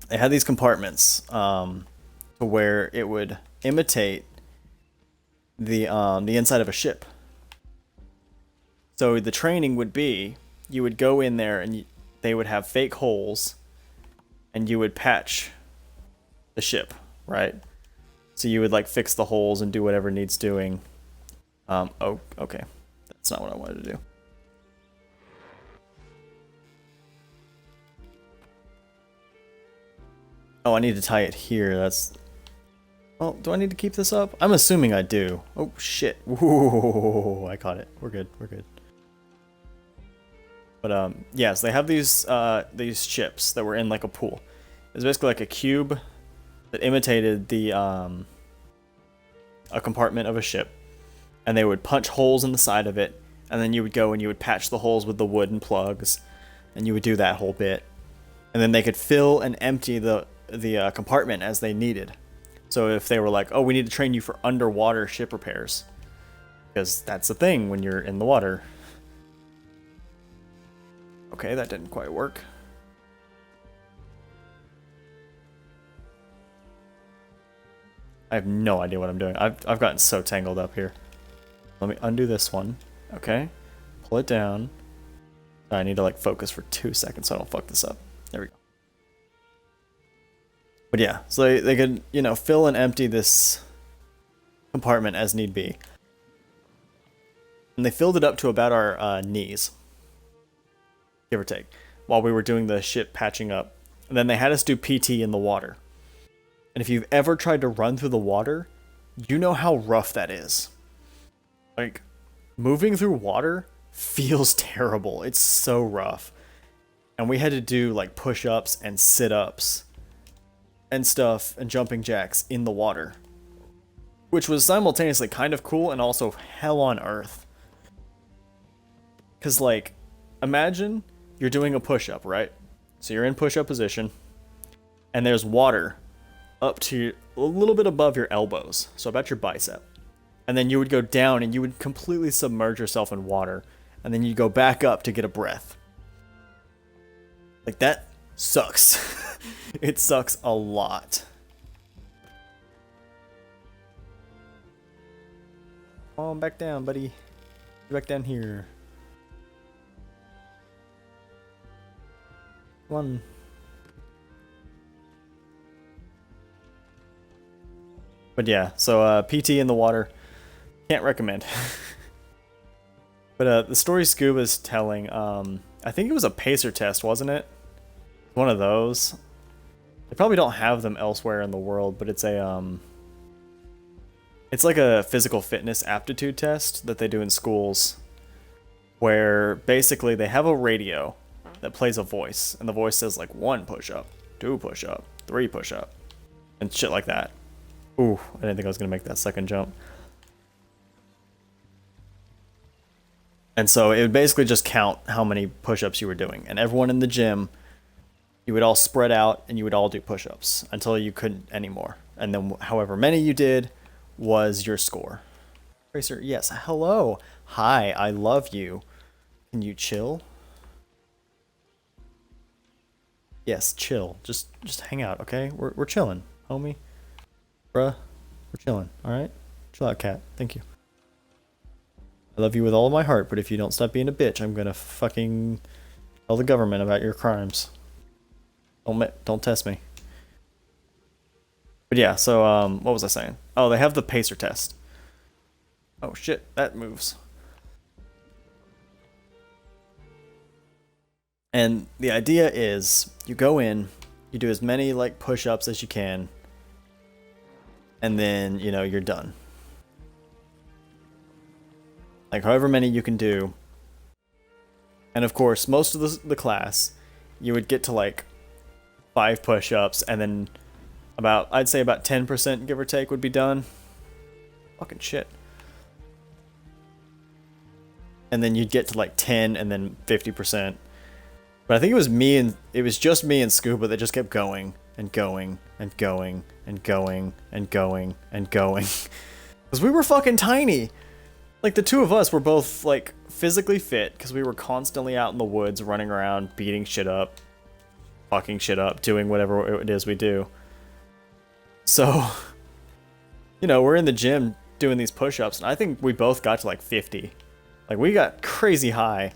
They had these compartments to where it would imitate the inside of a ship. So the training would be, you would go in there and they would have fake holes, and you would patch the ship, right? So you would like fix the holes and do whatever needs doing. Oh, okay. That's not what I wanted to do. Oh, I need to tie it here. That's... Well, do I need to keep this up? I'm assuming I do. Oh, shit. Ooh, I caught it. We're good. We're good. But, yeah, so they have these chips that were in, like, a pool. It's basically like a cube that imitated the, a compartment of a ship. And they would punch holes in the side of it. And then you would go and you would patch the holes with the wooden plugs. And you would do that whole bit. And then they could fill and empty the compartment as they needed. So if they were like, oh, we need to train you for underwater ship repairs. Because that's the thing when you're in the water. Okay, that didn't quite work. I have no idea what I'm doing. I've gotten so tangled up here. Let me undo this one. Okay. Pull it down. I need to like focus for 2 seconds so I don't fuck this up. There we go. But yeah, so they could, you know, fill and empty this compartment as need be. And they filled it up to about our knees. Give or take. While we were doing the ship patching up. And then they had us do PT in the water. And if you've ever tried to run through the water, you know how rough that is. Like, moving through water feels terrible. It's so rough. And we had to do like push-ups and sit-ups and stuff and jumping jacks in the water. Which was simultaneously kind of cool and also hell on earth. Because like, imagine you're doing a push-up, right? So you're in push-up position and there's water up to a little bit above your elbows, so about your bicep. And then you would go down and you would completely submerge yourself in water, and then you go back up to get a breath. Like, that sucks. It sucks a lot. Come on, back down, buddy. Back down here. Come on. But yeah, so PT in the water, can't recommend. But the story Scuba's telling, I think it was a pacer test, wasn't it? One of those. They probably don't have them elsewhere in the world, but it's a it's like a physical fitness aptitude test that they do in schools, where basically they have a radio that plays a voice, and the voice says like 1 push-up, 2 push-up, 3 push-up, and shit like that. Ooh, I didn't think I was going to make that second jump. And so it would basically just count how many push-ups you were doing. And everyone in the gym, you would all spread out and you would all do push-ups until you couldn't anymore. And then however many you did was your score. Tracer, yes, hello. Hi, I love you. Can you chill? Yes, chill. Just hang out, okay? We're chilling, homie. Bruh, we're chilling, alright? Chill out, cat. Thank you. I love you with all of my heart, but if you don't stop being a bitch, I'm gonna fucking tell the government about your crimes. Don't test me. But yeah, so, what was I saying? Oh, they have the pacer test. Oh shit, that moves. And the idea is, you go in, you do as many, like, push-ups as you can, and then, you know, you're done. Like, however many you can do. And of course, most of the class, you would get to, like, 5 push-ups, and then about, I'd say about 10%, give or take, would be done. Fucking shit. And then you'd get to, like, 10, and then 50%. But I think it was just me and Scuba that just kept going, and going, and going, and going, and going, and going. Because we were fucking tiny. Like, the two of us were both, like, physically fit, because we were constantly out in the woods, running around, beating shit up, fucking shit up, doing whatever it is we do. So, you know, we're in the gym doing these push-ups, and I think we both got to, like, 50. Like, we got crazy high.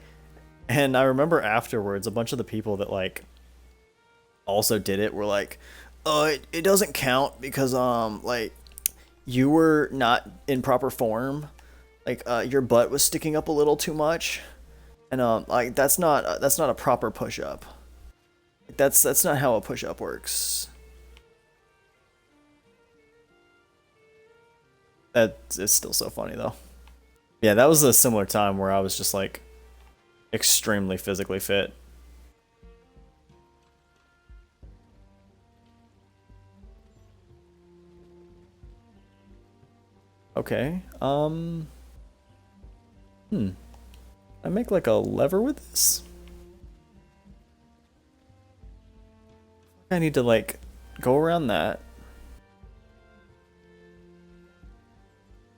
And I remember afterwards, a bunch of the people that, like, also did it were like, oh, it doesn't count because, like, you were not in proper form. Like, your butt was sticking up a little too much. And, like, that's not a proper push-up. Like, that's not how a push-up works. That is still so funny, though. Yeah, that was a similar time where I was just, like, extremely physically fit. Okay, I make like a lever with this? I need to like go around that.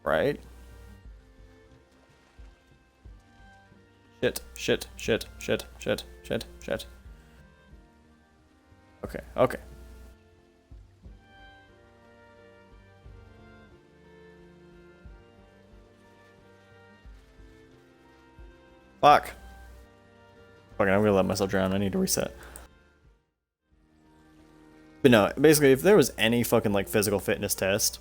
Right? Shit, shit, shit, shit, shit, shit, shit. Okay, okay. Fuck. Fucking, I'm gonna let myself drown. I need to reset. But no, basically, if there was any fucking, like, physical fitness test,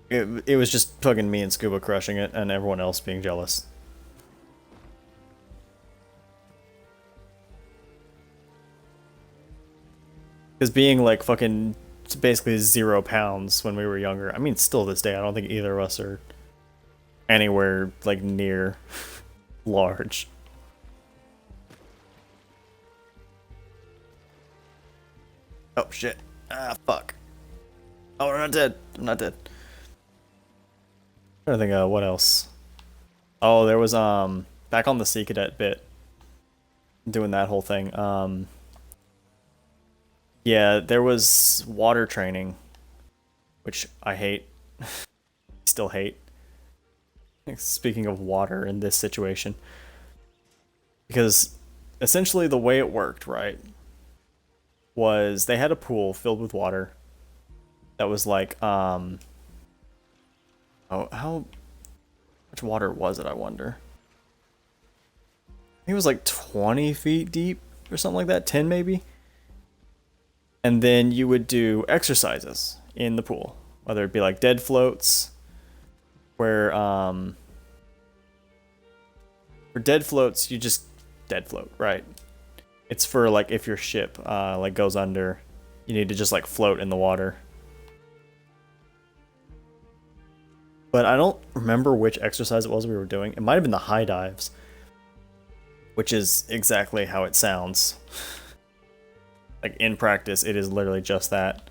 it was just fucking me and Scuba crushing it and everyone else being jealous. Because being, like, fucking basically 0 pounds when we were younger, I mean, still this day, I don't think either of us are anywhere, like, near large. Oh, shit. Ah, fuck. Oh, we're not dead. I'm not dead. I'm trying to think of what else. Oh, there was, back on the Sea Cadet bit, doing that whole thing, yeah, there was water training, which I hate. Still hate. Speaking of water in this situation. Because essentially the way it worked, right, was they had a pool filled with water that was like, oh, how much water was it, I wonder? I think it was like 20 feet deep or something like that, 10 maybe? And then you would do exercises in the pool, whether it be like dead floats, where for dead floats you just dead float, right? It's for like if your ship like goes under, you need to just like float in the water. But I don't remember which exercise it was we were doing. It might have been the high dives, which is exactly how it sounds. Like, in practice, it is literally just that.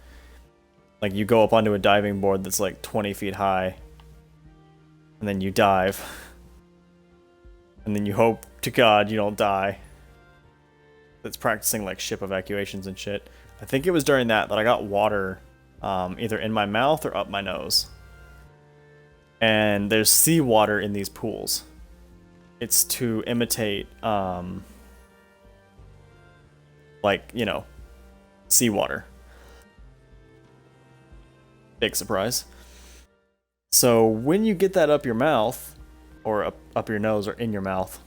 Like, you go up onto a diving board that's like 20 feet high, and then you dive. And then you hope to God you don't die. It's practicing, like, ship evacuations and shit. I think it was during that I got water either in my mouth or up my nose. And there's seawater in these pools. It's to imitate, like, you know, seawater. Big surprise. So when you get that up your mouth, or up your nose or in your mouth,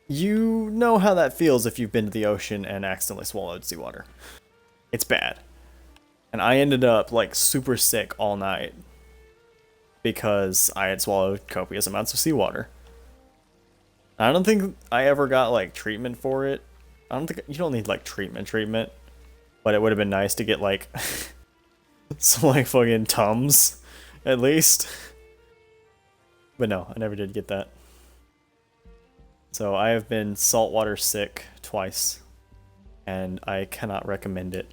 you know how that feels if you've been to the ocean and accidentally swallowed seawater. It's bad. And I ended up like super sick all night because I had swallowed copious amounts of seawater. I don't think I ever got like treatment for it. I don't think you don't need like treatment, but it would have been nice to get like some like fucking Tums at least. But no, I never did get that. So I have been saltwater sick twice, and I cannot recommend it.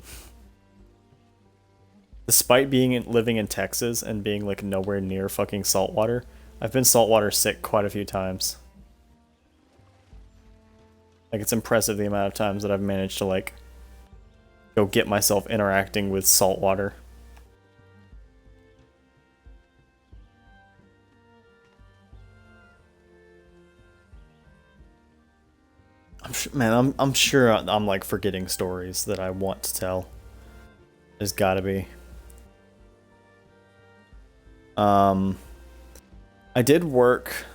Despite living in Texas and being like nowhere near fucking saltwater, I've been saltwater sick quite a few times. Like, it's impressive the amount of times that I've managed to like go get myself interacting with salt water. I'm sure I'm like forgetting stories that I want to tell. There's gotta be. I worked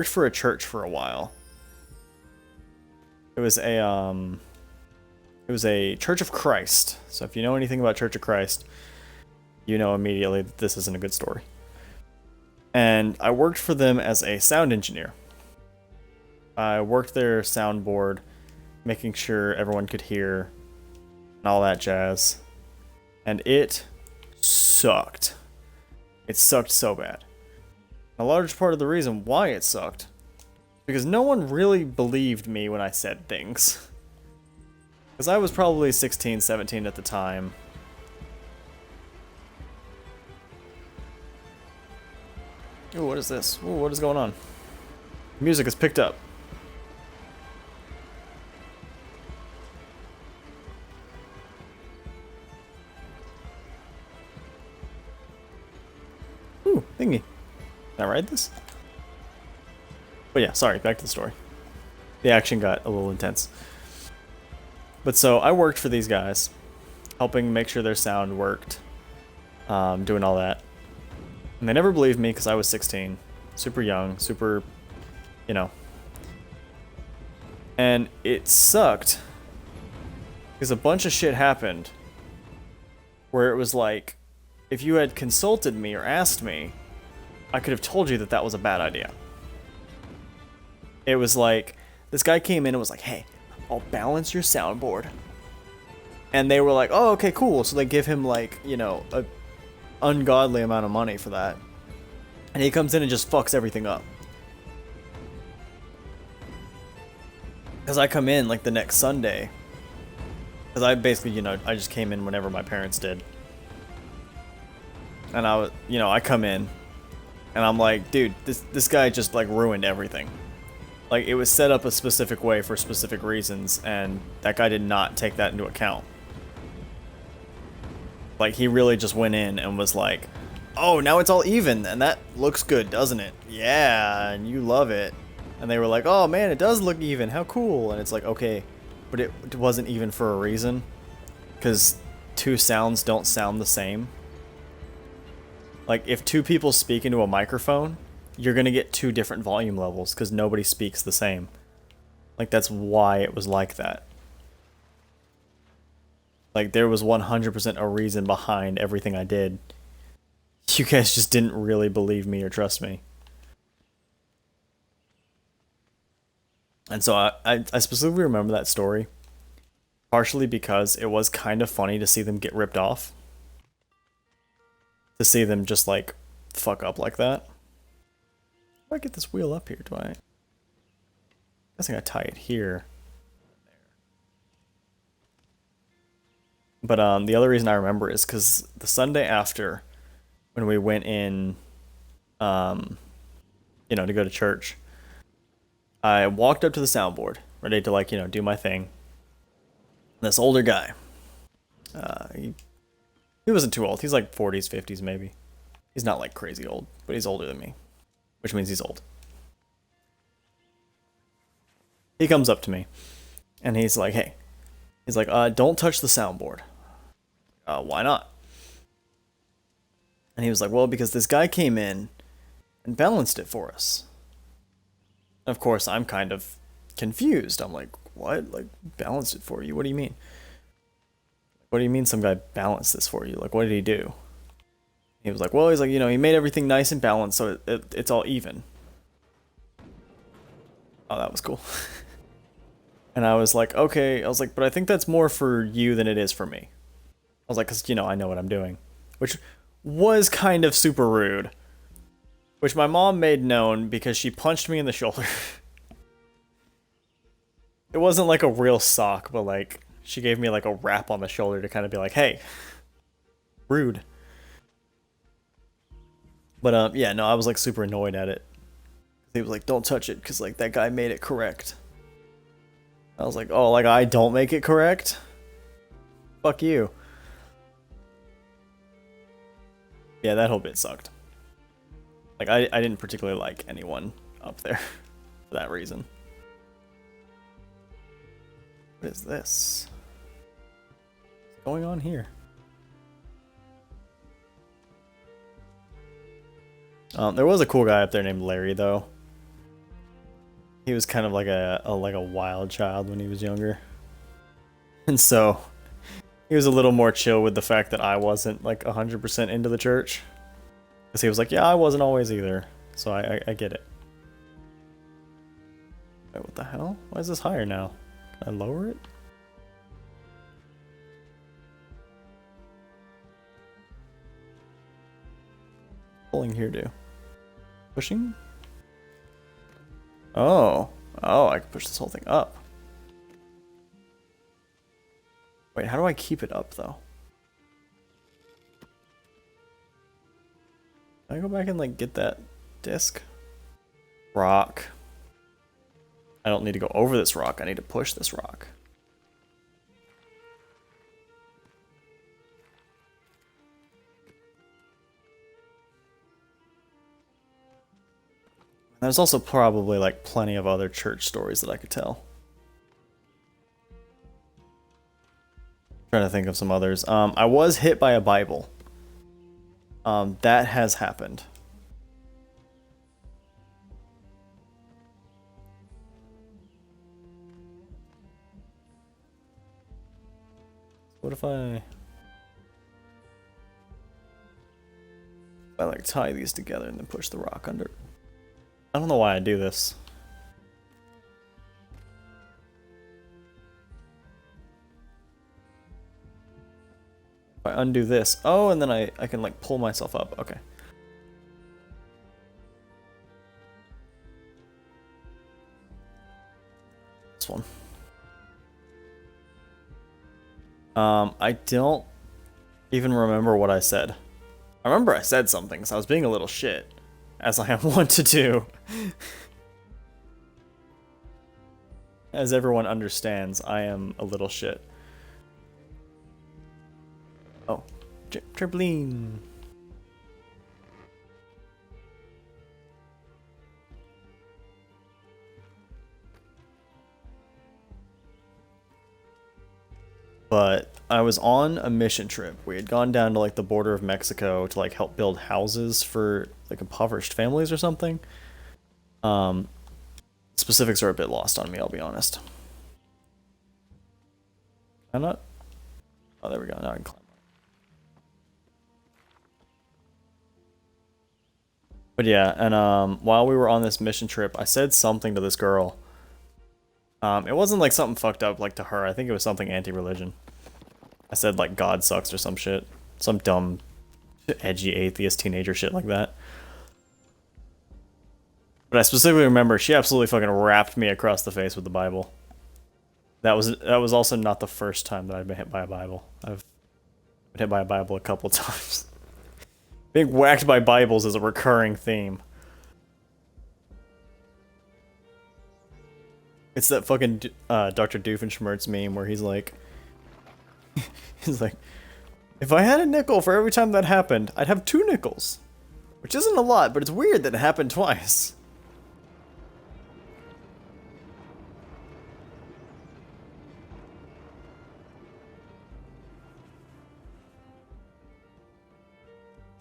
for a church for a while. It was a Church of Christ. So if you know anything about Church of Christ, you know immediately that this isn't a good story. And I worked for them as a sound engineer. I worked their soundboard, making sure everyone could hear and all that jazz. And it sucked. It sucked so bad. A large part of the reason why it sucked, because no one really believed me when I said things. Because I was probably 16, 17 at the time. Ooh, what is this? Ooh, what is going on? Music is picked up. Ooh, thingy. Can I ride this? But yeah, sorry, back to the story. The action got a little intense. But so I worked for these guys, helping make sure their sound worked, doing all that. And they never believed me because I was 16, super young, super, you know. And it sucked because a bunch of shit happened where it was like, if you had consulted me or asked me, I could have told you that that was a bad idea. It was like, this guy came in and was like, hey, I'll balance your soundboard. And they were like, oh, okay, cool. So they give him like, you know, a ungodly amount of money for that. And he comes in and just fucks everything up. Because I come in like the next Sunday. Because I basically, you know, I just came in whenever my parents did. And I was, you know, I come in and I'm like, dude, this guy just like ruined everything. Like, it was set up a specific way for specific reasons, and that guy did not take that into account. Like, he really just went in and was like, oh, now it's all even, and that looks good, doesn't it? Yeah, and you love it. And they were like, oh man, it does look even, how cool. And it's like, okay, but it wasn't even for a reason. Because two sounds don't sound the same. Like, if two people speak into a microphone, you're gonna get two different volume levels because nobody speaks the same. Like, that's why it was like that. Like, there was 100% a reason behind everything I did. You guys just didn't really believe me or trust me. And so I specifically remember that story, partially because it was kind of funny to see them get ripped off. To see them just, like, fuck up like that. How do I get this wheel up here? Do I guess I gotta tie it here. There. But the other reason I remember is because the Sunday after, when we went in, you know, to go to church, I walked up to the soundboard, ready to, like, you know, do my thing. And this older guy, he wasn't too old. He's like 40s, 50s maybe. He's not like crazy old, but he's older than me, which means he's old. He comes up to me, and he's like, hey. He's like, don't touch the soundboard. Why not? And he was like, well, because this guy came in and balanced it for us. Of course, I'm kind of confused. I'm like, what? Like, balanced it for you? What do you mean? What do you mean some guy balanced this for you? Like, what did he do? He was like, well, he's like, you know, he made everything nice and balanced, so it's all even. Oh, that was cool. And I was like, okay. I was like, but I think that's more for you than it is for me. I was like, because, you know, I know what I'm doing. Which was kind of super rude. Which my mom made known because she punched me in the shoulder. It wasn't like a real sock, but like, she gave me like a rap on the shoulder to kind of be like, hey, rude. But yeah, no, I was like super annoyed at it. He was like, don't touch it, because like that guy made it correct. I was like, oh, like I don't make it correct? Fuck you. Yeah, that whole bit sucked. Like, I didn't particularly like anyone up there for that reason. What is this? What's going on here? There was a cool guy up there named Larry, though. He was kind of like a wild child when he was younger. And so, he was a little more chill with the fact that I wasn't like 100% into the church. Because he was like, yeah, I wasn't always either. So I get it. Wait, what the hell? Why is this higher now? Can I lower it? Pulling here do? Pushing? Oh. Oh, I can push this whole thing up. Wait, how do I keep it up, though? Can I go back and, like, get that disc? Rock. I don't need to go over this rock. I need to push this rock. There's also probably like plenty of other church stories that I could tell. Trying to think of some others. I was hit by a Bible. That has happened. What if I like tie these together and then push the rock under? I don't know why I do this. If I undo this, oh, and then I can like pull myself up. Okay. This one. I don't even remember what I said. I remember I said something, because I was being a little shit, as I am wont to do. As everyone understands, I am a little shit. Oh, trampoline. But I was on a mission trip. We had gone down to like the border of Mexico to like help build houses for like impoverished families or something. Specifics are a bit lost on me, I'll be honest. I'm not. Oh, there we go. Now I can climb. But yeah, and while we were on this mission trip, I said something to this girl. It wasn't like something fucked up like to her. I think it was something anti-religion. I said like God sucks or some shit. Some dumb, edgy atheist teenager shit like that. But I specifically remember she absolutely fucking rapped me across the face with the Bible. That was also not the first time that I've been hit by a Bible. I've been hit by a Bible a couple times. Being whacked by Bibles is a recurring theme. It's that fucking Dr. Doofenshmirtz meme where he's like, if I had a nickel for every time that happened, I'd have 2 nickels. Which isn't a lot, but it's weird that it happened twice.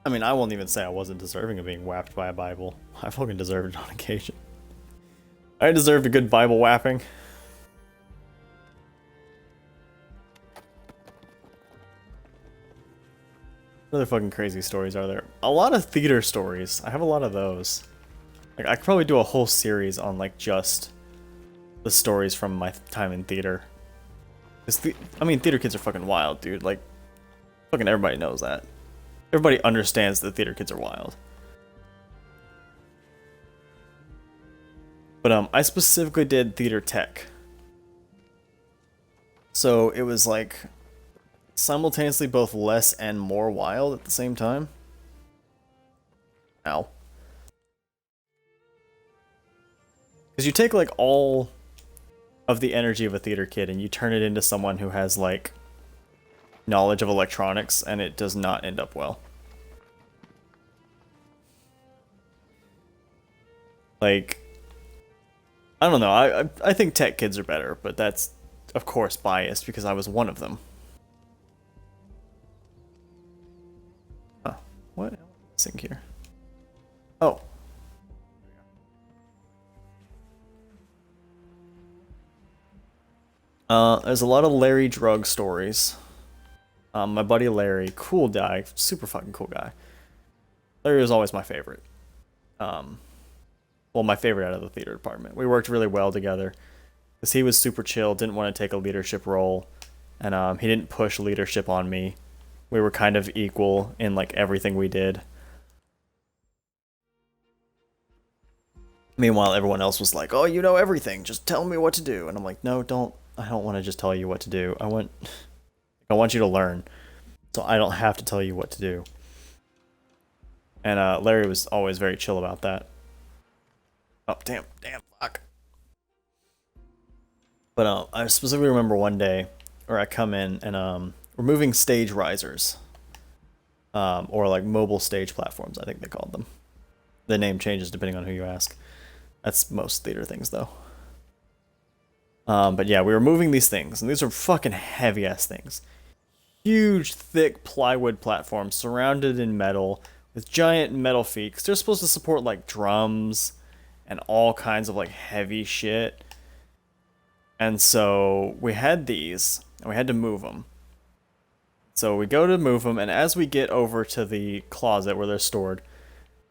I mean, I won't even say I wasn't deserving of being whapped by a Bible. I fucking deserved it on occasion. I deserved a good Bible whapping. What other fucking crazy stories are there? A lot of theater stories. I have a lot of those. Like, I could probably do a whole series on, like, just the stories from my time in theater. I mean, theater kids are fucking wild, dude. Like, fucking everybody knows that. Everybody understands that theater kids are wild. But I specifically did theater tech. So it was like simultaneously both less and more wild at the same time. Ow. Because you take like all of the energy of a theater kid and you turn it into someone who has like knowledge of electronics, and it does not end up well. Like, I don't know, I think tech kids are better, but that's, of course, biased because I was one of them. Huh, what am I missing here? Oh. There's a lot of Larry drug stories. My buddy Larry, cool guy, super fucking cool guy. Larry was always my favorite. Well, my favorite out of the theater department. We worked really well together because he was super chill, didn't want to take a leadership role, and he didn't push leadership on me. We were kind of equal in like everything we did. Meanwhile, everyone else was like, "Oh, you know everything. Just tell me what to do." And I'm like, "No, don't. I don't want to just tell you what to do. I want you to learn, so I don't have to tell you what to do." And Larry was always very chill about that. Oh, damn, fuck. But I specifically remember one day where I come in and we're moving stage risers. Or like mobile stage platforms, I think they called them. The name changes depending on who you ask. That's most theater things, though. But yeah, we were moving these things, and these are fucking heavy ass things. Huge, thick plywood platforms surrounded in metal with giant metal feet. 'Cause they're supposed to support like drums and all kinds of like heavy shit. And so we had these, and we had to move them. So we go to move them, and as we get over to the closet where they're stored,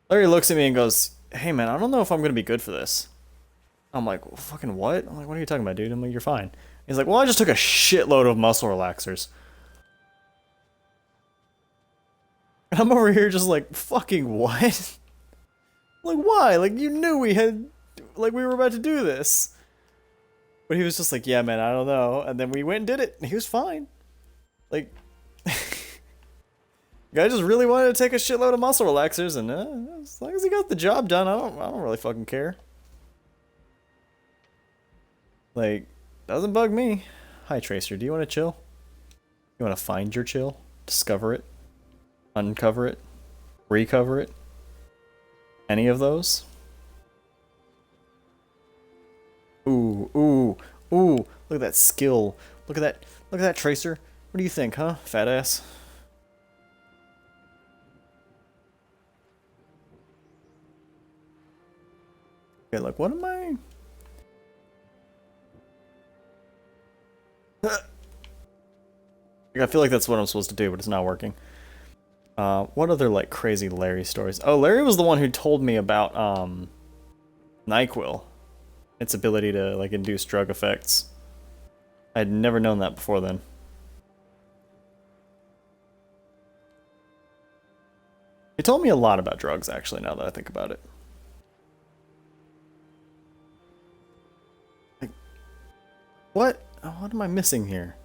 Larry looks at me and goes, "Hey man, I don't know if I'm gonna be good for this." I'm like, well, "Fucking what?" I'm like, "What are you talking about, dude?" I'm like, "You're fine." He's like, "Well, I just took a shitload of muscle relaxers." And I'm over here just like, "Fucking what?" Like, why? Like, you knew we had, like, we were about to do this. But he was just like, "Yeah, man, I don't know." And then we went and did it, and he was fine. Like, guy just really wanted to take a shitload of muscle relaxers, and as long as he got the job done, I don't really fucking care. Like, doesn't bug me. Hi, Tracer. Do you want to chill? You want to find your chill? Discover it? Uncover it? Recover it? Any of those? Ooh, ooh, ooh. Look at that skill. Look at that. Look at that, Tracer. What do you think, huh? Fat ass. Okay, like, what am I? Like, I feel like that's what I'm supposed to do, but it's not working. What other, like, crazy Larry stories? Oh, Larry was the one who told me about, NyQuil. Its ability to, like, induce drug effects. I had never known that before then. He told me a lot about drugs, actually, now that I think about it. Like, what? What am I missing here?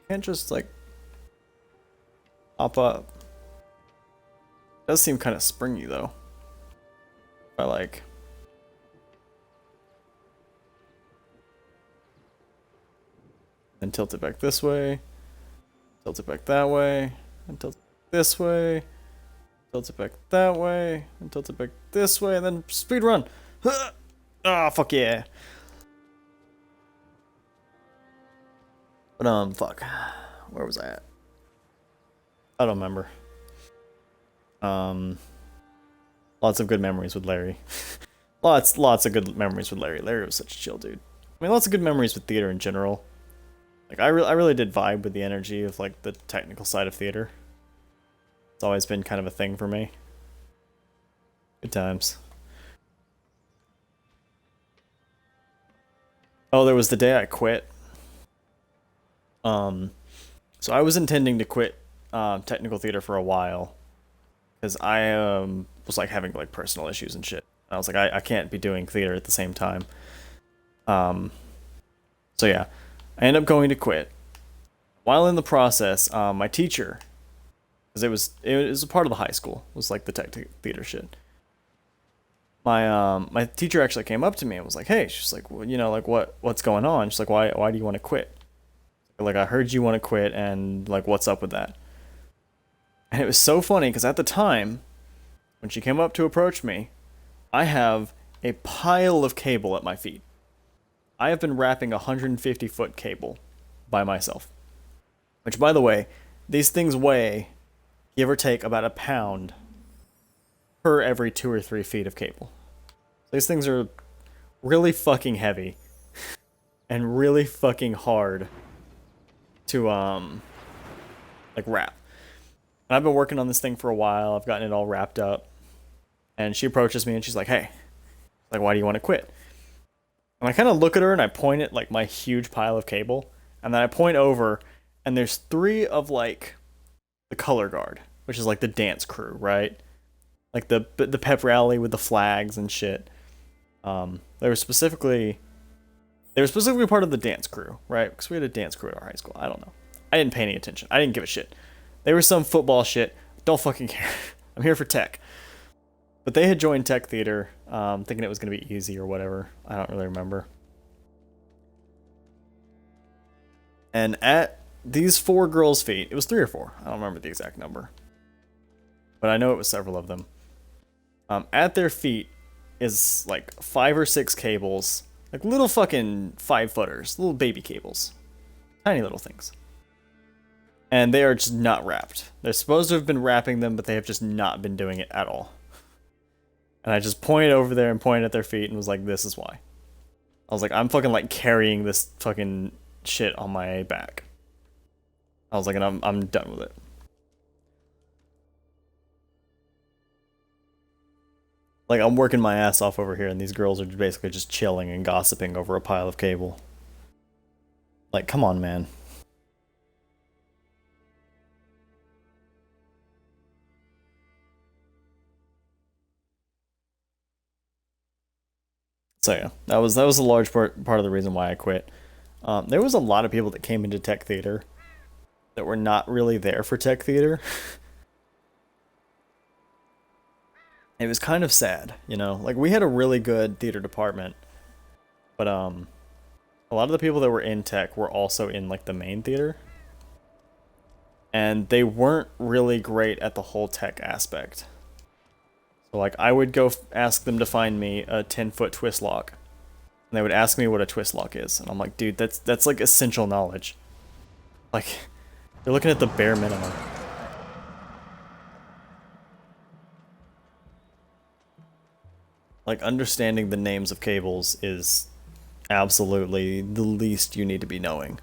Can't just, like, pop up. Does seem kind of springy, though. I like... Then tilt it back this way. Tilt it back that way. And tilt it this way. Tilt it back that way. And tilt it back this way. And then speed run. Ah, fuck yeah. But, fuck. Where was I at? I don't remember. Lots of good memories with Larry. lots of good memories with Larry. Larry was such a chill dude. I mean, lots of good memories with theater in general. Like, I really did vibe with the energy of, like, the technical side of theater. It's always been kind of a thing for me. Good times. Oh, there was the day I quit. So I was intending to quit technical theater for a while. Because I was, like, having, like, personal issues and shit. I was like, I can't be doing theater at the same time. So yeah, I ended up going to quit. While in the process, my teacher, because it was a part of the high school, was like the tech theater shit. My teacher actually came up to me and was like, "Hey," she's like, "Well, you know, like what's going on?" She's like, "Why do you want to quit?" Like, I heard you want to quit, and like, what's up with that? And it was so funny because at the time, when she came up to approach me, I have a pile of cable at my feet. I have been wrapping a 150-foot cable by myself. Which, by the way, these things weigh, give or take, about a pound per every 2 or 3 feet of cable. These things are really fucking heavy and really fucking hard to, like, wrap. And I've been working on this thing for a while. I've gotten it all wrapped up. And she approaches me and she's like, "Hey, like, why do you want to quit?" And I kind of look at her and I point at, like, my huge pile of cable. And then I point over and there's 3 of, like, the color guard, which is, like, the dance crew, right? Like, the pep rally with the flags and shit. They were specifically part of the dance crew, right? Because we had a dance crew at our high school. I don't know. I didn't pay any attention. I didn't give a shit. They were some football shit. Don't fucking care. I'm here for tech. But they had joined Tech Theater, thinking it was going to be easy or whatever. I don't really remember. And at these 4 girls' feet, it was 3 or 4. I don't remember the exact number. But I know it was several of them. At their feet is like 5 or 6 cables. Like little fucking 5-footers. Little baby cables. Tiny little things. And they are just not wrapped. They're supposed to have been wrapping them, but they have just not been doing it at all. And I just pointed over there and pointed at their feet and was like, this is why. I was like, I'm fucking like carrying this fucking shit on my back. I was like, and I'm done with it. Like, I'm working my ass off over here, and these girls are basically just chilling and gossiping over a pile of cable. Like, come on, man. So yeah, that was a large part of the reason why I quit. There was a lot of people that came into Tech Theater that were not really there for Tech Theater. It was kind of sad, you know? Like, we had a really good theater department, but a lot of the people that were in tech were also in like the main theater. And they weren't really great at the whole tech aspect. So like, I would go ask them to find me a 10-foot twist lock. And they would ask me what a twist lock is. And I'm like, dude, that's like essential knowledge. Like, they're looking at the bare minimum. Like, understanding the names of cables is absolutely the least you need to be knowing.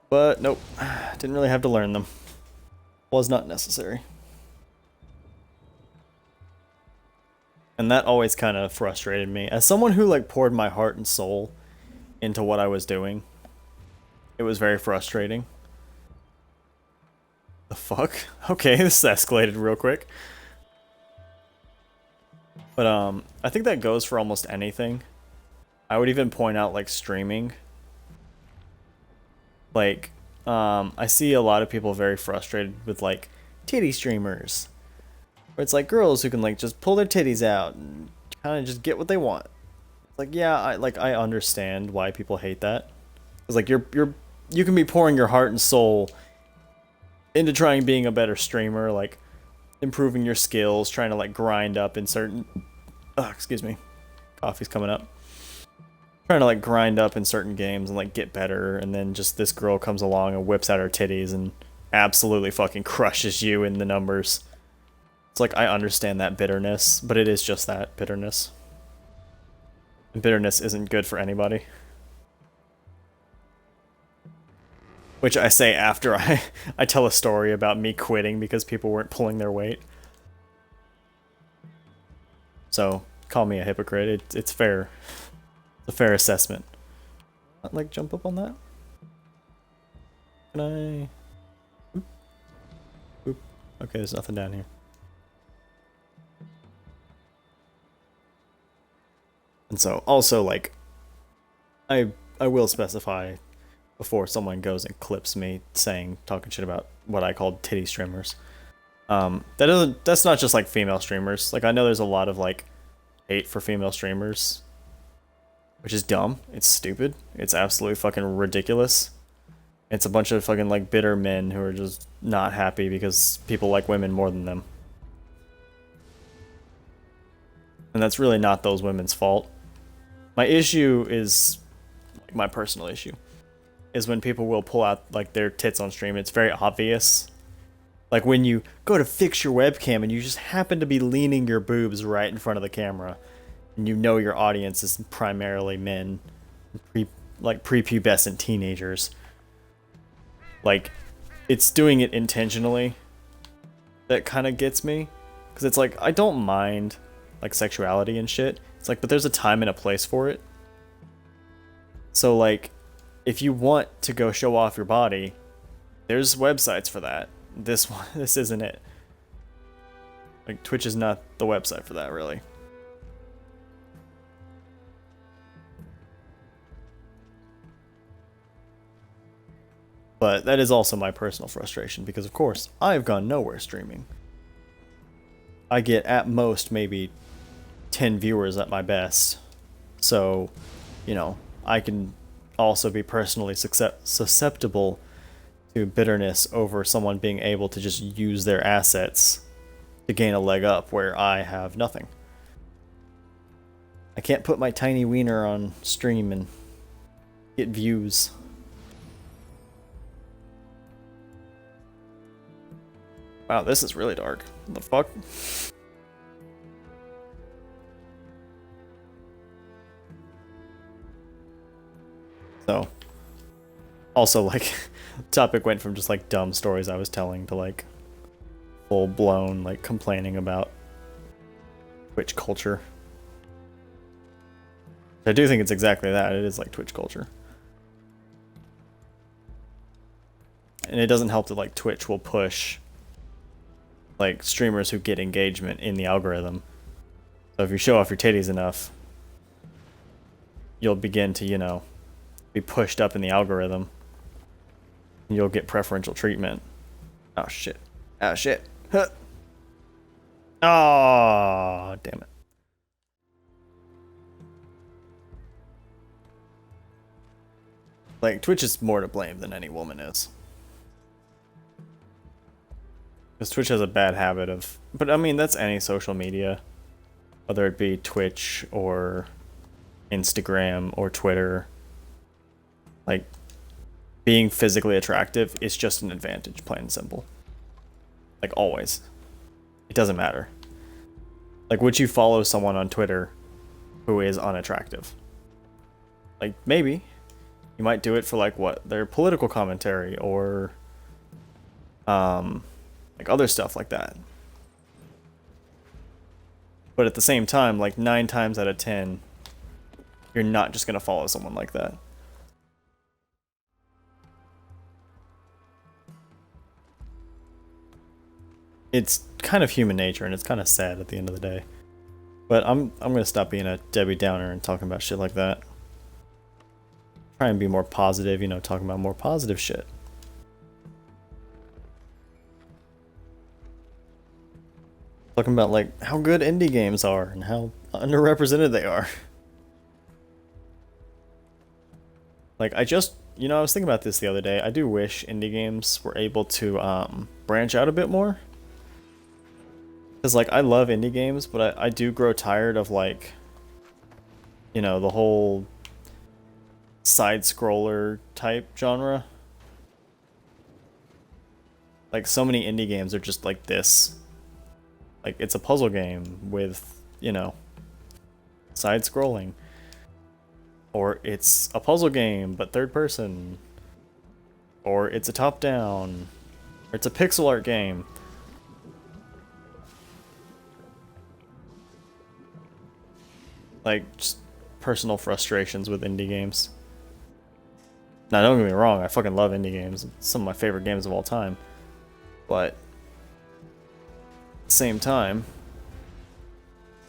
But nope, didn't really have to learn them. Was not necessary. And that always kind of frustrated me. As someone who like poured my heart and soul into what I was doing, it was very frustrating. The fuck? Okay, this escalated real quick. But I think that goes for almost anything. I would even point out like streaming. Like, I see a lot of people very frustrated with like titty streamers. Where it's like girls who can like just pull their titties out and kind of just get what they want. Like, yeah, I understand why people hate that. It's like you can be pouring your heart and soul into trying being a better streamer, like improving your skills, trying to like grind up in certain excuse me. Coffee's coming up. Trying to like grind up in certain games and like get better, and then just this girl comes along and whips out her titties and absolutely fucking crushes you in the numbers. It's like, I understand that bitterness, but it is just that, bitterness. And bitterness isn't good for anybody. Which I say after I tell a story about me quitting because people weren't pulling their weight. So, call me a hypocrite. It's fair. It's a fair assessment. Not like jump up on that? Can I... Oop. Oop. Okay, there's nothing down here. And so, also, like, I will specify before someone goes and clips me talking shit about what I called titty streamers. That's not just like female streamers. Like, I know there's a lot of like hate for female streamers, which is dumb. It's stupid. It's absolutely fucking ridiculous. It's a bunch of fucking like bitter men who are just not happy because people like women more than them. And that's really not those women's fault. My issue is, like, my personal issue is when people will pull out like their tits on stream. It's very obvious. Like when you go to fix your webcam and you just happen to be leaning your boobs right in front of the camera, and you know your audience is primarily men, prepubescent teenagers. Like, it's doing it intentionally. That kind of gets me, because it's like, I don't mind like sexuality and shit. It's like, but there's a time and a place for it. So like, if you want to go show off your body, there's websites for that. This isn't it. Like, Twitch is not the website for that, really. But that is also my personal frustration because, of course, I've gone nowhere streaming. I get at most maybe 10 viewers at my best. So, you know, I can also be personally susceptible to bitterness over someone being able to just use their assets to gain a leg up where I have nothing. I can't put my tiny wiener on stream and get views. Wow, this is really dark. What the fuck? So, also, like, topic went from just, like, dumb stories I was telling to, like, full-blown, like, complaining about Twitch culture. I do think it's exactly that. It is, like, Twitch culture. And it doesn't help that, like, Twitch will push, like, streamers who get engagement in the algorithm. So if you show off your titties enough, you'll begin to, you know, be pushed up in the algorithm. You'll get preferential treatment. Oh shit. Oh shit. Huh. Oh, damn it. Like, Twitch is more to blame than any woman is. Because Twitch has a bad habit of... But, I mean, that's any social media. Whether it be Twitch or Instagram or Twitter. Like, being physically attractive is just an advantage, plain and simple. Like, always. It doesn't matter. Like, would you follow someone on Twitter who is unattractive? Like, maybe. You might do it for, like, what? Their political commentary or... like, other stuff like that. But at the same time, like, 9 times out of 10, you're not just gonna follow someone like that. It's kind of human nature, and it's kind of sad at the end of the day. But I'm gonna stop being a Debbie Downer and talking about shit like that. Try and be more positive, you know, talking about more positive shit. Talking about, like, how good indie games are and how underrepresented they are. Like, I just, you know, I was thinking about this the other day. I do wish indie games were able to branch out a bit more. Because, like, I love indie games, but I do grow tired of, like, you know, the whole side-scroller type genre. Like, so many indie games are just like this. Like, it's a puzzle game with, you know, side-scrolling. Or it's a puzzle game, but third person. Or it's a top-down. Or it's a pixel art game. Like, just personal frustrations with indie games. Now, don't get me wrong, I fucking love indie games. It's some of my favorite games of all time. But, at the same time,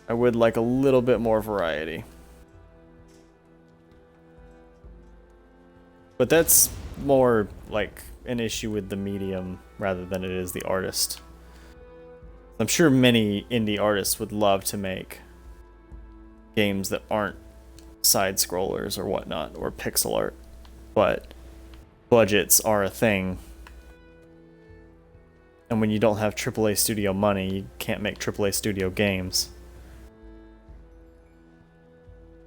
I would like a little bit more variety. But that's more like an issue with the medium rather than it is the artist. I'm sure many indie artists would love to make games that aren't side-scrollers or whatnot, or pixel art. But budgets are a thing. And when you don't have AAA studio money, you can't make AAA studio games.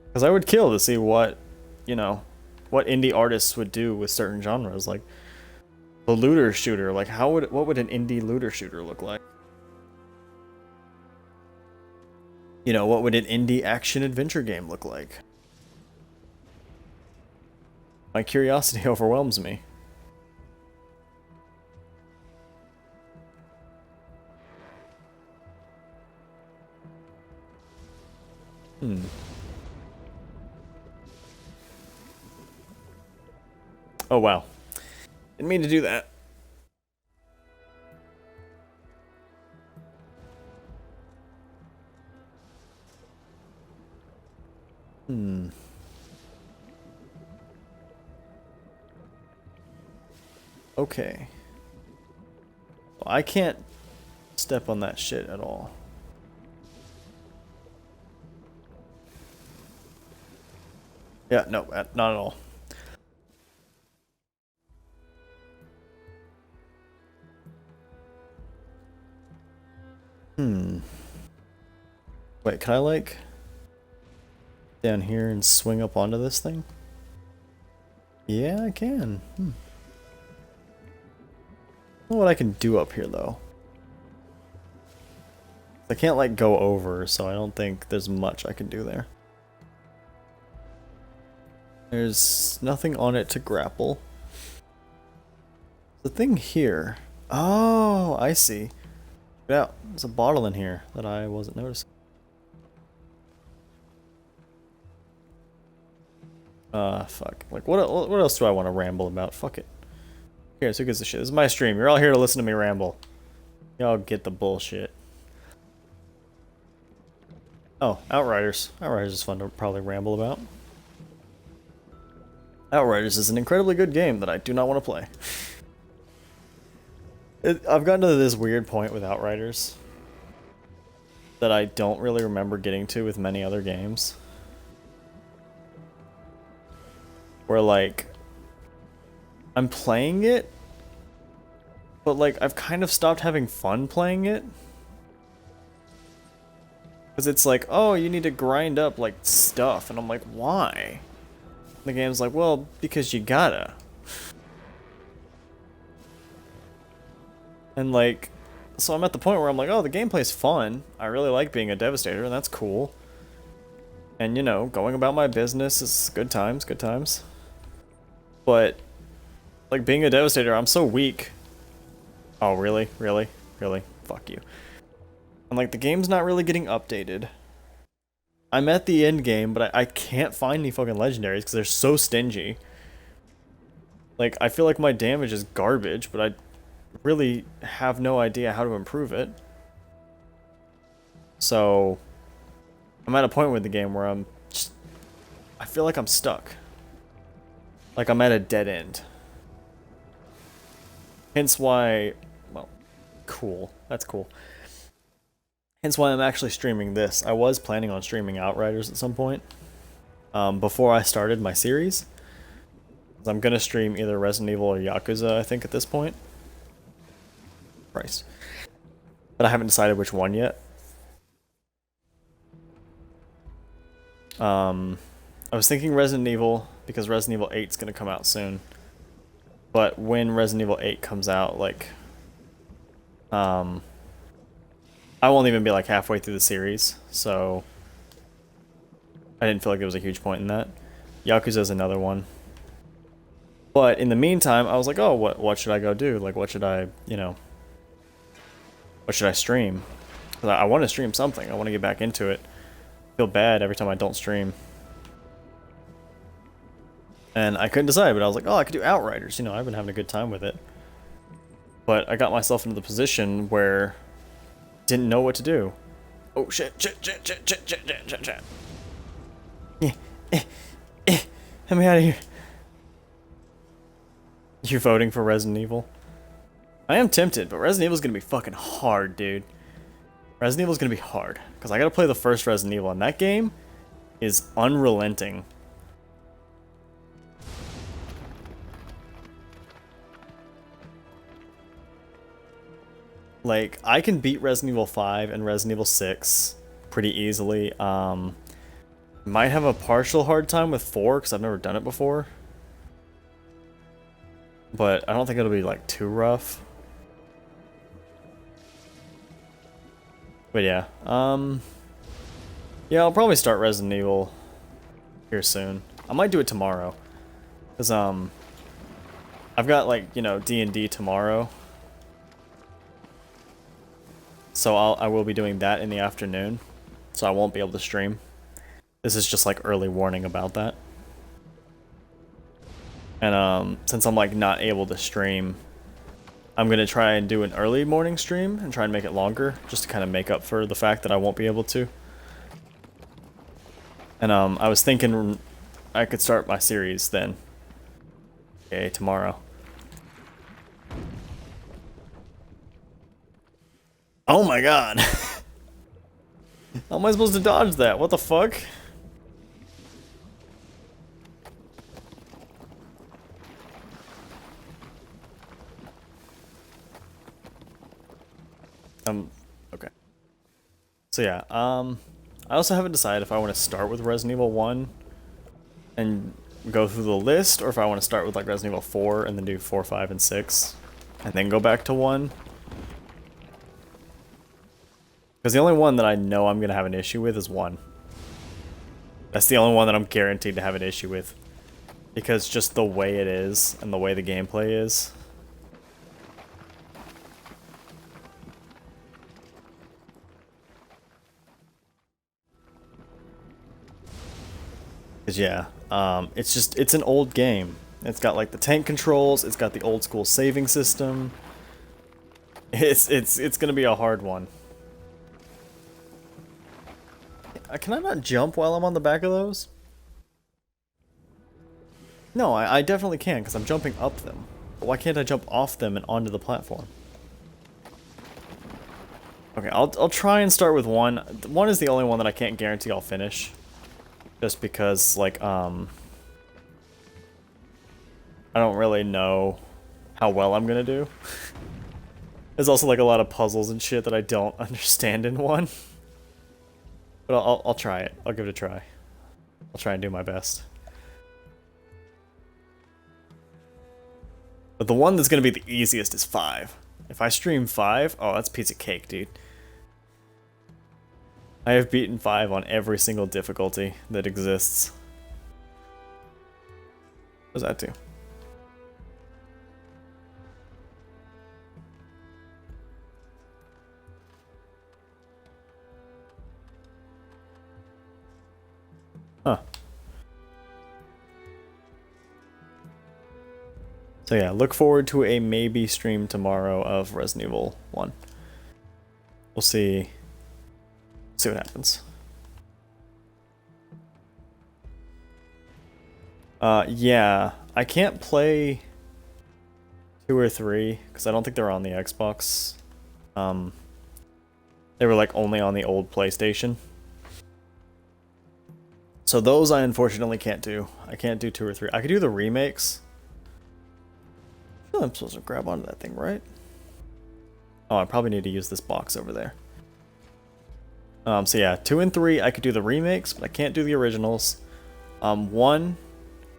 Because I would kill to see what, you know, what indie artists would do with certain genres. Like, the looter shooter. Like, what would an indie looter shooter look like? You know, what would an indie action-adventure game look like? My curiosity overwhelms me. Oh, wow. Didn't mean to do that. Okay. Well, I can't step on that shit at all. Yeah, no, not at all. Wait, can I like down here and swing up onto this thing? Yeah, I can. I don't know what I can do up here though. I can't like go over, so I don't think there's much I can do there. There's nothing on it to grapple. The thing here. Oh, I see. Yeah, there's a bottle in here that I wasn't noticing. Fuck. Like, what else do I want to ramble about? Fuck it. Here, who gives a shit? This is my stream. You're all here to listen to me ramble. Y'all get the bullshit. Oh, Outriders. Outriders is fun to probably ramble about. Outriders is an incredibly good game that I do not want to play. I've gotten to this weird point with Outriders that I don't really remember getting to with many other games. Where, like, I'm playing it, but, like, I've kind of stopped having fun playing it. Because it's like, oh, you need to grind up, like, stuff. And I'm like, why? The game's like, well, because you gotta. And, like, so I'm at the point where I'm like, oh, the gameplay's fun. I really like being a Devastator, and that's cool. And, you know, going about my business is good times, good times. But, like, being a Devastator, I'm so weak. Oh, really? Really? Really? Fuck you. And, like, the game's not really getting updated. I'm at the end game, but I can't find any fucking legendaries because they're so stingy. Like, I feel like my damage is garbage, but I really have no idea how to improve it. So, I'm at a point with the game where I feel like I'm stuck. Like I'm at a dead end. Hence why, well, cool. That's cool. Hence why I'm actually streaming this. I was planning on streaming Outriders at some point. Before I started my series. I'm gonna stream either Resident Evil or Yakuza, I think, at this point. Christ. But I haven't decided which one yet. I was thinking Resident Evil, because Resident Evil 8 is going to come out soon. But when Resident Evil 8 comes out, like, I won't even be like halfway through the series, so I didn't feel like there was a huge point in that. Yakuza's another one. But in the meantime, I was like, oh, what should I go do? Like, what should I, you know, what should I stream? 'Cause I want to stream something. I want to get back into it. I feel bad every time I don't stream. And I couldn't decide, but I was like, oh, I could do Outriders. You know, I've been having a good time with it. But I got myself into the position where I didn't know what to do. Oh, shit. Let me out of here. You voting for Resident Evil? I am tempted, but Resident Evil's gonna be fucking hard, dude. Resident Evil's gonna be hard. Because I gotta play the first Resident Evil, and that game is unrelenting. Like, I can beat Resident Evil 5 and Resident Evil 6 pretty easily. Might have a partial hard time with 4, because I've never done it before. But I don't think it'll be, like, too rough. But yeah, yeah, I'll probably start Resident Evil here soon. I might do it tomorrow. Because, I've got, like, you know, D&D tomorrow. So I will be doing that in the afternoon. So I won't be able to stream. This is just, like, early warning about that. And, since I'm, like, not able to stream, I'm gonna try and do an early morning stream and try and make it longer, just to kind of make up for the fact that I won't be able to. And, I was thinking I could start my series then. Okay, tomorrow. Oh my god. How am I supposed to dodge that? What the fuck? Okay. So yeah, I also haven't decided if I want to start with Resident Evil 1 and go through the list, or if I want to start with like Resident Evil 4 and then do 4, 5, and 6, and then go back to 1. Because the only one that I know I'm going to have an issue with is 1. That's the only one that I'm guaranteed to have an issue with. Because just the way it is, and the way the gameplay is. Cause yeah, it's an old game. It's got like the tank controls, it's got the old school saving system. It's gonna be a hard one. Can I not jump while I'm on the back of those? No, I definitely can, because I'm jumping up them. But why can't I jump off them and onto the platform? Okay, I'll try and start with 1. 1 is the only one that I can't guarantee I'll finish. Just because, like, I don't really know how well I'm gonna do. There's also, like, a lot of puzzles and shit that I don't understand in 1. But I'll try it. I'll give it a try. I'll try and do my best. But the one that's gonna be the easiest is 5. If I stream 5, oh, that's a piece of cake, dude. I have beaten 5 on every single difficulty that exists. What does that do? Huh. So yeah, look forward to a maybe stream tomorrow of Resident Evil 1. We'll see what happens. Yeah, I can't play 2 or 3 because I don't think they're on the Xbox. They were like only on the old PlayStation. So those I unfortunately can't do. I can't do 2 or 3. I could do the remakes. I feel I'm supposed to grab onto that thing, right? Oh, I probably need to use this box over there. So yeah, 2 and 3, I could do the remakes, but I can't do the originals. 1,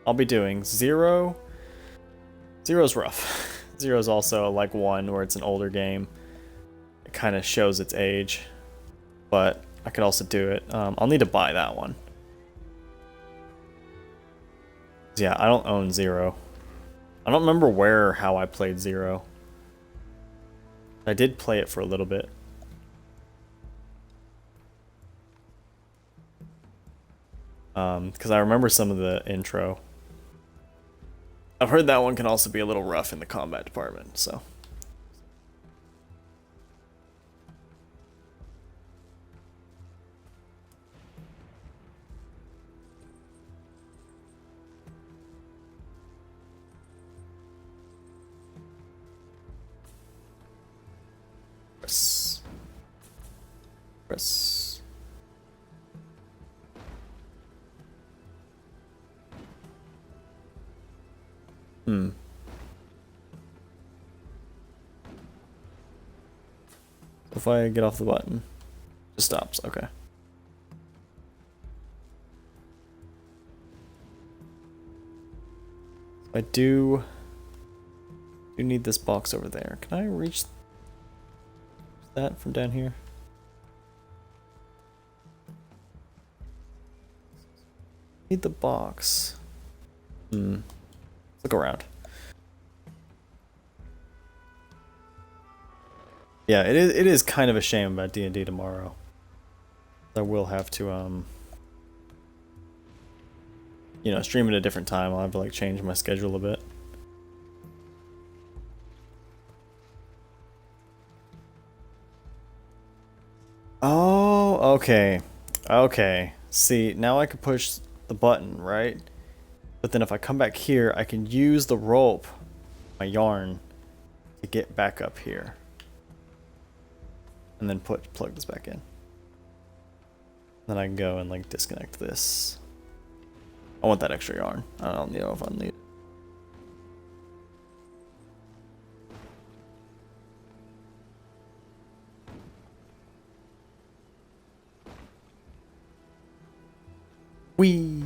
I'll be doing. 0, 0's rough. 0's also like 1, where it's an older game. It kind of shows its age, but I could also do it. I'll need to buy that one. Yeah, I don't own 0. I don't remember where or how I played 0. I did play it for a little bit. Because I remember some of the intro. I've heard that one can also be a little rough in the combat department, so. Press. If I get off the button, it just stops. Okay. I do need this box over there. Can I reach that from down here? Need the box. Let's look around. Yeah, it is kind of a shame about D&D tomorrow. I will have to you know, stream at a different time. I'll have to like change my schedule a bit. Oh, okay. Okay. See, now I can push the button, right? But then if I come back here, I can use the rope, my yarn, to get back up here. and then plug this back in. Then I can go and like disconnect this. I want that extra yarn. I don't know if I need it. Whee!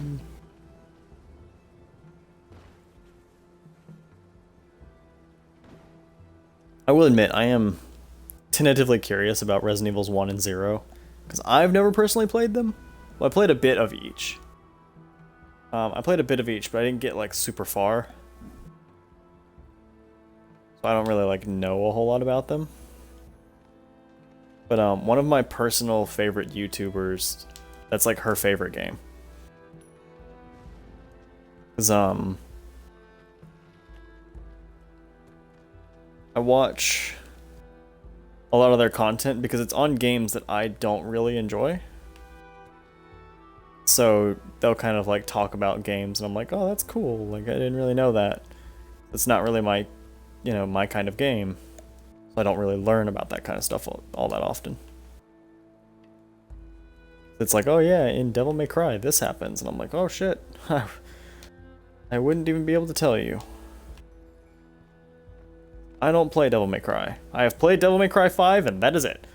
I will admit, I am tentatively curious about Resident Evils 1 and 0, because I've never personally played them. Well, I played a bit of each. I played a bit of each, but I didn't get like super far. So I don't really like know a whole lot about them. But one of my personal favorite YouTubers, that's like her favorite game. Is I watch a lot of their content because it's on games that I don't really enjoy. So they'll kind of like talk about games and I'm like, oh, that's cool. Like I didn't really know that. It's not really my, you know, my kind of game. So I don't really learn about that kind of stuff all that often. It's like, oh yeah, in Devil May Cry this happens, and I'm like, oh shit. I wouldn't even be able to tell you. I don't play Devil May Cry. I have played Devil May Cry 5 and that is it.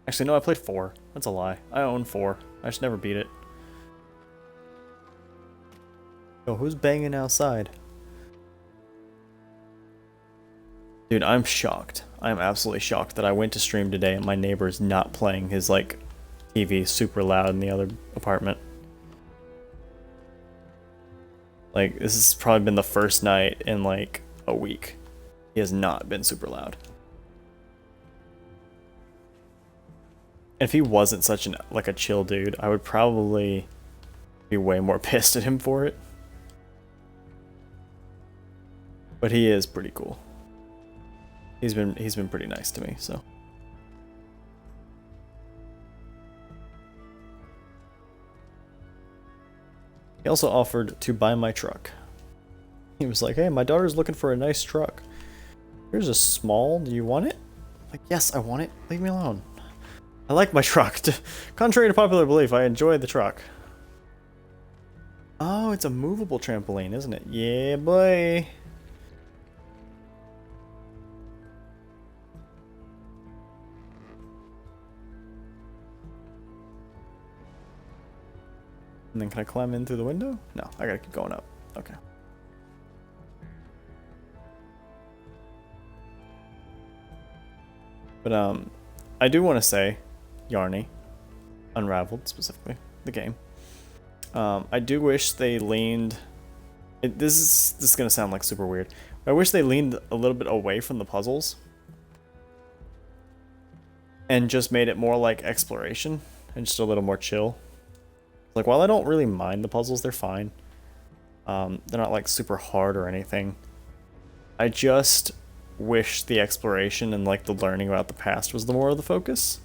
Actually no, I played 4. That's a lie. I own 4. I just never beat it. Yo, who's banging outside? Dude, I'm shocked. I'm absolutely shocked that I went to stream today and my neighbor's not playing his, like, TV super loud in the other apartment. Like, this has probably been the first night in, like, a week. He has not been super loud. If he wasn't such an, like, a chill dude, I would probably be way more pissed at him for it. But he is pretty cool. He's been pretty nice to me, so. He also offered to buy my truck. He was like, hey, my daughter's looking for a nice truck. Here's a small, do you want it? I'm like, yes, I want it. Leave me alone. I like my truck. Contrary to popular belief, I enjoy the truck. Oh, it's a movable trampoline, isn't it? Yeah, boy. And then can I climb in through the window? No, I gotta keep going up. Okay. But I do want to say, Yarny, Unraveled specifically, the game. I do wish they leaned. This is gonna sound like super weird. I wish they leaned a little bit away from the puzzles and just made it more like exploration and just a little more chill. Like, while I don't really mind the puzzles, they're fine. They're not like super hard or anything. I just wish the exploration and like the learning about the past was the more of the focus.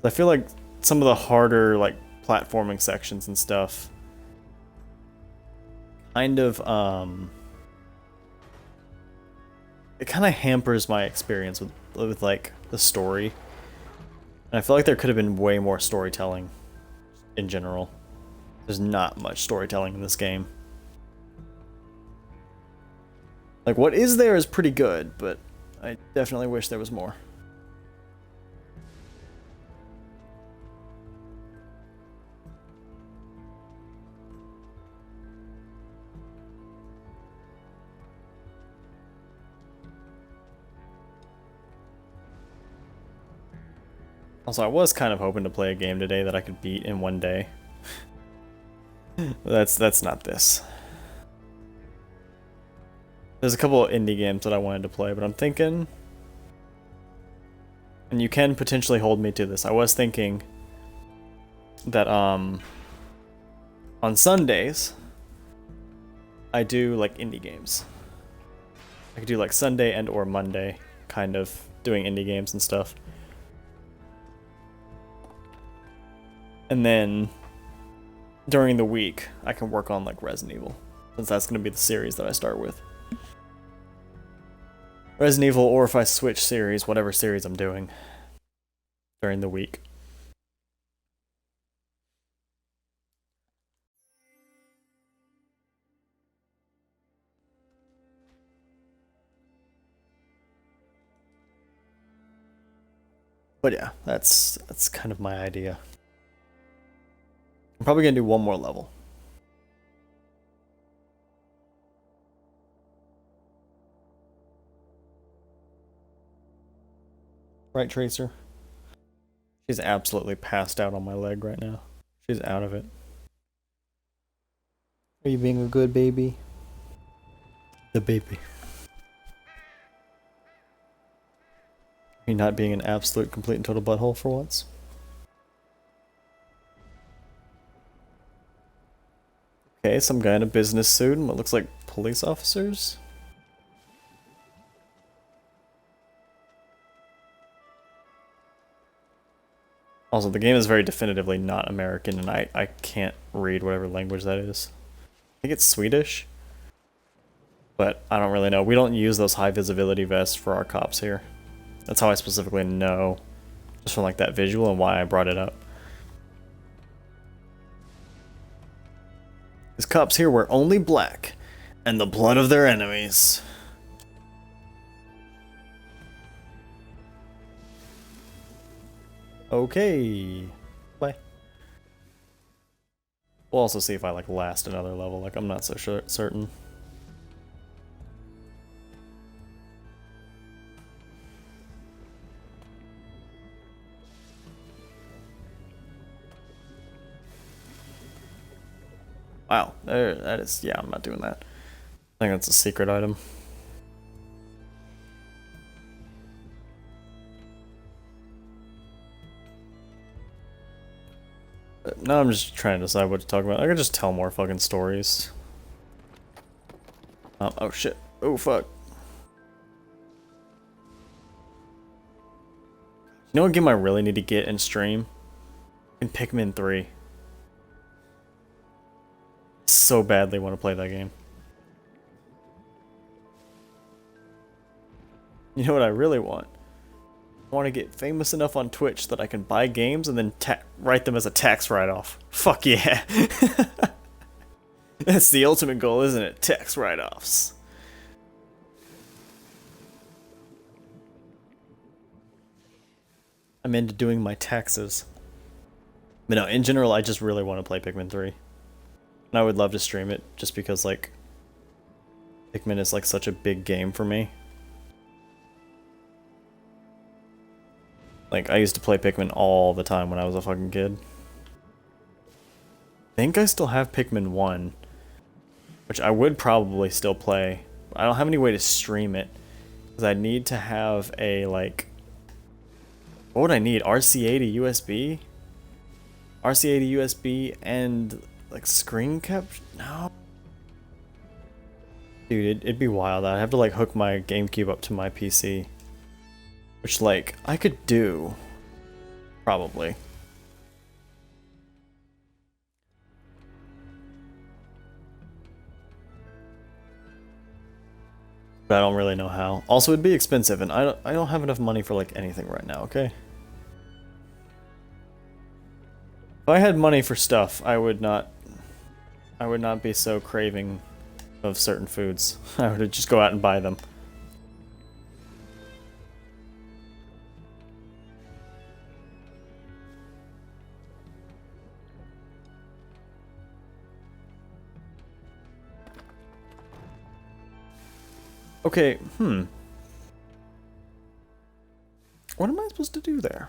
I feel like some of the harder like platforming sections and stuff kind of it kind of hampers my experience with like the story. And I feel like there could have been way more storytelling in general. There's not much storytelling in this game. Like, what is there is pretty good, but I definitely wish there was more. Also, I was kind of hoping to play a game today that I could beat in one day. That's not this. There's a couple of indie games that I wanted to play, but I'm thinking, and you can potentially hold me to this, I was thinking that on Sundays I do like indie games. I could do like Sunday and or Monday, kind of doing indie games and stuff. And then during the week, I can work on like Resident Evil, since that's going to be the series that I start with. Resident Evil, or if I switch series, whatever series I'm doing. during the week. But yeah, that's kind of my idea. I'm probably gonna do one more level. Right, Tracer? She's absolutely passed out on my leg right now. She's out of it. Are you being a good baby? The baby. Are you not being an absolute, complete, and total butthole for once? Okay, some guy in a business suit and what looks like police officers? Also, the game is very definitively not American, and I can't read whatever language that is. I think it's Swedish, but I don't really know. We don't use those high visibility vests for our cops here. That's how I specifically know, just from like that visual and why I brought it up. These cops here wear only black, and the blood of their enemies. Okay. Bye. We'll also see if I like last another level. Like I'm not so certain. Wow, that is, yeah, I'm not doing that. I think that's a secret item. Now I'm just trying to decide what to talk about. I could just tell more fucking stories. Oh shit. Oh fuck. You know what game I really need to get and stream? In Pikmin 3. So badly want to play that game. You know what I really want? I want to get famous enough on Twitch that I can buy games and then write them as a tax write-off. Fuck yeah. That's the ultimate goal, isn't it? Tax write-offs. I'm into doing my taxes. But no, in general, I just really want to play Pikmin 3. And I would love to stream it, just because, like, Pikmin is, like, such a big game for me. Like, I used to play Pikmin all the time when I was a fucking kid. I think I still have Pikmin 1, which I would probably still play. I don't have any way to stream it, because I need to have a, like... What would I need? RCA to USB? RCA to USB and, like, screen capture? No. Dude, it'd be wild. I'd have to, like, hook my GameCube up to my PC. Which, like, I could do. Probably. But I don't really know how. Also, it'd be expensive, and I don't have enough money for, like, anything right now, okay? If I had money for stuff, I would not be so craving of certain foods. I would just go out and buy them. Okay, what am I supposed to do there?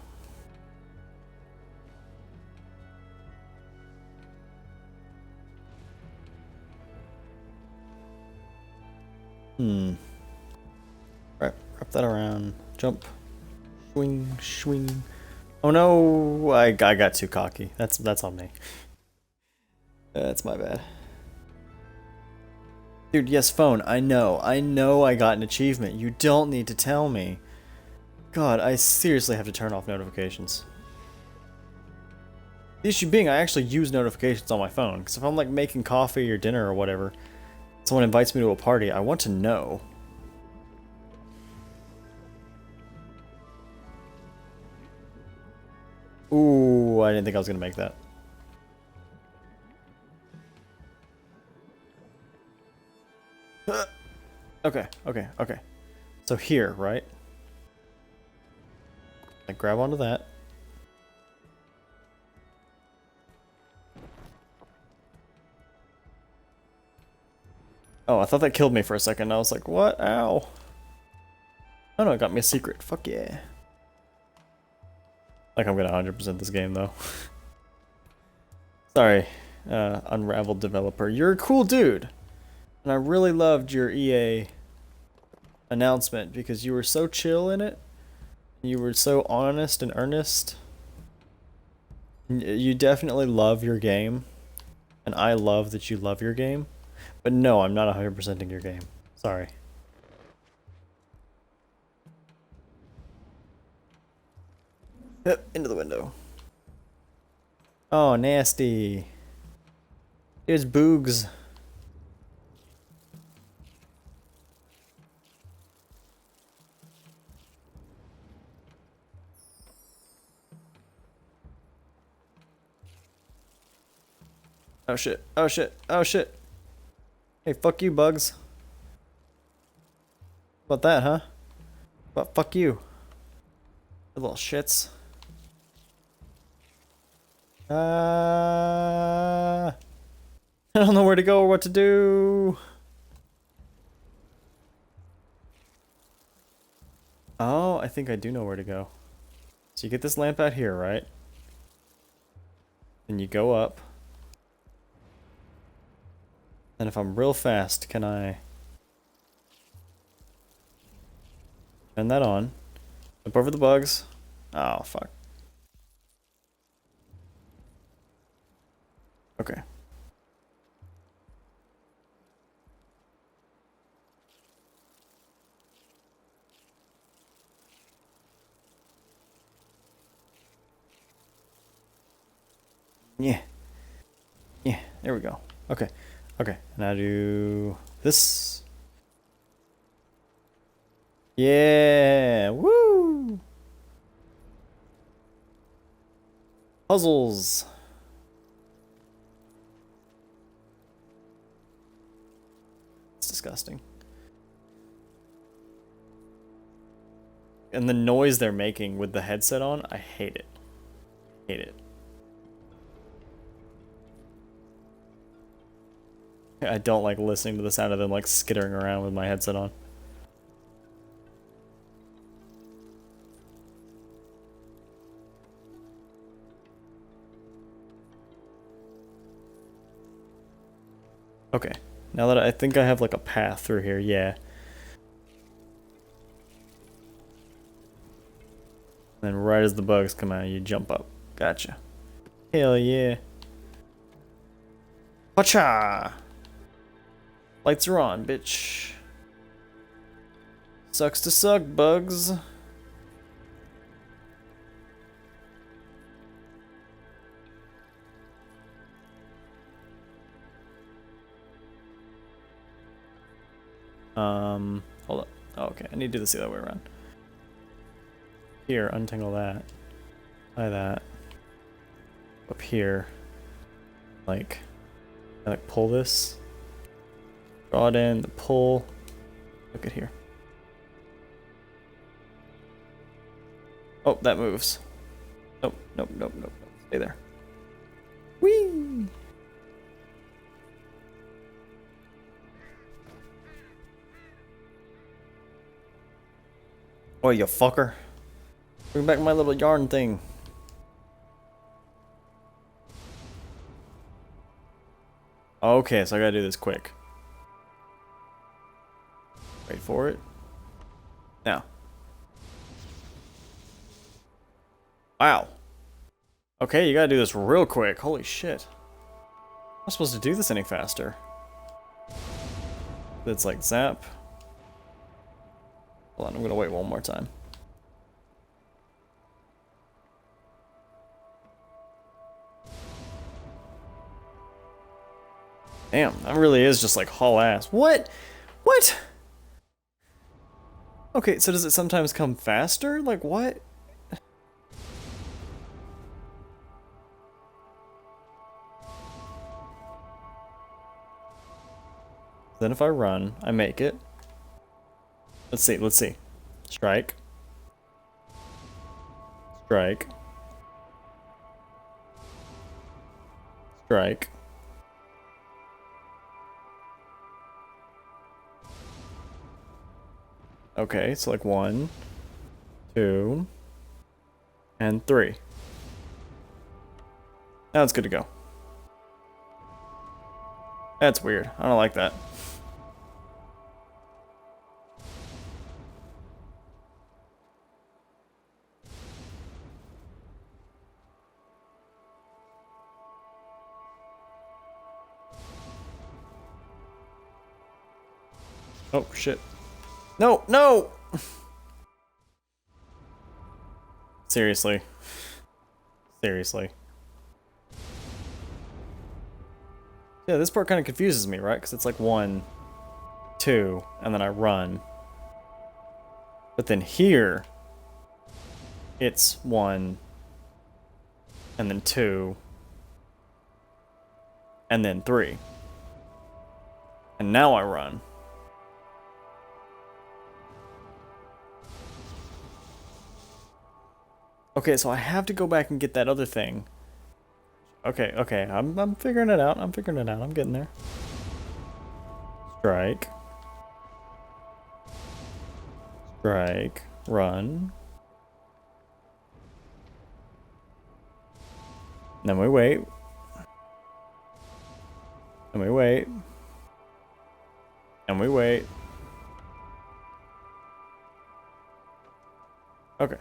Right, wrap that around. Jump. Swing, swing. Oh no, I got too cocky. That's on me. That's my bad. Dude, yes, phone. I know I got an achievement. You don't need to tell me. God, I seriously have to turn off notifications. The issue being, I actually use notifications on my phone, because if I'm like making coffee or dinner or whatever, someone invites me to a party, I want to know. Ooh, I didn't think I was gonna make that. Okay, okay, okay. So here, right? I grab onto that. Oh, I thought that killed me for a second. I was like, what? Ow. Oh no, it got me a secret. Fuck yeah. Like I'm gonna 100% this game though. Sorry, Unravel developer. You're a cool dude. And I really loved your EA announcement because you were so chill in it. You were so honest and earnest. You definitely love your game. And I love that you love your game. But no, I'm not 100%ing your game. Sorry. Into the window. Oh, nasty. Here's Boogs. Oh shit, oh shit, oh shit. Hey, fuck you, Bugs. About that, huh? But fuck you. You little shits. I don't know where to go or what to do. Oh, I think I do know where to go. So you get this lamp out here, right? Then you go up. And if I'm real fast, can I turn that on? Jump over the bugs. Oh, fuck. Okay. Yeah. Yeah, there we go. Okay. Okay. Now do this. Yeah. Woo! Puzzles. It's disgusting. And the noise they're making with the headset on, I hate it. Hate it. I don't like listening to the sound of them like skittering around with my headset on. Okay, now that I think I have like a path through here, yeah. And then right as the bugs come out, you jump up. Gotcha. Hell yeah. Pacha! Lights are on, bitch. Sucks to suck, bugs. Hold up. Oh, okay, I need to do this the other way around. Here, untangle that. Tie that. Up here. Like pull this. Draw it in, the pull. Look at here. Oh, that moves. Nope, nope, nope, nope, nope. Stay there. Whee! Oh, you fucker. Bring back my little yarn thing. Okay, so I gotta do this quick. Wait for it. Now. Wow. Okay, you gotta do this real quick. Holy shit. I'm not supposed to do this any faster. It's like zap. Hold on, I'm gonna wait one more time. Damn, that really is just like haul ass. What? What? Okay, so does it sometimes come faster? Like what? Then if I run, I make it. Let's see, let's see. Strike. Strike. Strike. Okay, so like 1, 2, and 3. Now it's good to go. That's weird. I don't like that. Oh, shit. No, no! Seriously. Seriously. Yeah, this part kind of confuses me, right? Because it's like 1, 2, and then I run. But then here, it's 1, and then 2, and then 3. And now I run. Okay, so I have to go back and get that other thing. Okay, okay, I'm figuring it out. I'm figuring it out. I'm getting there. Strike. Strike. Run. Then we wait. And we wait. And we wait. Okay.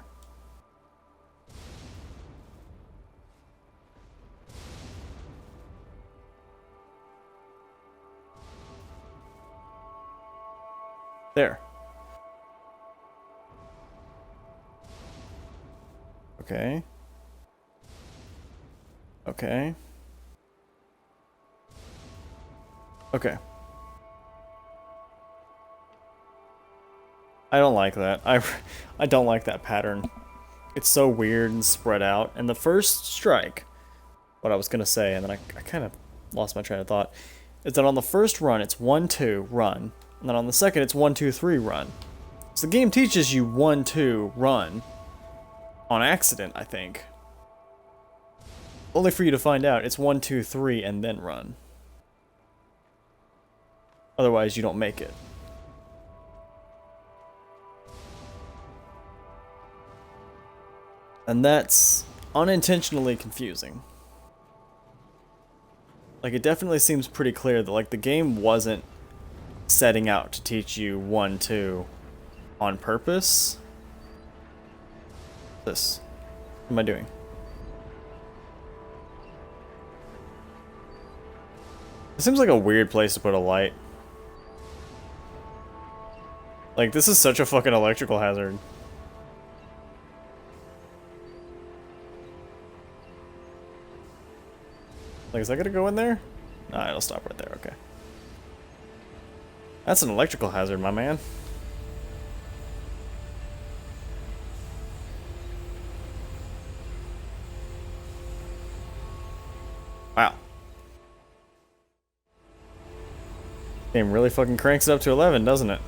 There. Okay. Okay. Okay. I don't like that. I don't like that pattern. It's so weird and spread out. And the first strike, what I was gonna say, and then I kind of lost my train of thought, is that on the first run it's 1, 2, run. And then on the second it's 1, 2, 3, run. So the game teaches you 1, 2, run. On accident, I think. Only for you to find out it's 1, 2, 3, and then run. Otherwise, you don't make it. And that's unintentionally confusing. Like, it definitely seems pretty clear that, like, the game wasn't setting out to teach you 1, 2 on purpose. This. What am I doing? It seems like a weird place to put a light. Like, this is such a fucking electrical hazard. Like, is that gonna go in there? Nah, it'll stop right there, okay. That's an electrical hazard, my man. Wow. Game really fucking cranks it up to 11, doesn't it?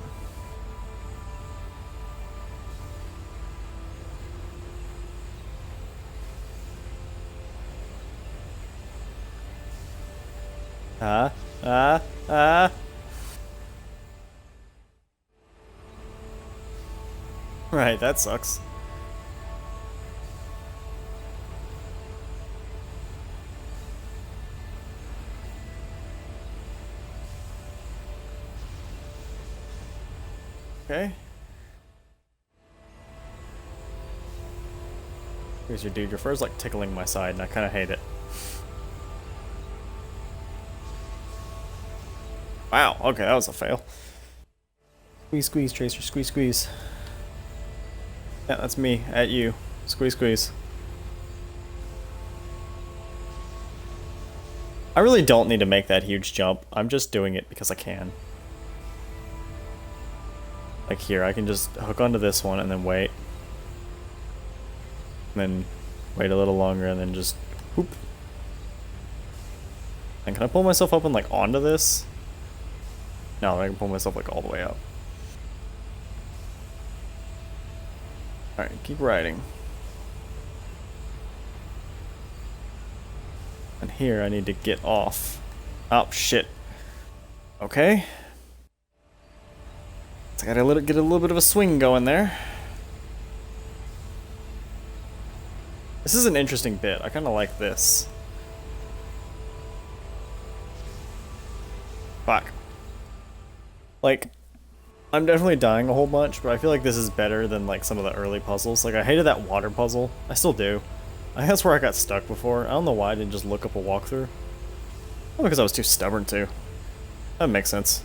Right, that sucks. Okay. Here's your dude. Your fur's like tickling my side, and I kind of hate it. Wow, okay, that was a fail. Squeeze, squeeze, Tracer, squeeze, squeeze. Yeah, that's me, at you. Squeeze, squeeze. I really don't need to make that huge jump. I'm just doing it because I can. Like here, I can just hook onto this one and then wait. And then wait a little longer and then just whoop. And can I pull myself up and like onto this? No, I can pull myself like all the way up. Alright, keep riding. And here I need to get off. Oh, shit. Okay. So I gotta get a little bit of a swing going there. This is an interesting bit. I kind of like this. Fuck. Like, I'm definitely dying a whole bunch, but I feel like this is better than like some of the early puzzles. Like, I hated that water puzzle. I still do. I think that's where I got stuck before. I don't know why I didn't just look up a walkthrough. Probably because I was too stubborn to. That makes sense.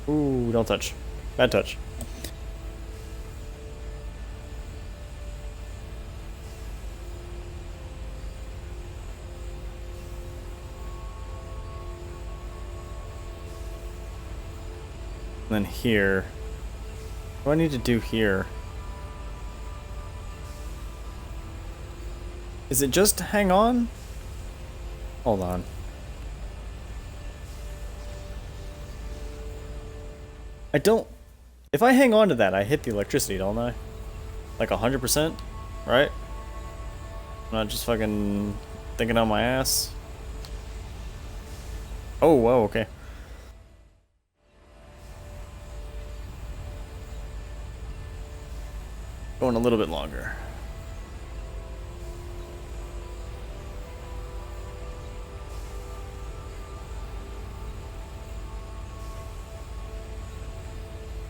Ooh, don't touch. Bad touch. And then here. What do I need to do here? Is it just hang on? Hold on. I don't... If I hang on to that, I hit the electricity, don't I? Like 100%? Right? I'm not just fucking thinking on my ass. Oh, whoa, okay. Going a little bit longer.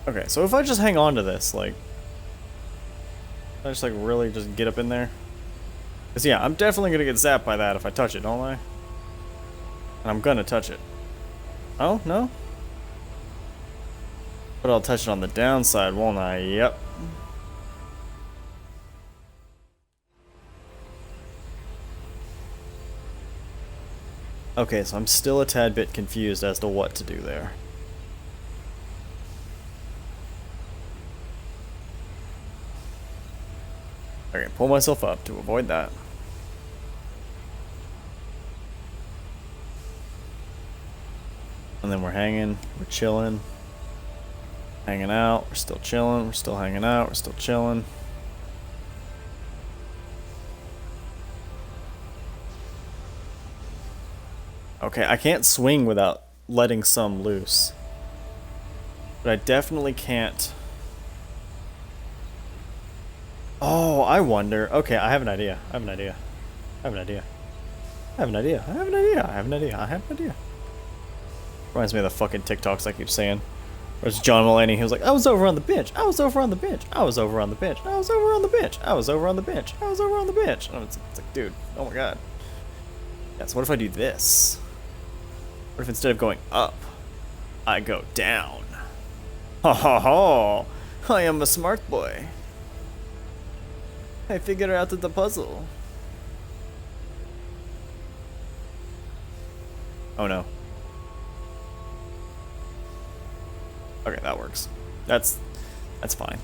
Okay, so if I just hang on to this, like... I just, like, really just get up in there? Because, yeah, I'm definitely gonna get zapped by that if I touch it, don't I? And I'm gonna touch it. Oh, no? But I'll touch it on the downside, won't I? Yep. Okay, so I'm still a tad bit confused as to what to do there. Okay, pull myself up to avoid that. And then we're hanging, we're chilling. Hanging out, we're still chilling, we're still hanging out, we're still chilling. Okay, I can't swing without letting some loose. But I definitely can't... Oh, I wonder. Okay, I have an idea. I have an idea. I have an idea. I have an idea. I have an idea. I have an idea. I have an idea. Reminds me of the fucking TikToks I keep saying. Where's John Mulaney? He was like, I was over on the bench. I was over on the bench. I was over on the bench. I was over on the bench. I was over on the bench. I was over on the bench. And it's like, dude, oh my god. Yeah, so what if I do this? What if instead of going up, I go down? Ha ha ha! I am a smart boy. I figured out the puzzle. Oh no. Okay, that works. That's fine.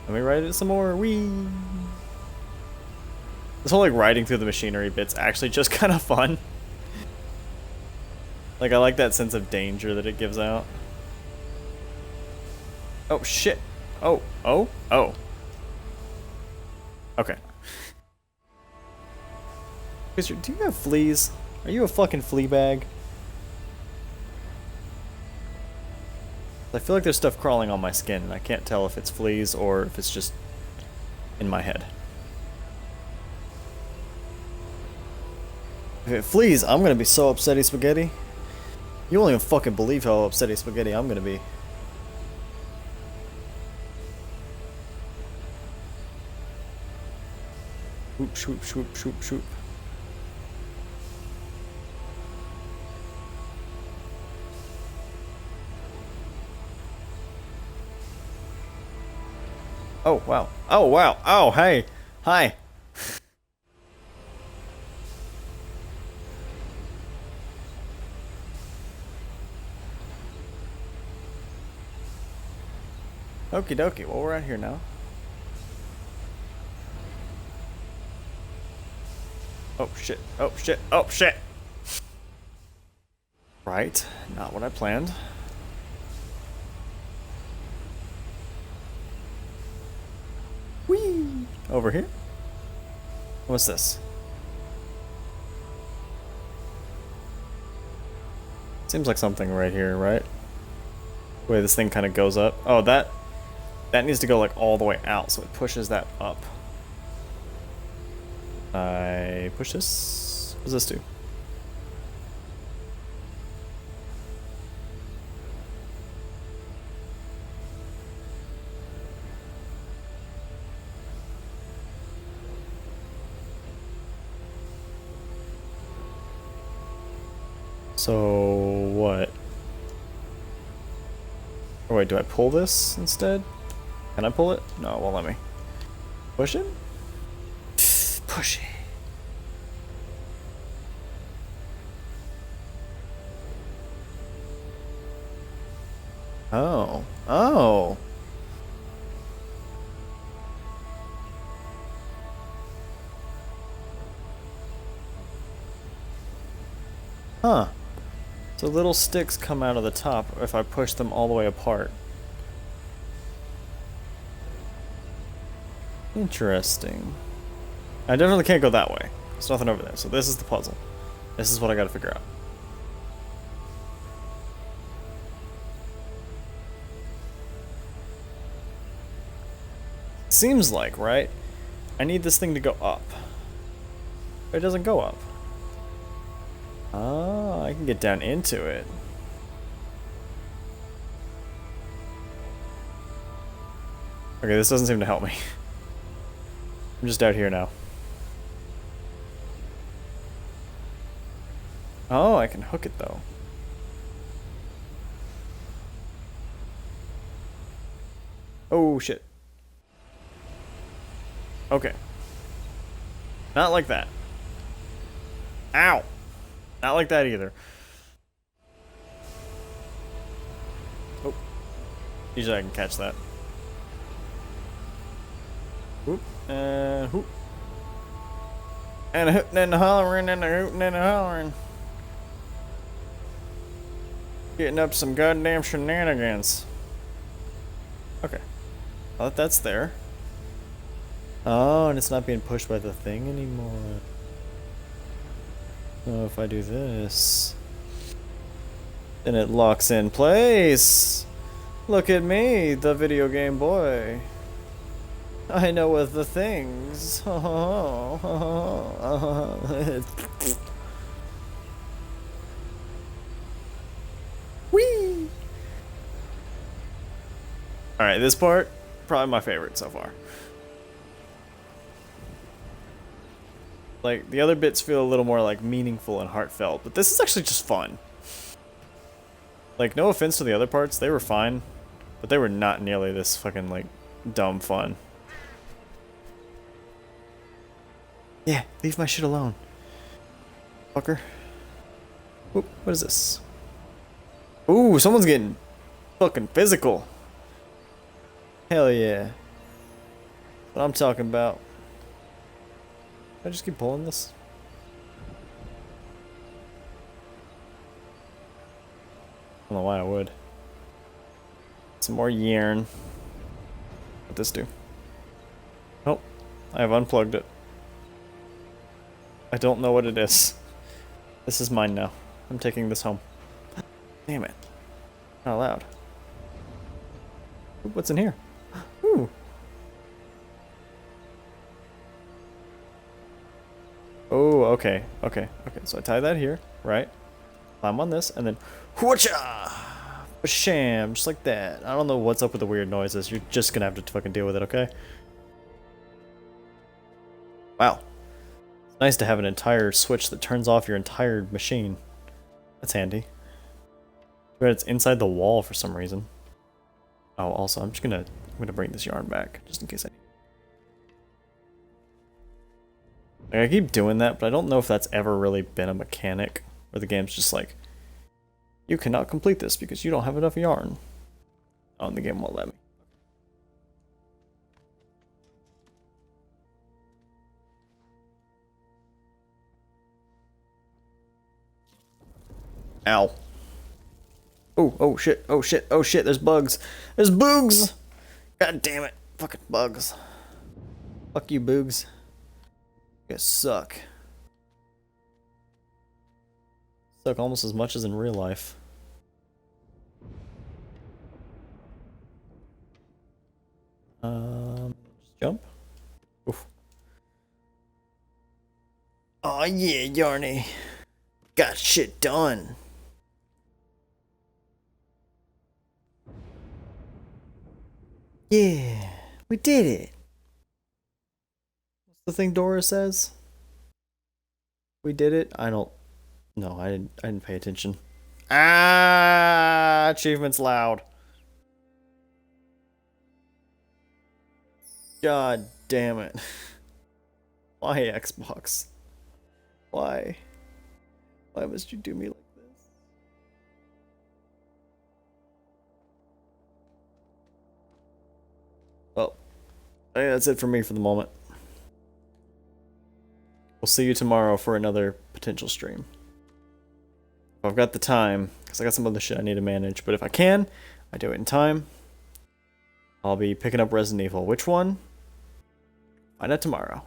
Let me write it some more. Whee! This whole like riding through the machinery bit's actually just kind of fun. Like I like that sense of danger that it gives out. Oh shit. Oh. Okay. Do you have fleas? Are you a fucking flea bag? I feel like there's stuff crawling on my skin and I can't tell if it's fleas or if it's just in my head. If it fleas, I'm gonna be so upsetty spaghetti. You won't even fucking believe how upsetty spaghetti I'm gonna be. Whoop, shoop, shoop, shoop, shoop. Oh, wow. Oh, wow. Oh, hey. Hi. Okie dokie. Well, we're out here now. Oh, shit. Oh, shit. Oh, shit. Right, not what I planned. Whee! Over here. What's this? Seems like something right here, right? The way this thing kind of goes up. Oh, that needs to go like all the way out, so it pushes that up. I push this. What does this do? So what? Or wait, do I pull this instead? Can I pull it? No, it won't let me. Push it? Push it. Oh. Oh. Huh. So little sticks come out of the top if I push them all the way apart. Interesting. I definitely can't go that way. There's nothing over there. So this is the puzzle. This is what I gotta figure out. Seems like, right? I need this thing to go up. But it doesn't go up. Oh, I can get down into it. Okay, this doesn't seem to help me. I'm just out here now. Oh, I can hook it though. Oh, shit. Okay. Not like that. Ow! Not like that either. Oh. Usually I can catch that. Whoop. And whoop. And a hootin' and a hollering and a hootin' and a hollering. Getting up some goddamn shenanigans. Okay. Well, that's there. Oh, and it's not being pushed by the thing anymore. Oh, if I do this, then it locks in place. Look at me, the video game boy. I know what the things. Whee! Alright, this part, probably my favorite so far. Like, the other bits feel a little more, like, meaningful and heartfelt, but this is actually just fun. Like, no offense to the other parts, they were fine, but they were not nearly this fucking, like, dumb fun. Yeah, leave my shit alone. Fucker. Oop, what is this? Ooh, someone's getting fucking physical. Hell yeah. What I'm talking about. I just keep pulling this. I don't know why I would. Some more yarn. What this do? Oh, I have unplugged it. I don't know what it is. This is mine now. I'm taking this home. Damn it. Not allowed. Ooh, what's in here? Ooh. Oh, okay, okay, okay. So I tie that here, right? Climb on this, and then whoocha! Sham, just like that. I don't know what's up with the weird noises. You're just gonna have to fucking deal with it, okay? Wow. It's nice to have an entire switch that turns off your entire machine. That's handy. But it's inside the wall for some reason. Oh, also, I'm gonna bring this yarn back just in case I. Like, I keep doing that, but I don't know if that's ever really been a mechanic where the game's just like, you cannot complete this because you don't have enough yarn. Oh, and the game won't let me. Ow. Oh, oh shit, oh shit, oh shit, there's bugs. There's boogs! God damn it. Fucking bugs. Fuck you, boogs. You guys suck. Suck almost as much as in real life. Just jump. Oof. Oh yeah, Yarny. Got shit done. Yeah, we did it. What's the thing Dora says? We did it? I don't. No, I didn't pay attention. Ah, achievement's loud. God damn it. Why, Xbox? Why? Why must you do me like this? Well, I think that's it for me for the moment. We'll see you tomorrow for another potential stream. If I've got the time, because I got some other shit I need to manage, but if I can, I do it in time. I'll be picking up Resident Evil. Which one? Find out tomorrow.